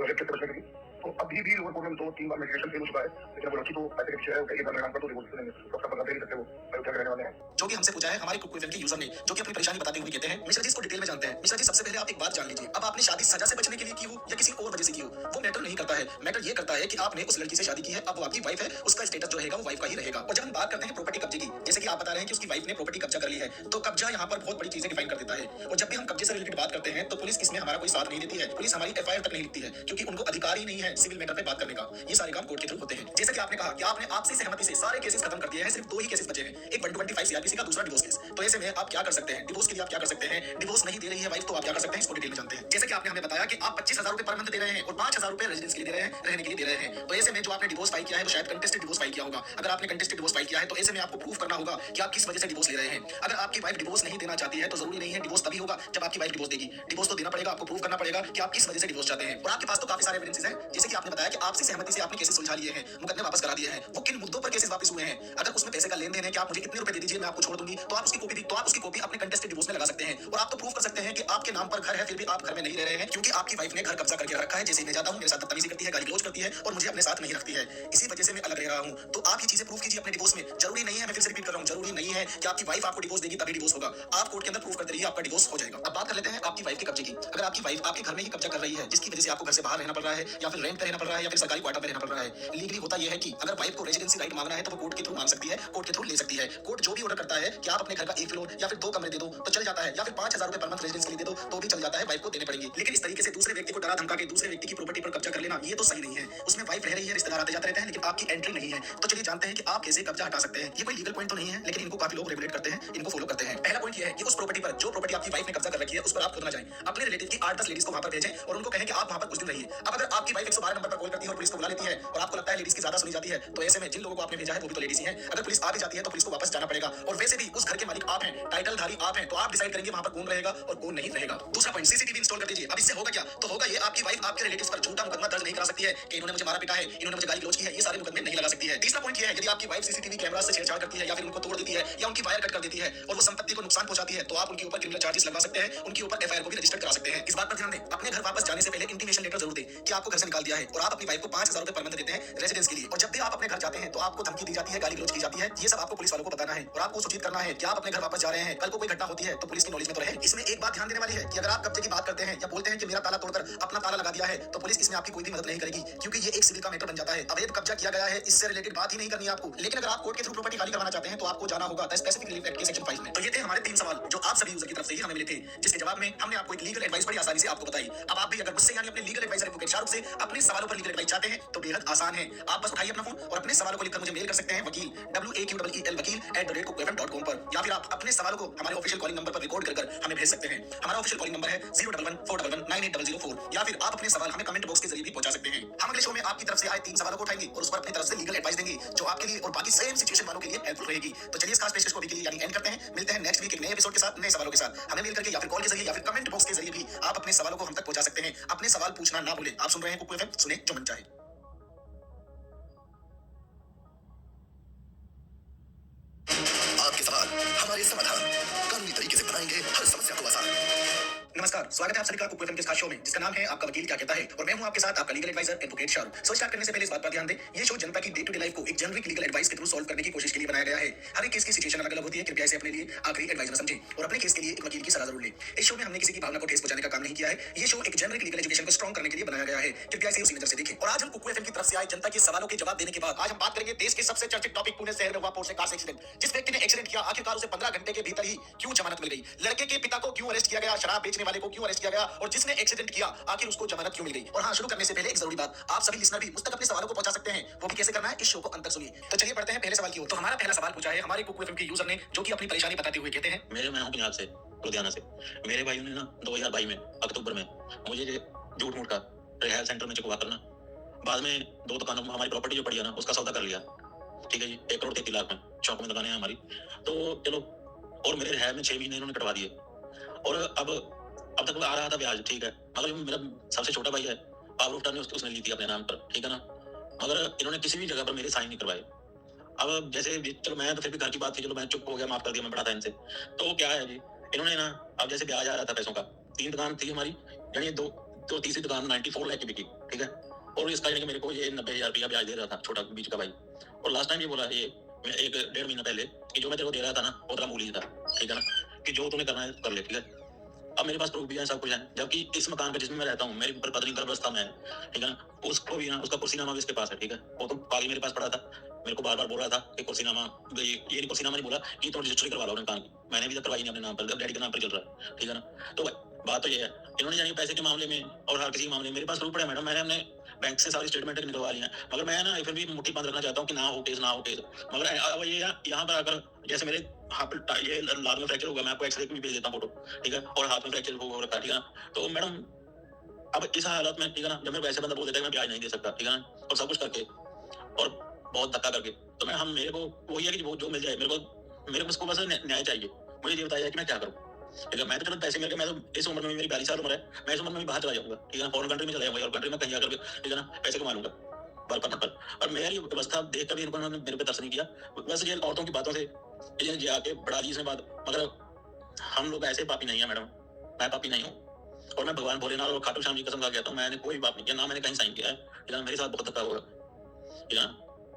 रेप केस से बचने के लिए। तो अभी भी लोअर कोर्ट में 2-3 बार मेडिकेशन फेल हो चुका है, लेकिन वो लड़की तो पैसे के पीछे है, कई बार काम कर तो डिवोर्स देंगे, तो उसका पता नहीं सकते वो क्या रहने वाले हैं। जो कि हमसे पूछा है हमारे कुक के यूजर ने, जो कि अपनी परेशानी बताते हुए कहते हैं, मिश्रा जी इसको डिटेल में जानते हैं। मिश्रा जी सबसे पहले आप एक बात जान लीजिए, अब आपने शादी सजा से बचने के लिए की हो या किसी और वजह से की हो वो मैटर नहीं करता है। मैटर ये करता है कि आपने उस लड़की से शादी की है, अब वो आपकी वाइफ है, उसका स्टेटस जो रहेगा वो वाइफ का ही रहेगा। और जब हम बात करते हैं प्रॉपर्टी कब्जे की, जैसे कि आप बता रहे हैं कि उसकी वाइफ ने प्रॉपर्टी कब्जा कर ली है, तो कब्जा यहाँ पर बहुत बड़ी चीजें डिफाइन कर देता है। और जब भी हम कब्जे से रिलेटेड बात करते हैं तो पुलिस इसमें हमारा कोई साथ नहीं देती है, पुलिस हमारी एफआईआर तक नहीं लिखती है, क्योंकि उनको अधिकार ही नहीं है सिविल मैटर पे बात करने का। ये सारे काम कोर्ट के थ्रू होते हैं। जैसे कि आपने कहा कि आपने आपसी सहमति से सारे केसेस खत्म कर दिए हैं, सिर्फ 2 ही केसेस बचे हैं, एक 125 सीआरपीसी का, दूसरा डिवोर्स केस। तो ऐसे में आप क्या कर सकते हैं? डिवोर्स के लिए आप क्या कर सकते हैं? डिवोर्स नहीं दे रही है वाइफ तो आप क्या कर सकते हैं, इसको डिटेल में जानते हैं। जैसे कि आपने हमें बताया कि आप 25,000 रुपए पर मंथ दे रहे हैं और 5,000 रुपए रेजिडेंस के लिए दे रहे हैं, रहने के लिए दे रहे हैं। तो ऐसे में जो आपने डिवोर्स फाइल किया है वो शायद कंटेस्टेड डिवोर्स फाइल किया होगा। अगर आपने कंटेस्टेड डिवोर्स फाइल किया है तो ऐसे में आपको प्रूफ करना होगा कि आप किस वजह से डिवोर्स ले रहे हैं। अगर आपकी वाइफ डिवोर्स नहीं देना चाहती है तो जरूरी नहीं है डिवोर्स तभी होगा जब आपकी वाइफ डिवोर्स देगी। डिवोर्स तो देना पड़ेगा, आपको प्रूफ करना पड़ेगा कि आप किस वजह से डिवोर्स चाहते हैं। और आपके पास तो काफी सारे एविडेंसेस हैं, जैसे कि आपने बताया कि आपसी सहमति से आपने केसेस सुलझा लिए हैं, मुकदमे वापस करा दिए हैं। वो किन मुद्दों पर केसेस वापस हुए हैं? अगर उसमें पैसे का लेन देन है कि आप मुझे इतने रुपए दे दीजिए मैं आपको छोड़ दूंगी, तो आप उसकी कॉपी अपने कंटेस्टेड डिवोर्स में लगा सकते हैं। और आप तो प्रूफ कर सकते हैं कि आपके नाम पर घर है फिर भी आप घर में नहीं रह रहे हैं, क्योंकि आपकी वाइफ ने घर कब्जा करके रखा है। जैसे मैं जाता हूं मेरे साथ बदतमीजी करती है, गाली गलौज करती है और मुझे अपने साथ नहीं रखती है, इसी वजह से मैं अलग रह रहा हूं। तो आप ये चीजें प्रूफ कीजिए अपने डिवोर्स में। जरूरी नहीं है, मैं फिर से रिपीट कर रहा हूं, जरूरी नहीं है कि आपकी वाइफ आपको डिवोर्स देगी तभी डिवोर्स होगा। आप कोर्ट के अंदर प्रूफ करते रहिए, आपका डिवोर्स हो जाएगा। अब बात कर लेते हैं आपकी वाइफ के कब्जे की। अगर आपकी वाइफ आपके घर में ही कब्जा कर रही है, जिसकी वजह से आपको घर से बाहर रहना पड़ रहा है, या फिर रेंट पे रहना पड़ रहा है, या फिर सरकारी क्वार्टर में रहना पड़ रहा है, लीगली होता यह है कि अगर वाइफ को रेजिडेंसी राइट मांगना है तो वो कोर्ट के थ्रू मांग सकती है, कोर्ट के थ्रू ले सकती है। कोर्ट जो भी ऑर्डर करता है कि आप अपने घर का 1 फ्लोर या फिर 2 कमरे दे दो तो चल जाता है, या फिर 5,000 रुपए पर मंथ रेजिडेंस के लिए दे दो तो भी चल जाता है, वाइफ को देने पड़ेंगे। लेकिन इस तरीके से दूसरे व्यक्ति को डरा धमका के दूसरे व्यक्ति की प्रॉपर्टी पर कब्जा कर लेना ये तो सही नहीं है। उसमें वाइफ रह रही है, रिश्तेदार आते जाते रहते हैं, लेकिन आपकी एंट्री नहीं है। तो चलिए जानते हैं कि आप कैसे कब्जा हटा सकते हैं। ये कोई लीगल पॉइंट तो नहीं है, लेकिन इनको काफी लोग रेगुलेट करते हैं, इनको फॉलो करते हैं। पहला पॉइंट ये है कि उस प्रॉपर्टी पर जो प्रॉपर्टी आपकी वाइफ ने कब्जा कर रखी है उस पर आप खुद ना जाएं। अपने रिलेटिव की 8-10 लेडीज को वहां पर भेजें और उनको कहें कि आप वहां पर कुछ दिन रहिए। अब अगर आपकी वाइफ 112 नंबर पर कॉल करती है और पुलिस को बुला लेती है और आपको लगता है लेडीज की ज्यादा सुनी जाती है, तो ऐसे में जिन लोगों को आपने भेजा है वो भी तो लेडीज ही हैं। अगर पुलिस आ भी जाती है तो पुलिस को वापस जाना पड़ेगा, और वैसे भी उस घर के मालिक आप हैं, टाइटलधारी आप हैं, तो आप डिसाइड करेंगे वहां पर कौन रहेगा और कौन नहीं रहेगा। दूसरा पॉइंट, सीसीटीवी इंस्टॉल कर दीजिए। अब इससे होगा क्या? तो होगा ये, आपकी वाइफ आपके रिलेटिव्स पर झूठा मुकदमा दर्ज नहीं करा सकती है कि इन्होंने मुझे मारा पीटा है, इन्होंने मुझे गाली गलौज की है, ये सारे मुकदमे नहीं लगा सकती है। तीसरा पॉइंट ये है, यदि आपकी वाइफ सीसीटीवी कैमरा से छेड़छाड़ करती है या फिर उनको तोड़ देती है या उनकी वायर कट कर देती है और वो संपत्ति को नुकसान पहुंचाती है, तो आप उनके ऊपर क्रिमिनल चार्जेस लगवा सकते हैं, उनके ऊपर एफआईआर को भी रजिस्टर करा सकते हैं। इस बात पर ध्यान दें, अपने घर वापस जाने से पहले इंटीमेशन लेटर जरूर दें कि आपको घर से निकाल दिया है, और आप अपनी वाइफ को 5,000 रुपए पर मंथ देते हैं रेजिडेंस के लिए। और जब भी आप अपने घर जाते हैं तो आपको धमकी दी जाती है, गाली गलौज की जाती है, ये सब आपको पुलिस वालों को बताना है और आपको सूचित करना है कि आप अपने घर वापस जा रहे हैं। कल को कोई घटना होती है तो पुलिस की नॉलेज में तो रहे। इसमें एक बात ध्यान देने वाली है कि अगर आप कब्जे की बात करते हैं या बोलते हैं कि मेरा ताला तोड़कर अपना ताला लगा दिया है, तो पुलिस इसमें आपकी कोई भी मदद नहीं करेगी, क्योंकि ये एक सिविल का मैटर बन जाता है। अवैध कब्जा किया गया है, इससे रिलेटेड बात ही नहीं करनी है आपको। लेकिन अगर आप कोर्ट के थ्रू प्रॉपर्टी खाली करवाना चाहते हैं तो आपको जाना होगा द स्पेसिफिक रिलीफ एक्ट के सेक्शन 5 में। तो ये थे हमारे 3 सवाल जो आप सभी यूजर की तरफ से ही हमें मिले थे, जिसके जवाब में हमने आपको एक लीगल एडवाइस बड़ी आसानी से आपको बताई। अब आप भी अगर मुझसे यानी अपने लीगल एडवाइजर एडवोकेट शाहरुख से अपने सवालों पर लीगल एडवाइस चाहते हैं तो बेहद आसान है। आप बस उठाइए अपना फोन और अपने सवालों को लिखकर मुझे मेल कर सकते हैं वकील waqeel@cookfm.com पर, या फिर आप अपने सवालों को हमारे ऑफिशियल कॉलिंग नंबर पर रिकॉर्ड कर हमें भेज सकते हैं। हमारा ऑफिशियल कॉलिंग नंबर है 011-411-98004, या फिर आप अपने सवाल हमें कमेंट बॉक्स के जरिए भी पहुंचा सकते हैं। हम अगले शो में आपकी तरफ से आए 3 सवालों को उठाएंगे और उस पर अपनी तरफ से लीगल एडवाइस देंगे जो आपके लिए और बाकी सेम सिचुएशन वालों के लिए हेल्पफुल रहेगी। तो चलिए इस खास पेशकश को अभी के लिए यानी एंड करते हैं। मिलते हैं नेक्स्ट वीक एक नए एपिसोड के साथ, नए सवालों के साथ। हमें मेल करके या फिर कॉल के जरिए या फिर कमेंट बॉक्स के जरिए भी आप अपने सवालों को हम तक पहुंचा सकते हैं। अपने सवाल पूछना ना भूलें। आप सुन रहे हैं कुकू एफएम, सुने जो मन चाहे। आपके सवाल हमारे समाधान, कानूनी तरीके से बनाएंगे हर समस्या को आसान। नमस्कार, स्वागत है आप सभी का कुक एफएम के इस खास शो में जिसका नाम है आपका वकील क्या कहता है और मैं हूं आपके साथ आपका legal advisor advocate Shahrukh. So start करने से पहले इस बात पर ध्यान दें, ये शो जनता की डे टू डे लाइफ को एक जेनरिक लीगल एडवाइस के थ्रू सॉल्व करने की कोशिश के लिए बनाया गया है। हर एक केस की सिचुएशन अलग अलग होती है, कृपया इसे अपने लिए आखिरी एडवाइस न समझें और अपने केस के लिए एक वकील की सलाह जरूर लें। इस शो में हमने किसी की भावना को ठेस पहुंचाने का काम नहीं किया है। ये शो एक जेनरिक लीगल एजुकेशन को स्ट्रॉन्ग करने के लिए बनाया गया है, कृपया इसे उसी नजर से देखें। और आज हम कुक एफएम की तरफ से आए जनता के सवालों के जवाब देने के बाद आज हम बात करेंगे देश के सबसे चर्चित टॉपिक पुणे शहर में हुआ पोर्से कार एक्सीडेंट। जिस व्यक्ति ने एक्सीडेंट किया आखिरकार उसे 15 घंटे के भीतर ही क्यों जमानत मिल गई, लड़के के पिता को क्यों अरेस्ट किया गया, शराब बेचने वाले को क्यों अरेस्ट किया गया और जिसने एक्सीडेंट किया आखिर उसको जमानत क्यों मिल गई। और हाँ, शुरू करने से पहले एक जरूरी बात, आप सभी लिसनर भी मुझ तक अपने सवालों को पहुंचा सकते हैं। वो भी कैसे करना है, इस शो को अंत तक सुनिए। तो चलिए बढ़ते हैं पहले सवाल की ओर। तो हमारा पहला सवाल पूछा है हमारे कुक एफएम के यूजर ने, जो कि अपनी परेशानी बताते हुए कहते हैं, मैं हूं पंजाब से, लुधियाना से। मेरे भाइयों ने ना 2022 में अक्टूबर में मुझे झूठ मूठ का रिहायल सेंटर में चुकवा करना, बाद में 2 दुकानों में हमारी प्रॉपर्टी जो पड़ी है ना उसका सौदा कर लिया। ठीक है जी, 1 करोड़ 33 लाख में चौक में दुकानें हैं हमारी। तो चलो, और मेरे रिहायल में 6 महीने इन्होंने कटवा दिए और अब तक आ रहा था ब्याज। ठीक है, मगर मेरा सबसे छोटा भाई है, पावर ऑफ टर्न उसने ली थी अपने नाम पर। ठीक है ना, मगर इन्होंने किसी भी जगह पर मेरे साइन नहीं करवाए। अब जैसे चलो, मैं तो फिर भी घर की बात थी, चलो मैं चुप हो गया, माफ कर दिया, मैं बड़ा था इनसे। तो क्या है जी, इन्होंने ना अब जैसे ब्याज आ रहा था पैसों का, 3 दुकान थी हमारी, यानी दो तीसरी दुकान 94 लाख की बिकी। ठीक है, और इसका यानी कि मेरे को ये 90,000 रुपया ब्याज दे रहा था, छोटा बीच का भाई। और लास्ट टाइम ये बोला ये 1-1.5 महीना पहले कि जो मैं तेरे को दे रहा था ना वो तेरा मूली था। ठीक है ना, कि जो तूने करना है कर ले। ठीक है, अब मेरे पास प्रूफ भी है, सब कुछ है, जबकि इस मकान पे जिसमें मैं रहता हूँ मेरी ऊपर पत्नी गर्भवस्था में है। ठीक है ना, उसको भी ना उसका कुर्सीनामा भी इसके पास है। ठीक है, वो तो कागज मेरे पास पड़ा था, मेरे को बार बार बोल रहा था कि कुर्सीनामा, ये कुर्सीनामा नहीं बोला कि तुम रजिस्ट्री करवा लो अपने मकान की। मैंने भी करवाई नहीं अपने नाम पर, डैडी के नाम पर चल रहा है। ठीक है ना, तो बात तो ये है, इन्होंने यानी पैसे के मामले में और हर किसी मामले में मेरे पास प्रूफ पड़ा है मैडम। मैंने अपने बैंक से सारी स्टेटमेंट निकलवा ली है, मगर मैं ना फिर भी मुट्ठी बंद रखना चाहता हूँ कि ना हो केस, ना हो केस। मगर अब ये यहाँ पर अगर जैसे मेरे हाथ पे ये लात में फ्रैक्चर होगा, मैं आपको एक्सरे भी भेज देता हूँ फोटो। ठीक है, और हाथ में फ्रैक्चर हो रखा है। ठीक है ना, तो मैडम अब इस हालत में, ठीक है ना, जब मेरे पैसे बंदा बोल देता है मैं ब्याज नहीं दे सकता, ठीक है ना, और सब कुछ करके और बहुत धक्का करके, तो मैं मेरे को वही है कि वो जो मिल जाए मेरे को उसको बस न्याय चाहिए। मुझे ये बताया कि मैं क्या करूँ। ठीक है, मैं तो चलो पैसे मिल गए, मैं तो इस उम्र में, मेरी 42 साल उम्र है, मैं इस उम्र में भी बाहर चला जाऊंगा। ठीक है ना, फॉरेन कंट्री में चला जाऊंगा और कंट्री में कहीं जाकर, ठीक है ना, पैसे कमा लूंगा पर मेरी व्यवस्था देख कर भी इनको मेरे पे तरस नहीं किया। बस ये औरतों की बातों से ये आके बढ़ा दी इसने बात। मगर हम लोग ऐसे पापी नहीं है मैडम, मैं पापी नहीं हूँ और मैं भगवान भोलेनाथ और खाटू श्याम जी कसम खा कहता हूँ, मैंने कोई बात नहीं किया, ना मैंने कहीं साइन किया है। ठीक है, मेरे साथ बहुत धक्का होगा। ठीक है,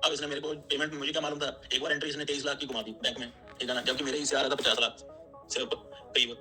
अब इसने मेरे को पेमेंट, मुझे क्या मालूम था, एक बार एंट्री इसने 23 लाख की घुमा दी बैंक में। ठीक है ना, जबकि मेरे हिस्से आ रहा था 50 लाख सिर्फ करीब।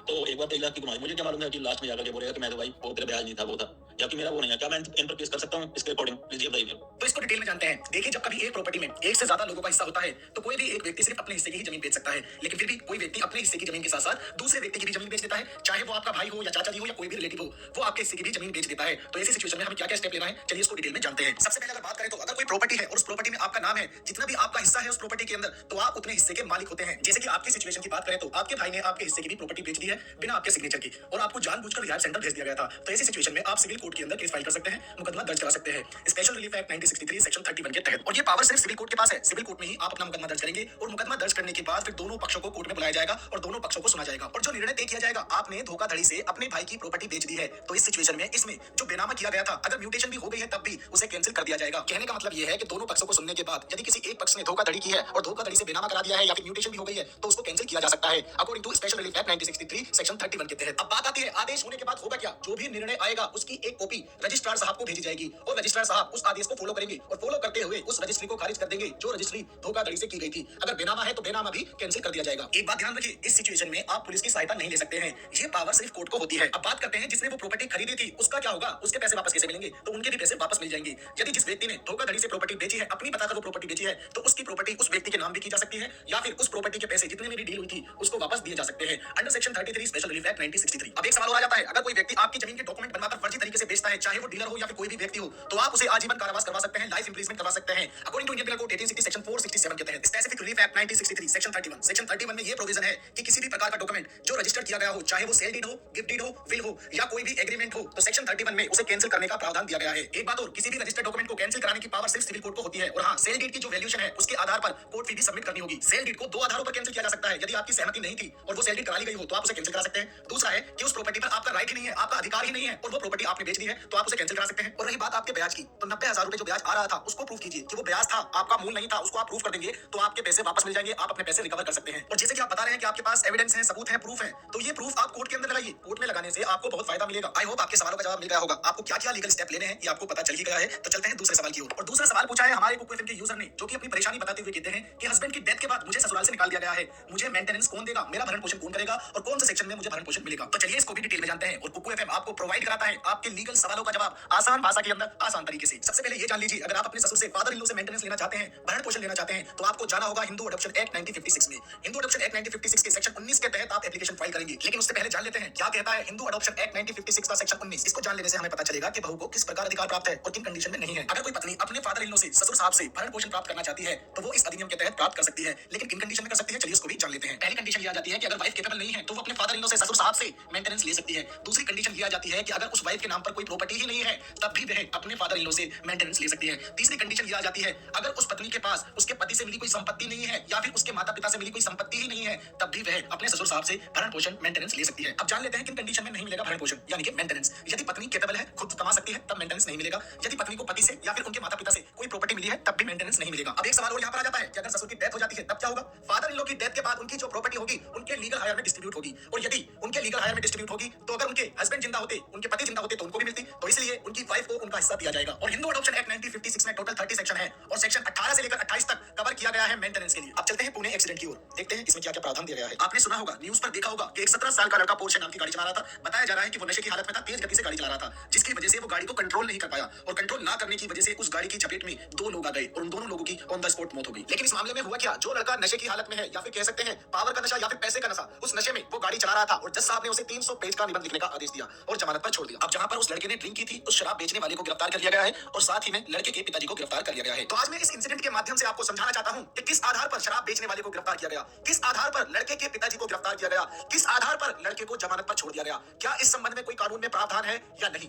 तो एक बार 23 लाख की घुमा दी, मुझे क्या मालूम था कि लास्ट में जाकर के बोलेगा कि मैं तो भाई वो तेरा ब्याज नहीं था, वो था, जबकि मेरा वो नहीं है। क्या मैं इन पर केस कर सकता हूँ इसके अकॉर्डिंग? प्लीज बताइए। तो इसको डिटेल में जानते हैं। देखिए, जब कभी एक प्रॉपर्टी में एक से ज्यादा लोगों का हिस्सा होता है तो कोई भी एक व्यक्ति सिर्फ अपने हिस्से की ही जमीन बेच सकता है, लेकिन फिर भी कोई व्यक्ति अपने हिस्से की जमीन के साथ साथ दूसरे व्यक्ति की भी जमीन बेच देता है, चाहे वो आपका भाई हो या चाचा जी हो या कोई भी रिलेटिव हो, वो आपके हिस्से की भी जमीन बेच देता है। तो ऐसी सिचुएशन में हमें क्या क्या स्टेप लेना है, चलिए इसको डिटेल में जानते हैं। सबसे पहले अगर बात करें तो अगर कोई प्रॉपर्टी है और उस प्रॉपर्टी में आपका नाम है, जितना भी आपका हिस्सा है उस प्रॉपर्टी के अंदर, तो आप उतने हिस्से के मालिक होते हैं। जैसे कि आपकी सिचुएशन की बात करें तो आपके भाई ने आपके हिस्से की भी प्रॉपर्टी बेच दी है बिना आपके सिग्नेचर की और आपको जानबूझकर रिहायल सेंटर भेज दिया गया था। तो ऐसी सिचुएशन में आप सिविल कोर्ट के अंदर केस फाइल कर सकते हैं, मुकदमा दर्ज करा सकते हैं स्पेशल रिलीफ एक्ट 1963 सेक्शन 31 के तहत। और ये पावर सिर्फ सिविल कोर्ट के पास है। सिविल कोर्ट में ही आप अपना मुकदमा दर्ज करेंगे और मुकदमा दर्ज करने के बाद फिर दोनों पक्षों को कोर्ट में बुलाया जाएगा और दोनों पक्षों को सुना जाएगा और जो निर्णय तय किया जाएगा, आपने धोखाधड़ी से अपने भाई की प्रॉपर्टी बेच दी है तो इस सिचुएशन में इसमें जो बेनामा किया गया था, अगर म्यूटेशन भी हो गई है तब भी उसे कैंसिल कर दिया जाएगा। कहने का मतलब ये है कि दोनों पक्षों को सुनने के बाद यदि किसी एक पक्ष ने धोखाधड़ी की है और धोखाधड़ी से बेनामा करा दिया है या फिर म्यूटेशन भी हो गई है तो उसको कैंसिल किया जा सकता है according to special relief act 1963 section 31 के तहत। अब बात आती है आदेश होने के बाद होगा क्या। जो भी निर्णय आएगा उसकी एक कॉपी रजिस्ट्रार साहब को भेजी जाएगी और रजिस्ट्रार साहब उस आदेश को फॉलो करेंगे और फॉलो करते हुए उस रजिस्ट्री को खारिज कर देंगे जो रजिस्ट्री धोखाधड़ी से की गई थी। अगर बेनामा है तो बेनामा भी कैंसिल कर दिया जाएगा। एक बात ध्यान रखिए, इस सिचुएशन में आप पुलिस की सहायता नहीं ले सकते हैं, ये पावर सिर्फ कोर्ट को होती है। अब बात करते हैं जिसने वो प्रॉपर्टी खरीदी थी उसका क्या होगा, उसके पैसे वापस कैसे मिलेंगे। तो उनके भी पैसे वापस मिल जाएंगे। यदि जिस व्यक्ति ने धोखाधड़ी से प्रॉपर्टी बेची है, अपनी बताकर वो प्रॉपर्टी बेची है, तो उसकी प्रॉपर्टी उस व्यक्ति के नाम भी की जा सकती है या फिर उस प्रॉपर्टी के पैसे जितने में भी डील हुई थी उसको वापस दिए जा सकते हैं under section 33 special relief act 1963। अब एक सवाल और आ जाता है, अगर कोई व्यक्ति आपकी जमीन के डॉक्यूमेंट बनवाकर फर्जी तरीके से बेचता है, चाहे वो डीलर हो या फिर कोई भी व्यक्ति हो, तो आप उसे आजीवन कारावास करवा सकते हैं, लाइफ इंप्रिजमेंट करवा सकते हैं according to Indian penal code 1860 section 467 के तहत। Specific relief act 1963 section 31 section 31 में ये प्रोविजन है कि किसी भी प्रकार का डॉक्यूमेंट जो रजिस्टर्ड किया गया हो, चाहे वो सेल डीड हो, गिफ्ट डीड हो, विल हो या कोई भी एग्रीमेंट हो, तो सेक्शन 31 में उसे कैंसिल करने का प्रावधान दिया गया है। एक बात और, किसी भी रजिस्टर्ड डॉक्यूमेंट को कैंसिल कराने की पावर सिर्फ सिविल कोर्ट को होती है। और हां, सेल डीड की जो वैल्यूएशन है उसके आधार पर कोर्ट फी भी सबमिट करनी होगी। सेल डीड को 2 आधारों पर कैंसिल किया जा सकता है। यदि आपकी सहमति नहीं थी और वो सेल डीड करा ली गई हो तो आप उसे कैंसिल करा सकते हैं। दूसरा है कि उस प्रॉपर्टी पर आपका राइट ही नहीं है, आपका अधिकार ही नहीं है और वो प्रॉपर्टी आपने बेच दी है तो आप उसे कैंसिल करा सकते हैं। और रही बात आपके ब्याज की, तो 90,000 रुपए जो ब्याज आ रहा था उसको प्रूव कीजिए कि वो ब्याज था, आपका मूल नहीं था, उसको आप प्रूव कर देंगे तो आपके पैसे वापस मिल जाएंगे, आप अपने पैसे रिकवर कर सकते हैं। और जैसे कि आप बता रहे हैं कि आपके पास एविडेंस है, सबूत है, प्रूफ है, तो ये प्रूफ आप कोर्ट के अंदर लगाइए। कोर्ट में लगाने से आपको बहुत फायदा मिलेगा। आई होप आपके सवालों का जवाब मिल गया होगा। आपको क्या क्या लीगल स्टेप लेने हैं ये आपको पता चल ही गया है। तो चलते हैं दूसरे सवाल की ओर। और दूसरा सवाल पूछा है हमारे कुकू एफएम के यूजर ने, जो कि अपनी परेशानी बताते हुए कहते हैं कि हस्बैंड की डेथ के बाद मुझे ससुराल से निकाल दिया गया है, मुझे मेंटेनेंस कौन देगा, मेरा भरण पोषण कौन करेगा और कौन से सेक्शन में मुझे भरण पोषण मिलेगा। तो चलिए इसको भी डिटेल में जानते हैं। और कुकू एफएम आपको प्रोवाइड कराता है आपके लीगल सवालों का जवाब आसान भाषा के अंदर, आसान तरीके से। सबसे पहले ये जान लीजिए, अगर आप अपने ससुर से, फादर इन लॉ से मेंटेनेंस लेना चाहते हैं, भरण पोषण लेना चाहते हैं, तो आपको जाना होगा हिंदू अडॉप्शन एक्ट 1956 में। हिंदू अडॉप्शन एक्ट 1956 के सेक्शन 19 के तहत आप एप्लीकेशन फाइल करेंगे। लेकिन उससे पहले जान लेते हैं क्या कहता है हिंदू अडॉप्शन एक्ट 1956 का सेक्शन 19। इसको जान लेने से हमें पता चलेगा कि बहू को किस प्रकार अधिकार प्राप्त है और किन कंडीशन में नहीं है। अगर कोई पत्नी अपने फादर इन लॉ से, ससुर साहब से भरण पोषण प्राप्त करना चाहती है तो वो इस अधिनियम के तहत प्राप्त कर सकती है। लेकिन किन कंडीशन में कर सकती है, चलिए उसको भी जान लेते हैं। पहली कंडीशन ये आ जाती है कि अगर वाइफ केपेबल नहीं है तो वो अपने फादर इन लॉ से, ससुर साहब से मेंटेनेंस ले सकती है। दूसरी कंडीशन ये आ जाती है कि अगर उस वाइफ के नाम पर कोई प्रॉपर्टी ही नहीं है तब भी वह अपने फादर इन लॉ से मेंटेनेंस ले सकती है। तीसरी कंडीशन ये आ जाती है अगर उस पत्नी के पास उसके पति से मिली कोई संपत्ति नहीं है या फिर उसके माता पिता से मिली कोई संपत्ति ही नहीं है तब भी वह अपने ससुर साहब से भरण पोषण मेंटेनेंस ले सकती है। अब जान लेते हैं किन कंडीशन में नहीं मिलेगा भरण पोषण यानी कि मेंटेनेंस। यदि पत्नी केपेबल है, खुद कमा सकती है, तब मेंटेनेंस नहीं मिलेगा। यदि पत्नी को पति से या फिर उनके माता पिता से कोई प्रॉपर्टी मिली है तब भी मेंटेनेंस नहीं मिलेगा। अब एक सवाल और यहाँ पर आ जाता है कि अगर ससुर की डेथ हो जाती है तब क्या होगा। फादर इन लॉ की डेथ के बाद उनकी जो प्रॉपर्टी होगी उनके लीगल हायर में डिस्ट्रीब्यूट होगी, और यदि उनके लीगल हायर में डिस्ट्रीब्यूट होगी तो अगर उनके हस्बैंड जिंदा होते, उनके पति जिंदा होते तो उनको भी मिलती, तो इसलिए उनकी वाइफ को उनका हिस्सा दिया जाएगा। और हिंदू अडॉप्शन एक्ट 1956 में टोटल 30 सेक्शन है और सेक्शन 18 से लेकर 28 तक कवर किया गया है मेंटेनेंस के लिए। अब चलते हैं पुणे एक्सीडेंट की ओर, देखते हैं इसमें क्या क्या प्रावधान दिया गया है। आपने सुना होगा, न्यूज पर देखा होगा कि एक 17 साल का लड़का पोर्शे नाम की गाड़ी चला रहा था। बताया जा रहा है कि वो नशे की हालत में था, तेज गति से गाड़ी चला रहा था, जिसकी वजह से वो गाड़ी को कंट्रोल नहीं कर पाया और कंट्रोल ना करने की वजह से उस गाड़ी की चपेट में 2 लोग आ गए और उन दोनों लोगों की ऑन द स्पॉट मौत हो गई। लेकिन इस मामले में हुआ क्या, जो लड़का नशे की हालत में है या फिर कह सकते हैं पावर का नशा या फिर पैसे का नशा, उस नशे में वो गाड़ी चला रहा था और जज साहब ने उसे 300 पेज का निबंध लिखने का आदेश दिया और जमानत पर छोड़ दिया। अब जहां पर उस लड़के ने ड्रिंक की थी उस शराब बेचने वाले को गिरफ्तार कर लिया गया है और साथ ही में लड़के के पिताजी को गिरफ्तार कर लिया गया है। तो आज मैं इस इंसिडेंट के माध्यम से आपको समझाना चाहता हूं कि किस आधार पर शराब बेचने वाले को गिरफ्तार किया गया, किस आधार पर लड़के के पिताजी को गिरफ्तार किया गया, किस आधार पर लड़के को जमानत पर छोड़ दिया गया। क्या इस संबंध में कोई कानून में प्रावधान है या नहीं।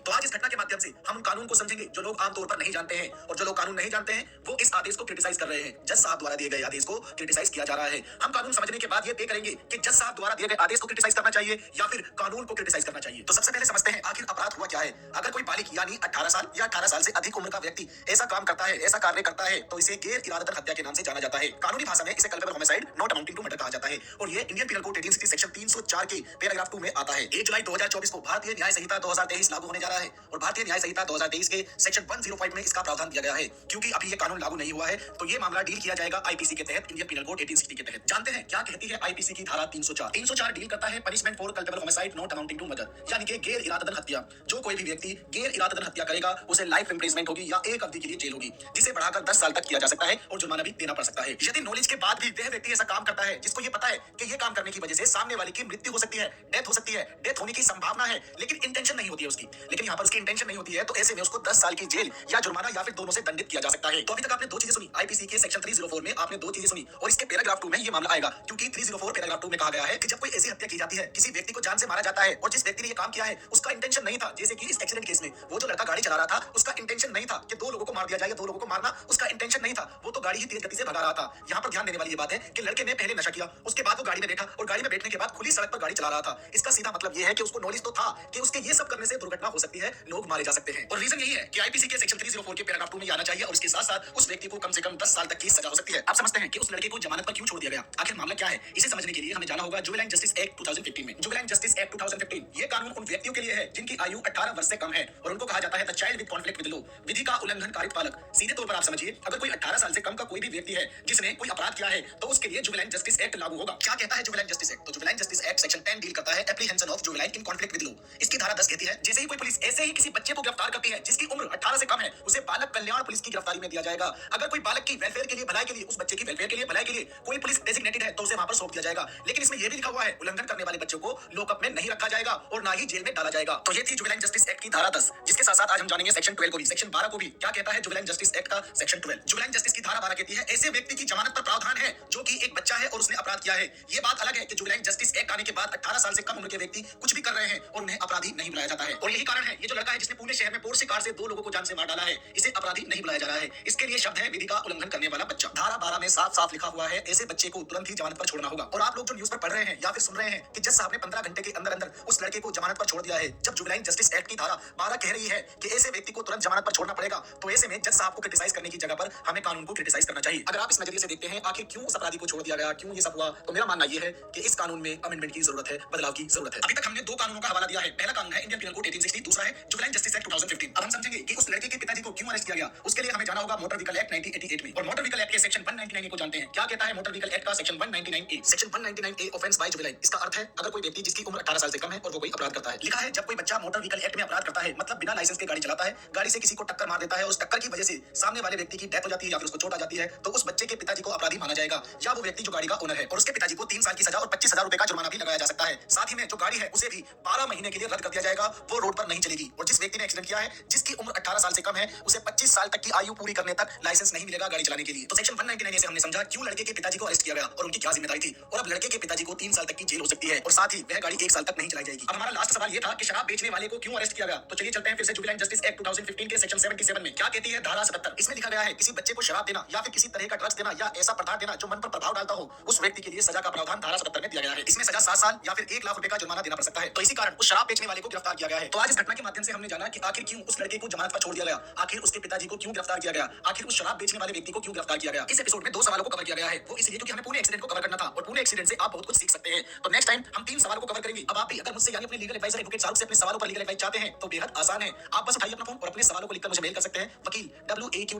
तो आज इस घटना के माध्यम से हम कानून को समझेंगे जो लोग आमतौर पर नहीं जानते हैं, और जो लोग कानून नहीं जानते हैं वो इस आदेश को क्रिटिसाइज कर रहे हैं। जज साहब द्वारा दिए गए आदेश को क्रिटिसाइज किया जा रहा है। हम कानून समझने के बाद ये तय करेंगे कि जज साहब द्वारा दिए गए आदेश को क्रिटिसाइज करना चाहिए या फिर कानून को क्रिटिसाइज करना चाहिए। तो सबसे पहले समझते हैं आखिर अपराध हुआ क्या है। अगर कोई बालिग यानी 18 साल या 18 साल से अधिक उम्र का व्यक्ति ऐसा काम करता है, ऐसा कार्य करता है, तो इसे गैर इरादतन हत्या के नाम से जाना जाता है। कानूनी भाषा में इसे culpable homicide not amounting to murder कहा जाता है और ये इंडियन पीनल कोड 1860 सेक्शन 304 के पैराग्राफ 2 में आता है। 1 जुलाई 2024 को भारतीय न्याय संहिता 2023 लागू होने जा रहा है और भारतीय न्याय संहिता 2023 के सेक्शन 105 में इसका प्रावधान दिया गया है। क्योंकि अभी ये कानून लागू नहीं हुआ है तो ये मामला डील किया जाएगा आईपीसी के तहत, इंडियन पीनल कोड 1860 के तहत। जानते हैं क्या कहती है आईपीसी की धारा 304 डील करता है punishment for culpable homicide not amounting to murder, यानी कि गैर इरादतन हत्या। जो कोई भी व्यक्ति गैर इरादतन हत्या करेगा उसे लाइफ इंप्रिजमेंट होगी या एक अवधि के लिए जेल होगी, जिसे बढ़ाकर 10 साल तक किया जा सकता है और जुर्माना भी देना पड़ सकता है। यदि नॉलेज के बाद भी वह व्यक्ति ऐसा काम करता है जिसको ये पता है कि ये काम करने की वजह से सामने वाले की मृत्यु हो सकती है, डेथ हो सकती है, डेथ होने की संभावना है, लेकिन इंटेंशन नहीं होती है उसकी, लेकिन यहाँ पर उसकी इंटेंशन नहीं होती है, तो ऐसे में उसको 10 साल की जेल या जुर्माना या फिर दोनों से दंडित किया जा सकता है। तो अभी तक आपने 2 चीजें सुनी, आईपीसी के सेक्शन 304 में आपने 2 चीजें सुनी और इसके पैराग्राफ 2 में ये मामला आएगा। क्योंकि 304 पैराग्राफ 2 में कहा गया है कि जब कोई ऐसी हत्या की जाती है, किसी व्यक्ति को जान से मारा जाता है और जिस व्यक्ति ने ये काम किया है उसका इंटेंशन नहीं था, जैसे कि इस एक्सीडेंट केस में वो जो लड़का गाड़ी चला रहा था उसका इंटेंशन नहीं था कि 2 लोगों को मार दिया जाए, 2 लोगों को मारना उसका इंटेंशन नहीं था, वो तो गाड़ी ही तेज गति से भगा रहा था। यहाँ पर ध्यान देने वाली ये बात है कि लड़के ने पहले नशा किया, उसके बाद वो गाड़ी में बैठा और गाड़ी में बैठने के बाद खुली सड़क पर गाड़ी चला रहा था। इसका सीधा मतलब ये है कि उसको नॉलेज तो था कि उसके ये सब करने से दुर्घटना हो सकती है, लोग मारे जा सकते हैं। और रीजन यही है कि आईपीसी के सेक्शन 304 के पैराग्राफ 2 में आना चाहिए और इसके साथ साथ उस व्यक्ति को कम से कम 10 साल तक की सजा हो सकती है। आप समझते हैं कि उस लड़के को जमानत पर क्यों छोड़ दिया गया, आखिर मामला क्या है। इसे समझने के लिए हमें जाना होगा जुवेनाइल जस्टिस एक्ट 2015 में। जुवेनाइल जस्टिस एक्ट 2015 ये कानून उन व्यक्तियों के लिए है जिनकी आयु 18 वर्ष से कम है और उनको कहा जाता है the child with conflict with law, विधि का उल्लंघन कारित बालक। सीधे तौर पर आप समझिए, अगर कोई 18 साल से कम का कोई भी व्यक्ति है जिसने कोई अपराध किया है तो उसके लिए जुवेनाइल जस्टिस एक्ट लागू होगा। क्या कहता है जुवेनाइल जस्टिस एक्ट, तो juvenile justice act section 10 deal करता है apprehension of juvenile in conflict with law. इसकी धारा 10 कहती है जैसे ही कोई पुलिस ऐसे ही किसी बच्चे को गिरफ्तार करती है जिसकी उम्र 18 से कम है, उसे बालक कल्याण पुलिस की गिरफ्तारी में दिया जाएगा। अगर कोई बालक की वेलफेयर के लिए, भलाई के लिए, उस बच्चे की वेलफेयर के लिए, भलाई के लिए कोई पुलिस डेजिग्नेटेड है तो उसे वहां पर सौंप दिया जाएगा। लेकिन इसमें यह भी लिखा हुआ है उल्लंघन करने वाले बच्चों को लॉकअप में नहीं रखा जाएगा और ना ही जेल में डाला जाएगा। तो ये थी जुवेनाइल जस्टिस एक्ट की धारा 10, जिसके साथ साथ आज हम जानेंगे सेक्शन 12 को भी, सेक्शन 12 को भी। क्या कहता है जुवेनाइल जस्टिस एक्ट का सेक्शन 12। जुवेनाइल जस्टिस की धारा 12 कहती है ऐसे व्यक्ति की जमानत पर प्रावधान है जो कि एक बच्चा है और उसने अपराध किया है। ये बात अलग है कि जुवेनाइल जस्टिस एक्ट आने के बाद 18 साल से कम उम्र के व्यक्ति कुछ भी कर रहे हैं और उन्हें अपराधी नहीं बुलाया जाता है। और यही कारण है ये जो लड़का है जिसने पुणे शहर में पोर्शे कार से 2 लोगों को जान से मार डाला है, इसे अपराधी नहीं बुलाया जा रहा है। इसके लिए शब्द है विधि का उल्लंघन करने वाला बच्चा। धारा 12 में साफ साफ लिखा हुआ है ऐसे बच्चे को तुरंत ही जमानत पर छोड़ना होगा। और आप लोग जो न्यूज पर पढ़ रहे हैं या फिर सुन रहे हैं कि जज साहब ने 15 घंटे के अंदर अंदर उस लड़के को जमानत पर छोड़ दिया है, जब जुवेनाइल जस्टिस एक्ट की धारा 12 कह रही है कि ऐसे व्यक्ति को तुरंत जमानत पर छोड़ना पड़ेगा। तो ऐसे में जज साहब को क्रिटिसाइज करने की जगह पर हमें कानून को क्रिटिसाइज करना चाहिए। अगर आप इस नजरिए से देखते हैं आखिर क्यों उस अपराधी को छोड़ दिया गया, क्यों ये सब हुआ, तो मेरा मानना यह है कि इस कानून में अमेंडमेंट की जरूरत है, बदलाव की जरूरत है। अभी तक हमने दो कानूनों का हवाला दिया है। पहला कानून है इंडियन पिनल कोड 1860, दूसरा है जुवेनाइल जस्टिस एक्ट 2015। अब हम समझेंगे कि उस लड़के के पिताजी को क्यों अरेस्ट किया गया। उसके लिए हमें जाना होगा मोटर व्हीकल एक्ट 1988 में। और मोटर व्हीकल एक्ट के सेक्शन 199 को जानते हैं। क्या कहता है मोटर व्हीकल एक्ट का section 199A? Section 199A offence by juvenile. इसका अर्थ है अगर कोई व्यक्ति जिसकी उम्र 18 साल से कम है और वो कोई अपराध करता है। लिखा है जब कोई बच्चा मोटर व्हीकल एक्ट में अपराध करता है, मतलब बिना लाइसेंस के गाड़ी चलाता है, गाड़ी से किसी को टक्कर मार देता है और उस टक्कर की वजह से सामने वाले व्यक्ति की डेथ हो जाती है या फिर उसको चोट आ जाती है, तो उस बच्चे के पिताजी को अपराधी माना जाएगा या वो व्यक्ति जो गाड़ी का ओनर है। और उसके पिताजी को 3 साल की सजा और 25,000 रुपए का जुर्माना भी लगाया जा सकता है। साथ ही में जो गाड़ी है उसे भी 12 महीने के लिए रद्द कर दिया जाएगा, वो रोड पर नहीं चलेगी। और जिस व्यक्ति ने एक्सीडेंट किया है, जिसकी उम्र 18 साल से कम है, उसे 25 साल तक की आयु पूरी करने तक लाइसेंस नहीं मिलेगा गाड़ी चलाने के लिए। तो सेक्शन 199 से हमने समझा क्यों लड़के के पिताजी को अरेस्ट किया गया और उनकी क्या जिम्मेदारी थी। और अब लड़के के पिताजी को 3 साल तक की जेल हो सकती है और साथ ही वह गाड़ी 1 साल तक नहीं चलाई जाएगी। अब हमारा लास्ट सवाल ये था कि शराब बेचने वाले को क्यों अरेस्ट किया गया। तो चलिए चलते हैं फिर से जुवेनाइल जस्टिस एक्ट 2015 के सेक्शन 77 में। क्या कहती है धारा 77? इसमें लिखा गया है किसी बच्चे को शराब देना या फिर किसी तरह का ड्रग्स देना या ऐसा पदार्थ देना जो मन पर प्रभाव डालता हो, उस व्यक्ति के लिए सजा का प्रावधान धारा 77 में दिया गया है। इसमें सजा 7 साल या फिर 1 लाख रुपए का जुर्माना देना पड़ सकता है। तो इसी कारण उस शराब बेचने वाले को गिरफ्तार किया गया है। तो आज इस घटना के माध्यम से हमने जाना कि आखिर क्यों उस लड़के को जमानत पर छोड़ दिया गया, आखिर उसके पिताजी को क्यों गिरफ्तार किया गया, आखिर उस शराब बेचने वाले व्यक्ति को क्यों गिरफ्तार किया गया। इस एपिसोड में 2 सवालों को कवर किया गया है। वो इसलिए क्योंकि हमें पूरे एक्सीडेंट को कवर करना था और पूरे एक्सीडेंट से आप बहुत कुछ सीख सकते हैं। तो नेक्स्ट टाइम हम 3 सवालों को कवर करेंगे। अब आप भी अगर मुझसे यानी अपने लीगल एडवाइजर एडवोकेट शाहरुख से अपने सवालों पर लीगल एडवाइस चाहते हैं तो बेहद आसान है। आप बस उठाइए अपना फोन और अपने सवालों को लिखकर मुझे मेल कर सकते हैं वकील waqel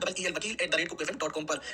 वकील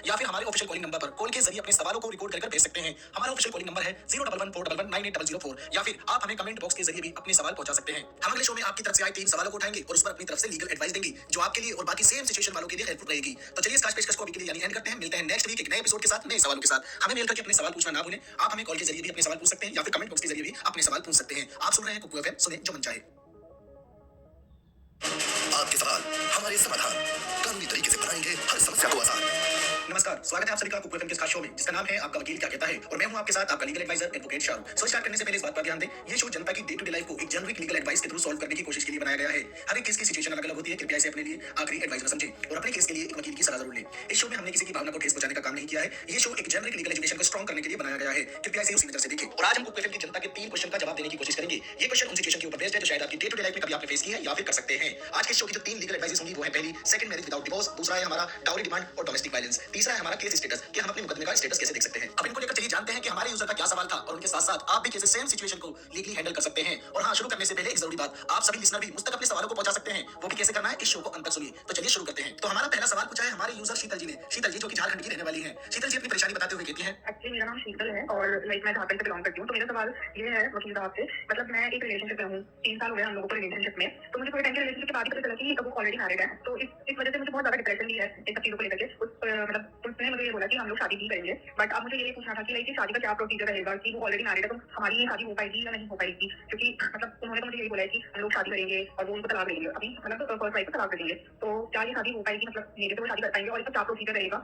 या फिर हमारे ऑफिशियल कॉलिंग नंबर पर कॉल के जरिए अपने सवालों को रिकॉर्ड कर भेज सकते हैं। हमारा ऑफिशियल कॉलिंग नंबर है 01141198004 या फिर आप हमें कमेंट बॉक्स के जरिए भी अपने सवाल पहुंचा सकते हैं। हम अगले शो में आपकी तरफ से आए 3 सवालों को उठाएंगे और उस पर अपनी तरफ से लीगल एडवाइस देंगे जो आपके लिए और बाकी सेम सिचुएशन वालों के लिए हेल्पफुल रहेगी। तो चलिए इस खास पेशकश को अभी के लिए यानी एंड करते हैं। मिलते हैं नेक्स्ट वीक एक नए एपिसोड के साथ, नए सवालों के साथ। हमें मेल करके अपने सवाल पूछना ना भूलें। आप हमें कॉल के जरिए भी अपने सवाल पूछ सकते हैं या फिर कमेंट बॉक्स के जरिए भी अपने सवाल पूछ सकते हैं। आप सुन रहे हैं कुकू एफएम, सुने जो मन चाहे। आपके सवाल हमारे समाधान, कानूनी तरीके से बनाएंगे हर समस्या को आसान। नमस्कार, स्वागत है आप सभी का कुकू एफएम के खास शो में जिसका नाम है आपका वकील क्या कहता है। और मैं हूं आपके साथ आपका legal advisor advocate Shahrukh. So start करने से पहले इस बात पर ध्यान दें, ये शो जनता की डे टू डे लाइफ को एक जेनरिक लीगल एडवाइस के थ्रू सॉल्व करने की कोशिश के लिए बनाया गया है। हर एक केस की सिचुएशन अलग अलग होती है, कृपया इसे अपने लिए आखिरी एडवाइस न समझें और अपने केस के लिए एक वकील की सलाह जरूर लें। इस शो में हमने किसी की भावना को ठेस पहुंचाने का काम नहीं किया है। ये शो एक जेनरिक लीगल एजुकेशन को स्ट्रॉन्ग करने के लिए बनाया गया है, कृपया इसे उसी नजर से देखें। और आज हम कुकू एफएम की जनता के 3 क्वेश्चन का जवाब देने की कोशिश करेंगे। ये क्वेश्चन उन सिचुएशन के ऊपर बेस्ड है जो शायद आपकी डे टू डे लाइफ में कभी आपने फेस की है या फिर कर सकते हैं। आज के शो की जो 3 लीगल एडवाइस होंगी वो है पहली सेकंड मैरिज विदाउट डिवोर्स, दूसरा है हमारा डाउरी डिमांड और डोमेस्टिक वायलेंस, तीसरा है हमारा केस स्टेटस कि हम अपने मुकदमे का स्टेटस कैसे देख सकते हैं। अब इनको लेकर चलिए जानते हैं कि हमारे यूजर का क्या सवाल था और उनके साथ साथ आप भी कैसे सेम सिचुएशन को लीगली हैंडल कर सकते हैं। और हाँ, शुरू करने से पहले एक जरूरी बात, आप सभी लिसनर भी मुझ तक अपने सवालों को पहुंचा सकते हैं। वो भी कैसे करना है, इस शो को अंत तक सुनिए। तो चलिए शुरू करते हैं। तो हमारा पहला सवाल पूछा है हमारे यूजर शीतल जी ने। शीतल जी जो कि झारखंड की रहने वाली हैं। शीतल जी अपनी परेशानी बताते हुए कहती हैं, एक्चुअली मेरा नाम शीतल है और लाइक मैं झारखंड से बिलोंग करती हूँ। तो मेरा सवाल ये है वकील साहब से, मतलब मैं एक रिलेशनशिप में हूँ, 3 साल हो गए हम लोगों को रिलेशनशिप में। तो मुझे थोड़े टाइम के रिलेशनशिप के बाद ही पता चला कि वो ऑलरेडी मैरिड है। तो इस वजह से मुझे बहुत ज्यादा डिप्रेशन भी है इन सब चीजों को लेकर के। मतलब उसने मुझे ये बोला कि हम लोग शादी नहीं करेंगे। बट अब मुझे ये पूछना था कि लाइक शादी का क्या प्रोसीजर रहेगा, कि वो ऑलरेडी मैरिड है तो हमारी ये शादी हो पाएगी या नहीं हो पाएगी। क्योंकि मतलब उन्होंने तो मुझे यही बोला है कि हम लोग शादी करेंगे और वो उनको तलाक देंगे, अभी मतलब फर्स्ट वाइफ को तलाक देंगे। तो क्या ये शादी हो पाएगी, मतलब मेरे से वो शादी कर पाएंगे और इसका क्या प्रोसीजर रहेगा।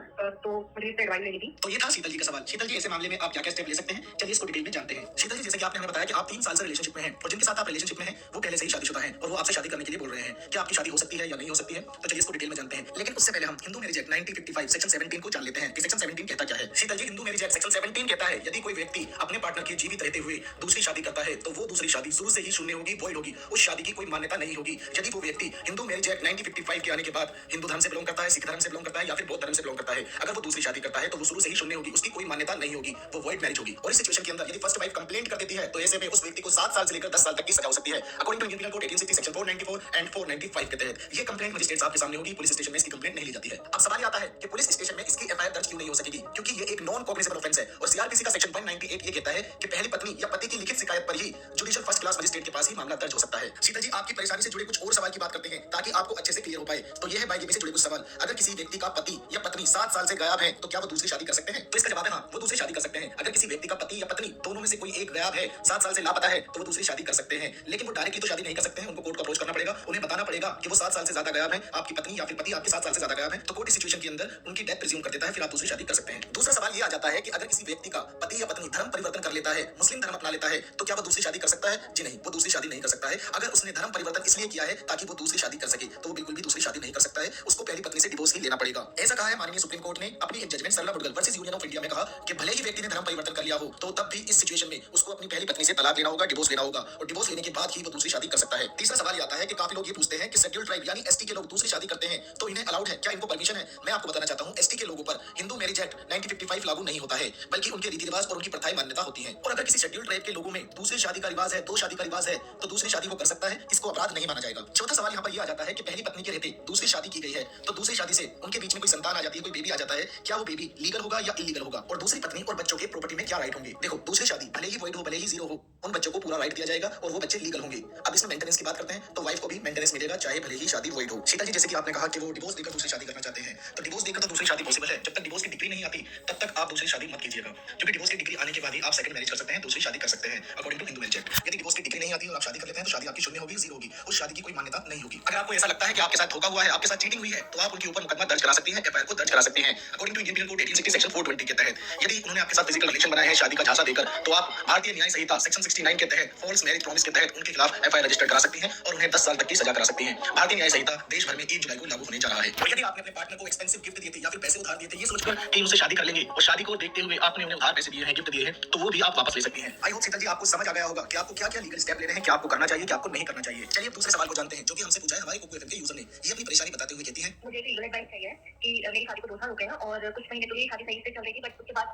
तो मुझे इससे एडवाइस लेनी थी। तो ये था शीतल जी का सवाल। शीतल जी ऐसे मामले में आप क्या क्या स्टेप ले सकते हैं, चलिए इसको डिटेल में जानते हैं। शीतल जी जैसे कि आपने हमें बताया कि आप 3 साल से रिलेशनशिप में हैं और जिनके साथ आप रिलेशनशिप में हैं वो पहले से ही शादीशुदा हैं और वो आपसे शादी करने के लिए बोल रहे हैं। क्या आपकी शादी हो सकती है या नहीं हो सकती है, तो चलिए इसको डिटेल में जानते हैं। लेकिन उससे पहले हम हिंदू मैरिज एक्ट 1955 सेक्शन 17 को जान लेते हैं कि सेक्शन 17 कहता क्या है। शीतल जी, हिंदू मैरिज एक्ट सेक्शन 17 कहता है यदि कोई व्यक्ति अपने पार्टनर के जीवित रहते हुए दूसरी शादी करता है तो वो दूसरी शादी शुरू से ही शून्य होगी, वॉइड होगी, उस शादी की कोई मान्यता नहीं होगी। यदि वो व्यक्ति हिंदू मैरिज एक्ट 1955 के आने के बाद हिंदू धर्म से बिलोंग करता है, सिख धर्म से बिलोंग करता है या फिर बौद्ध धर्म से बिलोंग करता है, अगर वो दूसरी शादी करता है तो वो शुरू से ही शून्य होगी, उसकी कोई मान्यता नहीं होगी, वो वॉइड मैरिज होगी। और इस सिचुएशन के अंदर यदि फर्स्ट वाइफ कंप्लेंट कर देती है तो ऐसे में उस व्यक्ति को 7 साल से लेकर 10 साल तक की सजा हो सकती है according to Indian penal code 1860 section 494 and 495 के तहत। ये कंप्लेंट मजिस्ट्रेट साहब के सामने होगी, पुलिस स्टेशन में इसकी कंप्लेंट नहीं ली जाती है। अब सवाल आता है कि पुलिस स्टेशन में इसकी एफआईआर दर्ज क्यों नहीं हो सकेगी, क्योंकि ये एक नॉन कॉग्निजेबल ऑफेंस है और सीआरपीसी का सेक्शन 198 ये कहता है कि पहली पत्नी या पति की लिखित शिकायत पर ही जुडिशियल फर्स्ट क्लास मजिस्ट्रेट के पास ही मामला दर्ज हो सकता है। शीतल जी, आपकी परेशानी से जुड़े कुछ और सवाल की बात करते हैं ताकि आपको अच्छे से क्लियर हो पाए। तो ये है बाइक से जुड़े कुछ सवाल। अगर किसी व्यक्ति का पति या पत्नी 7 साल से गायब है तो क्या वो दूसरी शादी कर सकते हैं, तो इसका जवाब है हाँ, वो दूसरी शादी कर सकते हैं। अगर किसी व्यक्ति का पति या पत्नी दोनों में से कोई एक गायब है, 7 साल से लापता है, तो वो दूसरी शादी कर सकते हैं। लेकिन वो डायरेक्टली तो शादी नहीं कर सकते हैं, उनको कोर्ट को अप्रोच करना पड़ेगा, उन्हें बताना पड़ेगा कि वो 7 साल से ज्यादा गायब है, आपकी पत्नी या फिर पति आपके 7 साल से ज्यादा गायब है, तो कोर्ट इस सिचुएशन के अंदर उनकी डेथ प्रिज्यूम कर देता है, फिर आप दूसरी शादी कर सकते हैं। दूसरा सवाल ये आ जाता है कि अगर किसी व्यक्ति का पति या पत्नी धर्म परिवर्तन कर लेता है, मुस्लिम धर्म अपना लेता है, तो क्या वो दूसरी शादी कर सकता है? जी नहीं, वो दूसरी शादी नहीं कर सकता है। अगर उसने धर्म परिवर्तन इसलिए किया है ताकि वो दूसरी शादी कर सके तो वो बिल्कुल भी दूसरी शादी नहीं कर सकता है उसको पहली पत्नी से डिवोर्स ही लेना पड़ेगा। ऐसा कहा है माननीय सुप्रीम कोर्ट ने अपनी एक judgement Sarla Mudgal versus Union of India में कहा कि भले ही व्यक्ति ने धर्म परिवर्तन कर लिया हो तो तब भी इस सिचुएशन में उसको अपनी पहली पत्नी से तलाक लेना होगा, डिवोर्स लेना होगा और डिवोर्स लेने के बाद ही वो दूसरी शादी कर सकता है। तीसरा सवाल आता है कि काफी लोग ये पूछते हैं कि शेड्यूल ट्राइब यानी एसटी के लोग दूसरी शादी करते हैं तो इन्हें अलाउड है, क्या इनको परमिशन है? मैं आपको बताना चाहता हूँ एसटी के लोगों पर हिंदू मैरिज एक्ट 1955 लागू नहीं होता है, बल्कि उनके रीति रिवाज और उनकी प्रथाएं मान्यता होती है। और अगर किसी शेड्यूल ट्राइब के लोगों में दूसरी शादी का रिवाज है, दो शादी का रिवाज है तो दूसरी शादी वो कर सकता है, इसको अपराध नहीं माना जाएगा। चौथा सवाल यहाँ पर यह आ जाता है कि पहली पत्नी के रहते दूसरी शादी की गई है तो दूसरी शादी से उनके बीच में कोई संतान आ जाती है, कोई बेबी आ जाता है, क्या वो बेबी लीगल होगा या इलीगल होगा? और दूसरी पत्नी और बच्चों के प्रॉपर्टी में क्या राइट होंगे? देखो दूसरी शादी भले ही वॉइड हो भले ही जीरो हो, उन बच्चों को पूरा राइट दिया जाएगा और वो बच्चे लीगल होंगे। अब इसमें मेंटेनेंस की बात करते हैं तो वाइफ को भी मेंटेनेंस मिलेगा चाहे भले ही शादी वॉइड हो। शीतल जी जैसे कि आपने कहा कि वो डिवोर्स देकर दूसरी शादी करना चाहते हैं तो डिवोर्स देकर तो दूसरी शादी पॉसिबल है, जब तक डिवोर्स की डिग्री नहीं आती तब तक आप दूसरी शादी मत कीजिएगा, क्योंकि डिवोर्स की डिग्री आने के बाद ही आप सेकंड मैरिज कर सकते हैं, दूसरी शादी कर सकते हैं according to Hindu marriage act. यदि डिवोर्स की डिग्री नहीं आती और आप शादी कर लेते हैं तो शादी आपकी शून्य होगी, जीरो होगी, उस शादी की कोई मान्यता नहीं होगी। अगर आपको ऐसा लगता है कि आपके साथ धोखा हुआ है, आपके साथ चीटिंग हुई है तो आप उनके ऊपर मुकदमा दर्ज करा सकती हैं, एफआईआर को दर्ज करा सकती हैं according to Indian penal code 1860 section 420 के तहत। यदि उन्होंने आपके साथ फिजिकल रिलेशन बनाया है शादी का झांसा देकर तो आप भारतीय न्याय संहिता सेक्शन 69 के तहत फॉल्स मैरिज प्रॉमिस के तहत उनके खिलाफ एफआईआर रजिस्टर करा सकती हैं और उन्हें 10 साल तक की सजा करा सकती हैं। भारतीय न्याय संहिता देश भर में 1 जुलाई को लागू होने जा रहा है। और यदि आपने अपने पार्टनर को एक्सपेंसिव गिफ्ट दिए थे या फिर पैसे उधार दिए थे ये सोचकर कि उनसे शादी कर लेंगे और शादी को देखते हुए आपने उन्हें उधार पैसे दिए हैं, गिफ्ट दिए हैं, तो वो भी आप वापस ले सकती हैं। आई होप शीतल जी आपको समझ आ गया होगा कि आपको क्या क्या लीगल स्टेप लेने हैं, क्या आपको करना चाहिए, क्या आपको नहीं करना चाहिए। चलिए दूसरे सवाल को जानते हैं जो कि हमसे पूछा है हमारे कुकू एफएम के यूजर ने। ये अपनी परेशानी बताते हुए कहती है, मुझे एक लीगल एडवाइस चाहिए कि मेरी शादी को 2 साल हो गए हैं और कुछ महीने तो मेरी शादी सही से चल रही थी, बट उसके बाद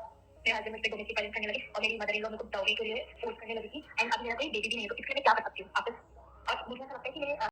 मेरे हस्बैंड मुझ पे डोमेस्टिक वायलेंस करने लगे और मेरी मदर इन लॉ मुझे डाउरी के लिए फोर्स करने लगी थी एंड अभी मेरा कोई बेबी भी नहीं है, तो इसके लिए मैं क्या कर सकती हूँ? आप और मुझे ऐसा लगता है कि मेरे